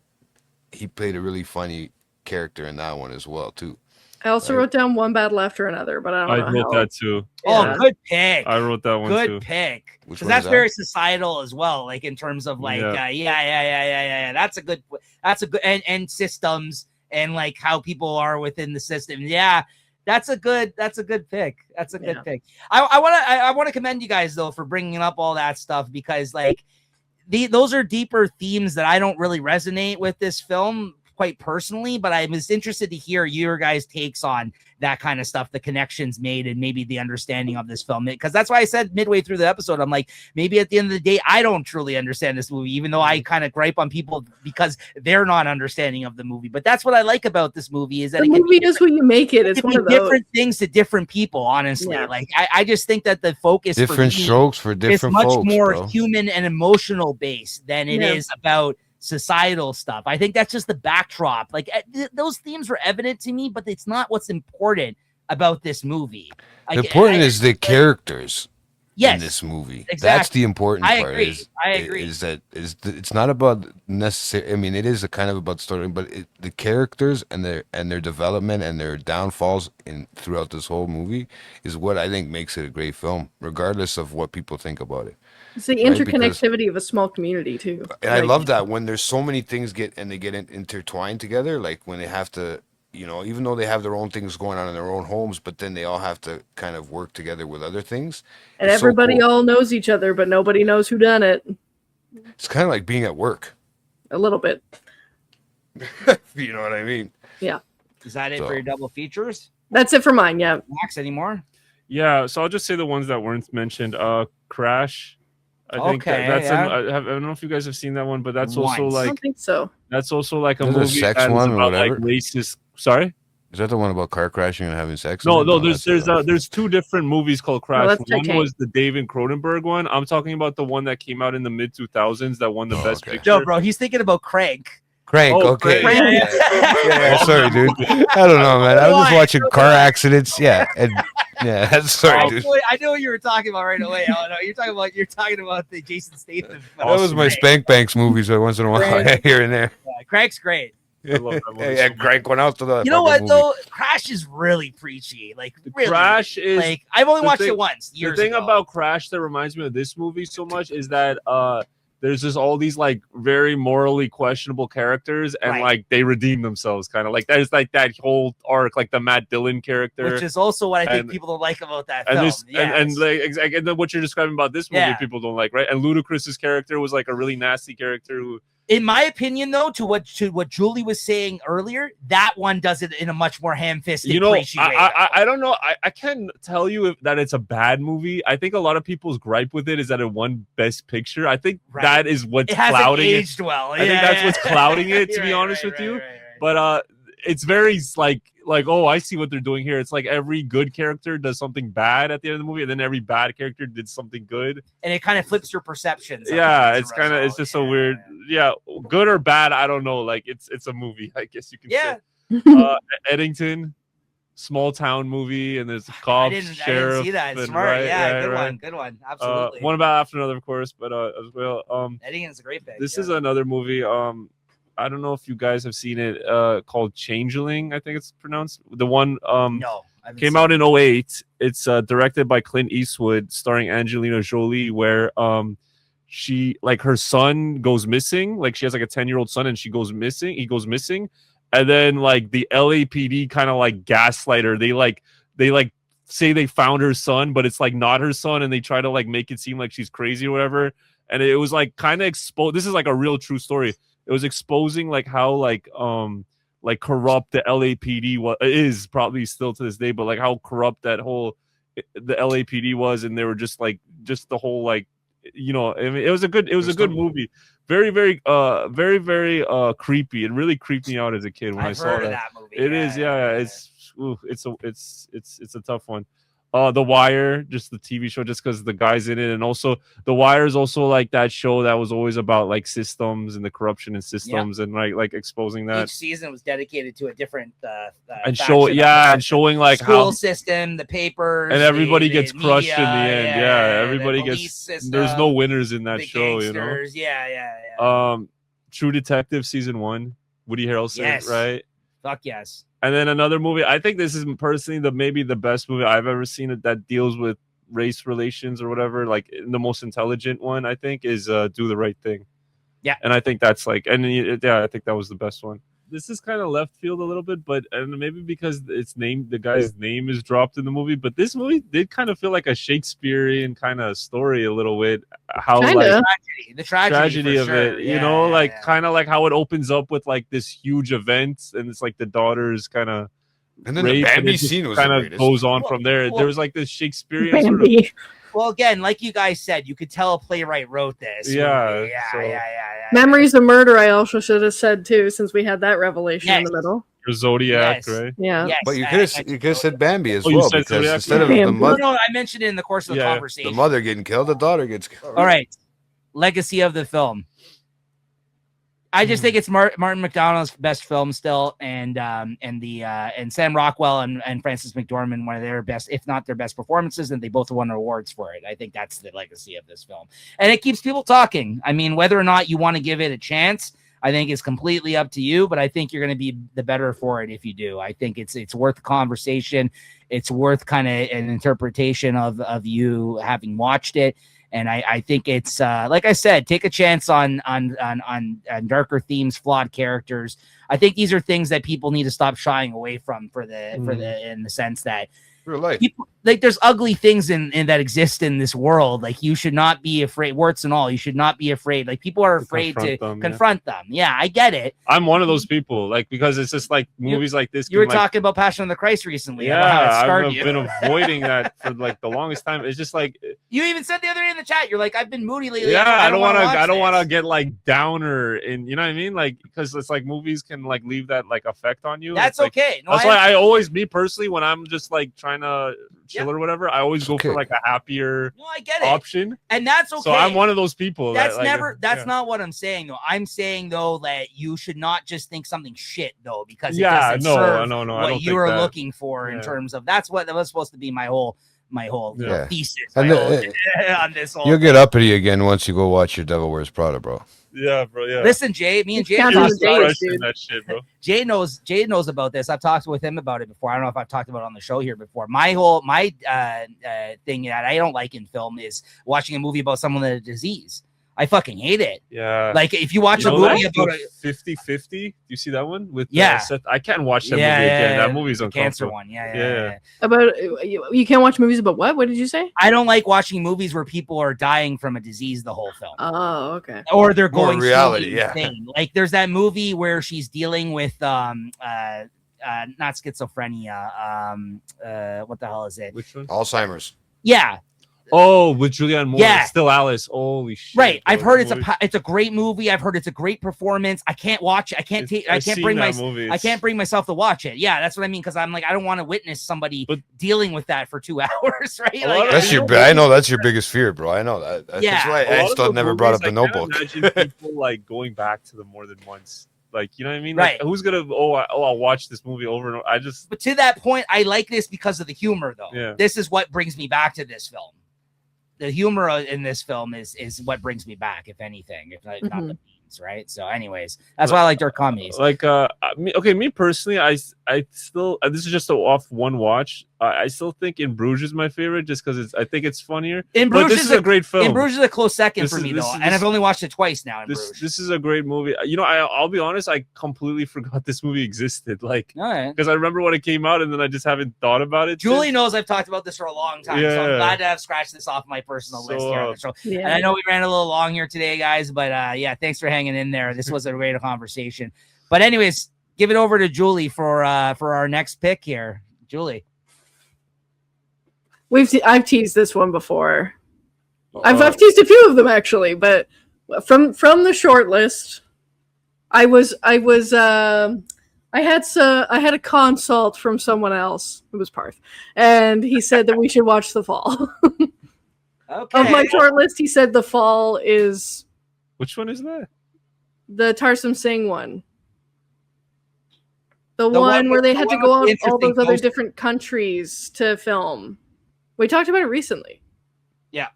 he played a really funny character in that one as well too. I also Right. wrote down One Battle After Another, but I I don't know wrote how. that too. Yeah. Oh, good pick. I wrote that one Good too. pick. Which Because one that's is that? very societal as well. Like in terms of like, yeah. That's a good. And systems and like how people are within the system. Yeah. That's a good pick. That's a good pick. I want to commend you guys though for bringing up all that stuff because like those are deeper themes that I don't really resonate with this film quite personally, but I was interested to hear your guys' takes on that kind of stuff, the connections made and maybe the understanding of this film. Because that's why I said midway through the episode, I'm like, maybe at the end of the day, I don't truly understand this movie, even though I kind of gripe on people because they're not understanding of the movie. But that's what I like about this movie is that The it can movie be is what you make it. It's it can one be of those. different things to different people, honestly. Yeah. Like I just think that the focus Different for me strokes for is different much folks, more bro. human and emotional based than it Yeah. is about societal stuff. I think that's just the backdrop. Like those themes were evident to me, but it's not what's important about this movie. The important is the characters yes, in this movie. That's exactly. the important I part. agree. I agree. It's not about necessary. I mean, it is a kind of about story, but the characters and their development and their downfalls throughout this whole movie is what I think makes it a great film, regardless of what people think about it. It's the Right, interconnectivity of a small community too. And I love that when there's so many things get intertwined together, like when they have to, even though they have their own things going on in their own homes, but then they all have to kind of work together with other things. And It's so everybody cool. all knows each other, but nobody knows who done it. It's kind of like being at work. A little bit. You know what I mean? Yeah. Is that it So- for your double features? That's it for mine. Yeah. Max, anymore? Yeah, so I'll just say the ones that weren't mentioned. Crash. I think Okay, that's yeah. I don't know if you guys have seen that one, but that's also Once. I like don't think so. that's also like a Is it a movie sex that is one or about like whatever? racist. Sorry. Is that the one about car crashing and having sex? No, in it? no. that's There's two different movies called Crash. that's One Titanic. was the David Cronenberg one. I'm talking about the one that came out in the mid 2000s that won the Oh, best okay. picture. No, bro, he's thinking about Crank. Crank. Oh, Okay. Crank. Yeah, sorry, dude. I don't know, man. I was just watching car accidents. Yeah, and sorry, dude. I know what you were talking about right away. I know you're talking about the Jason Statham. That was my Spank Banks movies. Once in a while, Crank. here and there. Crank's great. I love that movie Yeah, so much. Crank went out to the. You know fucking what movie. though? Crash is really preachy. Like really, Crash is like I've only the watched thing- it once. The Years thing ago. about Crash that reminds me of this movie so much is that there's just all these like very morally questionable characters, and Right. like they redeem themselves, kind of like there's like that whole arc, like the Matt Dillon character, which is also what I think and- people don't like about that and film. this and like exactly, and then what you're describing about this movie, Yeah. people don't like, right? And Ludacris's character was like a really nasty character who. In my opinion, though, to what Julie was saying earlier, that one does it in a much more ham-fisted, You know, preachy way. I don't know. I can't tell you that it's a bad movie. I think a lot of people's gripe with it is that it won Best Picture. I think Right. that is what's it hasn't clouding it. aged well. I think that's what's clouding it, to be Right, honest right, with you. right, right. But it's very like oh, I see what they're doing here. It's like every good character does something bad at the end of the movie, and then every bad character did something good. And it kind of flips your perceptions. Yeah, as a it's kind of, it's result. just so weird. Yeah, good or bad, I don't know. Like it's a movie, I guess you can Yeah. say. Eddington, small town movie, and there's a I cop, didn't sheriff. see that. and- Smart. right, Yeah, right, good right. one. Good one. Absolutely. One about after another, of course, but as well. Eddington's a great pick. This yeah. is another movie. I don't know if you guys have seen it. Called Changeling, I think it's pronounced. The one no. I haven't came seen out it. in 2008. It's directed by Clint Eastwood, starring Angelina Jolie, where she, like, her son goes missing. Like, she has like a 10-year-old son, and he goes missing, and then like the LAPD kind of like gaslight her. They like say they found her son, but it's like not her son, and they try to like make it seem like she's crazy or whatever. And it was like kind of exposed. This is like a real true story. It was exposing like how like corrupt the LAPD is, probably still to this day, but like how corrupt that whole the LAPD was, and they were just the whole, like, you know, I mean, it was a good movie. Very, very, very creepy. It really creeped me out as a kid when I I've saw heard of that. that movie. It is, yeah. It's a tough one. The Wire, just the TV show, just because the guys in it, and also The Wire is also like that show that was always about like systems and the corruption in systems, and like exposing that. Each season was dedicated to a different And faction of showing like school how system, the papers, and everybody the gets crushed in the media, end. Yeah, everybody the gets. police system, There's no winners in that the show, you know. gangsters. Yeah. True Detective season 1, Woody Harrelson, Yes. right? Fuck yes. And then another movie. I think this is personally maybe the best movie I've ever seen that deals with race relations or whatever. Like the most intelligent one, I think, is Do the Right Thing. Yeah. And I think that's like, and yeah, I think that was the best one. This is kind of left field a little bit, but and maybe because the guy's name is dropped in the movie, but this movie did kind of feel like a Shakespearean kind of story a little bit. How Kinda. like The tragedy of for sure. it, you know, like yeah. kind of like how it opens up with like this huge event, and it's like the daughter's kind of And then the rape, and Bambi it just scene was the kind of greatest. goes on from there. There was like this Shakespearean sort of, Bambi. Well, again, like you guys said, you could tell a playwright wrote this. Yeah, movie. so- Yeah. Memories of Murder, I also should have said too, since we had that revelation in Yes. the middle. Zodiac, Yes. right? Yeah. Yes, But you I could have mentioned said Bambi as Oh, you well, said because Zodiac? instead of the Bambi. No, mother, no, I mentioned it in the course of the Yeah. conversation. the mother getting killed, the daughter gets killed. All right. Legacy of the film. I just think it's Martin McDonagh's best film still, and Sam Rockwell and Frances McDormand, one of their best, if not their best performances, and they both won awards for it. I think that's the legacy of this film, and it keeps people talking. I mean, whether or not you want to give it a chance, I think it's completely up to you. But I think you're going to be the better for it if you do. I think it's worth the conversation. It's worth kind of an interpretation of you having watched it. And I think it's like I said, take a chance on darker themes, flawed characters. I think these are things that people need to stop shying away from in the sense that Real life. people, like, there's ugly things in that exist in this world. Like, you should not be afraid, warts and all. You should not be afraid. Like, people are afraid to confront them. Yeah, I get it. I'm one of those people, like, because it's just like movies like this. You were can, like, talking about Passion of the Christ recently. yeah, about how it scarred I've you. been avoiding that for like the longest time. It's just like, You even said the other day in the chat, you're like, I've been moody lately. yeah, I don't want to to. get like downer, and you know what I mean, like, because it's like movies can like leave that like effect on you. That's It's like, okay. No, that's why I always, me personally, when I'm just like trying to chill or whatever, I always go Okay. for like a happier No, I get it. option. And that's okay. So I'm one of those people. That's that, like, that's not what I'm saying though. I'm saying though that you should not just think something shit though, because it Yeah, doesn't no, serve no, I what don't you think were that. looking for in Yeah. terms of that's what that was supposed to be my whole Yeah. thesis And on this whole You'll get uppity again once you go watch your Devil Wears Prada, bro. Yeah, bro. Yeah. Listen, Jay, me and Jay Count You're on talked the about days, it. fresh in dude. that shit, bro. Jay knows about this. I've talked with him about it before. I don't know if I've talked about it on the show here before. My thing that I don't like in film is watching a movie about someone with a disease. I fucking hate it. Yeah. Like if you watch You a know movie that? about a 50-50. Do you see that one with Yeah. Seth? I can't watch that movie again. That movie's the cancer uncomfortable. one. Yeah. About you can't watch movies about what? What did you say? I don't like watching movies where people are dying from a disease the whole film. Oh, okay. Or they're More going reality, slowly yeah. insane. Like there's that movie where she's dealing with not schizophrenia. What the hell is it? Which one? Alzheimer's. Yeah. Oh, with Julianne Moore. Yeah. Still Alice. Holy shit. Right. I've bro, heard that it's a great movie. I've heard it's a great performance. I can't watch it. I can't bring myself to watch it. Yeah, that's what I mean. Because I'm like, I don't want to witness somebody dealing with that for 2 hours, right? Like, I know that's your biggest fear, bro. I know that. That's why I still never brought up the Notebook. I can't imagine people like going back to them more than once. Like, you know what I mean? Right. Like, who's gonna? I'll watch this movie over and over. But to that point, I like this because of the humor, though. Yeah. This is what brings me back to this film. The humor in this film is what brings me back, if anything, if not the memes, right? So, anyways, that's why I like dark comedies. Like, me personally, I still this is just off one watch. I still think In Bruges is my favorite, just because I think it's funnier. In Bruges, but this is a great film. In Bruges is a close second for me, though, and I've only watched it twice now. This is a great movie. You know, I'll be honest, I completely forgot this movie existed. Like, because I remember when it came out, and then I just haven't thought about it. Julie knows I've talked about this for a long time, so I'm glad to have scratched this off my personal list here on the show. Yeah. And I know we ran a little long here today, guys, but thanks for hanging in there. This was a great conversation. But anyways, give it over to Julie for our next pick here. Julie. I've teased this one before. I've teased a few of them actually, but from the short list, I had a consult from someone else. It was Parth, and he said that we should watch The Fall. Okay. Of my short list, he said The Fall is. Which one is that? The Tarsem Singh one. The one where they had to go out all those other different countries to film. We talked about it recently. Yeah.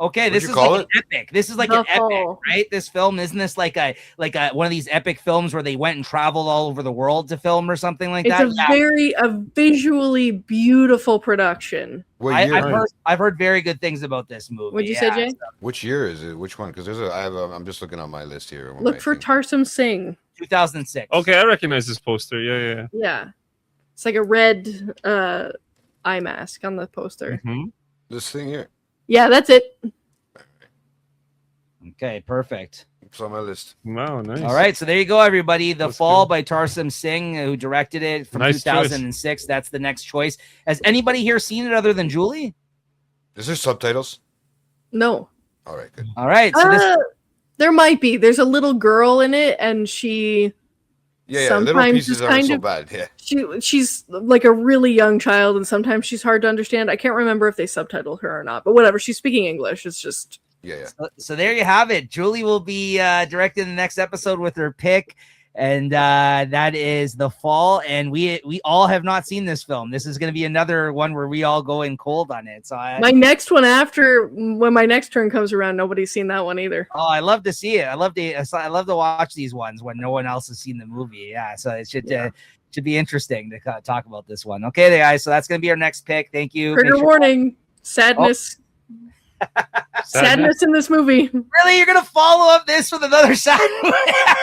Okay. This is like an epic. This is like an epic, right? This film, isn't this like a one of these epic films where they went and traveled all over the world to film or something like that? It's a visually beautiful production. I've heard very good things about this movie. What'd you say, Jay? Which year is it? Which one? Because I'm just looking on my list here. Look for Tarsem Singh. 2006. Okay, I recognize this poster. Yeah. Yeah. It's like a red eye mask on the poster. Mm-hmm. This thing here. Yeah, that's it. Okay, perfect. It's on my list. Wow, nice. All right, so there you go, everybody. The Fall by Tarsem Singh, who directed it from 2006. Choice. That's the next choice. Has anybody here seen it other than Julie? Is there subtitles? No. All right, good. All right. So there might be. There's a little girl in it, and she... Yeah, little pieces aren't so bad. Yeah, she's like a really young child, and sometimes she's hard to understand. I can't remember if they subtitled her or not, but whatever. She's speaking English. It's just So there you have it. Julie will be directing the next episode with her pick, and that is The Fall. And we all have not seen this film. This is going to be another one where we all go in cold on it. So my next one when my next turn comes around, nobody's seen that one either. Oh, I love to see it. I love to watch these ones when no one else has seen the movie. Yeah, so it should be interesting to talk about this one. Okay, guys. So that's going to be our next pick. Thank you. Trigger warning: sadness. Sadness in this movie. Really, you're gonna follow up this with another sad movie?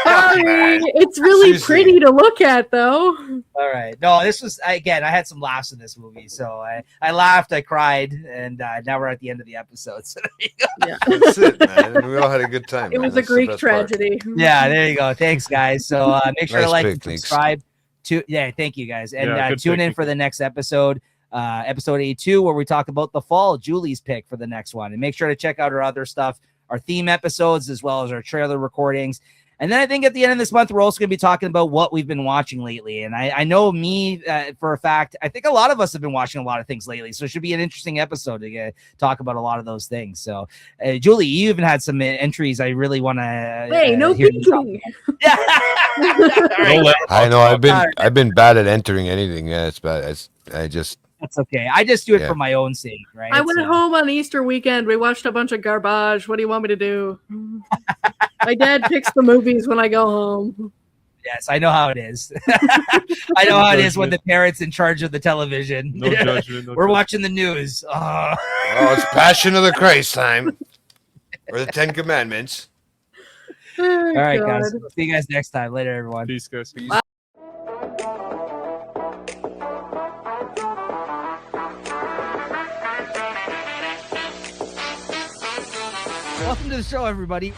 Sorry, it's really pretty to look at, though. All right, no, this was I had some laughs in this movie, so I laughed, I cried, and now we're at the end of the episode. So there you go. Yeah, that's it, man. We all had a good time. It was a Greek tragedy. Yeah, there you go. Thanks, guys. So make sure to like and subscribe. Thank you, guys, and tune in for the next episode. Episode 82, where we talk about The Fall, Julie's pick for the next one. And make sure to check out our other stuff, our theme episodes, as well as our trailer recordings. And then I think at the end of this month, we're also going to be talking about what we've been watching lately. And I know me for a fact, I think a lot of us have been watching a lot of things lately. So it should be an interesting episode to talk about a lot of those things. So, Julie, you even had some entries I really want to. Hey, no thinking. Yeah. Right. I know. I've been bad at entering anything. Yeah, it's bad. That's okay. I just do it for my own sake, right? I went home on Easter weekend. We watched a bunch of garbage. What do you want me to do? My dad picks the movies when I go home. Yes, I know how it is. I know how it is when the parent's in charge of the television. No judgment. We're watching the news. Oh, it's Passion of the Christ time. or the Ten Commandments. Oh, All right, God. guys. See you guys next time. Later, everyone. Peace, guys. Welcome to the show, everybody.